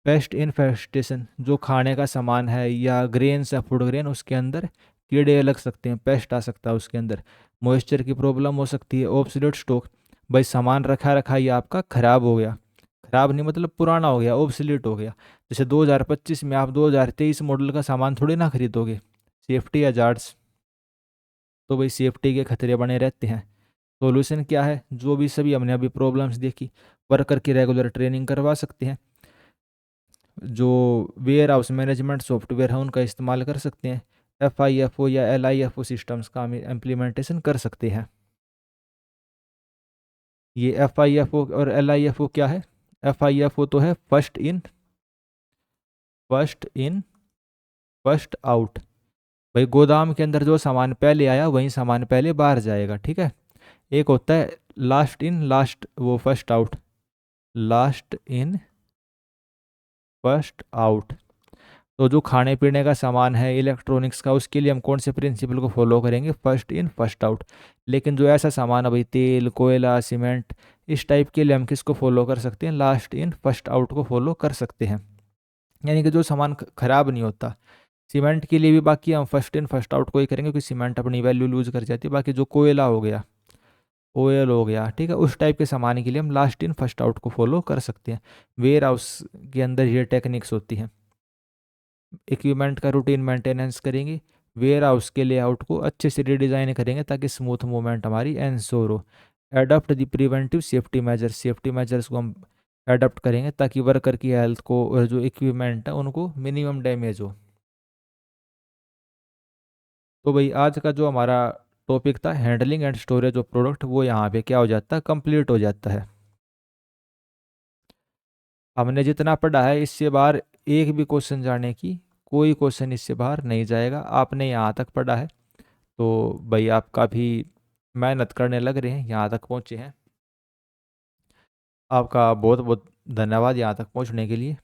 पेस्ट इन्फेस्टेशन, जो खाने का सामान है या ग्रेन्स या फूड ग्रेन उसके अंदर कीड़े लग सकते हैं, पेस्ट आ सकता है उसके अंदर। मॉइस्चर की प्रॉब्लम हो सकती है। ऑब्सोल्यूट स्टॉक, भाई सामान रखा रखा ही आपका ख़राब हो गया, ख़राब नहीं मतलब पुराना हो गया, ऑब्सोल्यूट हो गया। जैसे 2025 में आप 2023 मॉडल का सामान थोड़ी ना खरीदोगे, सेफ्टी हजार्ड्स, तो भाई सेफ्टी के खतरे बने रहते हैं। सॉल्यूशन क्या है, जो भी सभी हमने अभी प्रॉब्लम्स देखी, वर्कर की रेगुलर ट्रेनिंग करवा सकते हैं, जो वेयर हाउस मैनेजमेंट सॉफ्टवेयर है उनका इस्तेमाल कर सकते हैं, FIFO या LIFO सिस्टम्स का हम इम्प्लीमेंटेशन कर सकते हैं। ये FIFO और LIFO क्या है, FIFO तो है फर्स्ट इन फर्स्ट आउट, भाई गोदाम के अंदर जो सामान पहले आया वही सामान पहले बाहर जाएगा, ठीक है। एक होता है लास्ट इन लास्ट वो first out, last in first out. तो जो खाने पीने का सामान है इलेक्ट्रॉनिक्स का, उसके लिए हम कौन से प्रिंसिपल को फॉलो करेंगे, फर्स्ट इन फर्स्ट आउट। लेकिन जो ऐसा सामान है भाई तेल कोयला सीमेंट, इस टाइप के लिए हम किसको फॉलो कर सकते हैं, लास्ट इन फर्स्ट आउट को फॉलो कर सकते हैं। यानी कि जो सामान खराब नहीं होता। सीमेंट के लिए भी बाकी हम फर्स्ट इन फर्स्ट आउट को ही करेंगे, क्योंकि सीमेंट अपनी वैल्यू लूज कर जाती है। बाकी जो कोयला हो गया ऑयल हो गया, ठीक है, उस टाइप के सामान के लिए हम लास्ट इन फर्स्ट आउट को फॉलो कर सकते हैं। वेयर हाउस के अंदर ये टेक्निक्स होती हैं। इक्विपमेंट का रूटीन मेंटेनेंस करेंगे, वेयर हाउस के लेआउट को अच्छे से रिडिज़ाइन करेंगे ताकि स्मूथ मूवमेंट हमारी एंश्योर हो। Adopt the preventive safety measures को हम एडॉप्ट करेंगे ताकि वर्कर की हेल्थ को और जो इक्विपमेंट है उनको मिनिमम डैमेज हो। तो भाई आज का जो हमारा टॉपिक था handling and storage of product, वो यहाँ पे क्या हो जाता है, कंप्लीट हो जाता है। हमने जितना पढ़ा है इससे बाहर एक भी क्वेश्चन जाने की कोई क्वेश्चन इससे बाहर नहीं जाएगा। आपने यहाँ तक पढ़ा है तो भाई आप काफ़ी मेहनत करने लग रहे हैं, यहाँ तक पहुँचे हैं, आपका बहुत बहुत धन्यवाद यहाँ तक पहुँचने के लिए।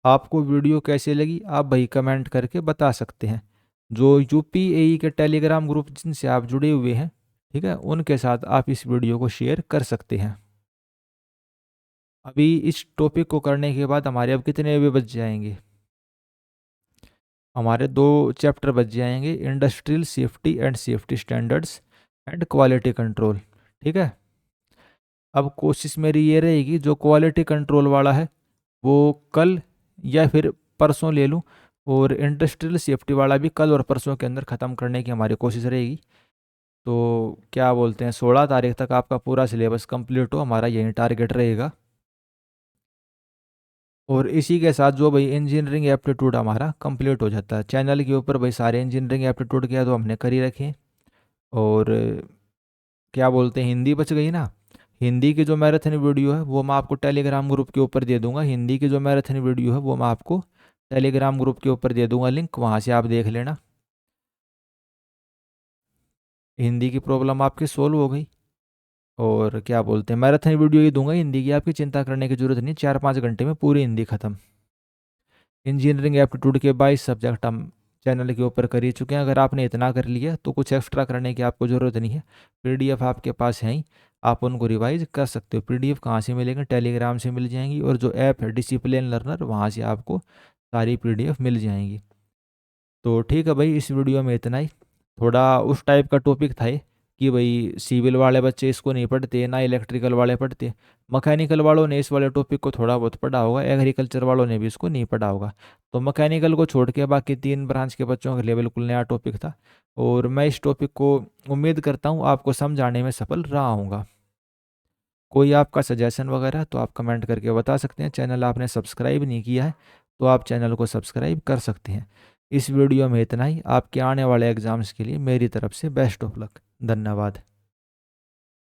आपको वीडियो कैसे लगी आप भाई कमेंट करके बता सकते हैं। जो UPAE के टेलीग्राम ग्रुप जिनसे आप जुड़े हुए हैं, ठीक है, उनके साथ आप इस वीडियो को शेयर कर सकते हैं। अभी इस टॉपिक को करने के बाद हमारे अब कितने वे बच जाएंगे, हमारे 2 चैप्टर बच जाएंगे, industrial safety and safety standards and quality control, ठीक है। अब कोशिश मेरी ये रहेगी जो क्वालिटी कंट्रोल वाला है वो कल या फिर परसों ले लूँ, और इंडस्ट्रियल सेफ्टी वाला भी कल और परसों के अंदर ख़त्म करने की हमारी कोशिश रहेगी। तो क्या बोलते हैं 16 तारीख तक आपका पूरा सिलेबस कंप्लीट हो, हमारा यही टारगेट रहेगा। और इसी के साथ जो भाई इंजीनियरिंग एप्टीट्यूड हमारा कंप्लीट हो जाता है। चैनल के ऊपर भाई सारे इंजीनियरिंग एप्टीट्यूड के तो हमने कर ही रखे। और क्या बोलते हैं हिंदी बच गई ना, हिंदी की जो मैराथन वीडियो है वो मैं आपको टेलीग्राम ग्रुप के ऊपर दे दूंगा। हिंदी की जो मैराथन वीडियो है वो मैं आपको टेलीग्राम ग्रुप के ऊपर दे दूंगा लिंक, वहाँ से आप देख लेना। हिंदी की प्रॉब्लम आपकी सोल्व हो गई। और क्या बोलते हैं मैराथन वीडियो ही दूंगा हिंदी की, आपकी चिंता करने की जरूरत नहीं, 4-5 घंटे में पूरी हिंदी खत्म। इंजीनियरिंग एप्टीट्यूड के 22 सब्जेक्ट हम चैनल के ऊपर कर ही चुके हैं। अगर आपने इतना कर लिया तो कुछ एक्स्ट्रा करने की आपको ज़रूरत नहीं है। PDF आपके पास है ही, आप उनको रिवाइज कर सकते हो। PDF कहाँ से मिलेंगे, टेलीग्राम से मिल जाएंगी, और जो ऐप है डिसिप्लिन लर्नर वहाँ से आपको सारी PDF मिल जाएंगी। तो ठीक है भाई, इस वीडियो में इतना ही। थोड़ा उस टाइप का टॉपिक था ये कि भाई सिविल वाले बच्चे इसको नहीं पढ़ते ना इलेक्ट्रिकल वाले पढ़ते, मैकेनिकल वालों ने इस वाले टॉपिक को थोड़ा बहुत पढ़ा होगा, एग्रीकल्चर वालों ने भी इसको नहीं पढ़ा होगा। तो मैकेनिकल को छोड़ के बाकी 3 ब्रांच के बच्चों के लिए बिल्कुल नया टॉपिक था। और मैं इस टॉपिक को उम्मीद करता हूँ आपको समझाने में सफल रहा हूँगा। कोई आपका सजेशन वगैरह तो आप कमेंट करके बता सकते हैं। चैनल आपने सब्सक्राइब नहीं किया है तो आप चैनल को सब्सक्राइब कर सकते हैं। इस वीडियो में इतना ही। आपके आने वाले एग्ज़ाम्स के लिए मेरी तरफ से बेस्ट ऑफ लक। धन्यवाद।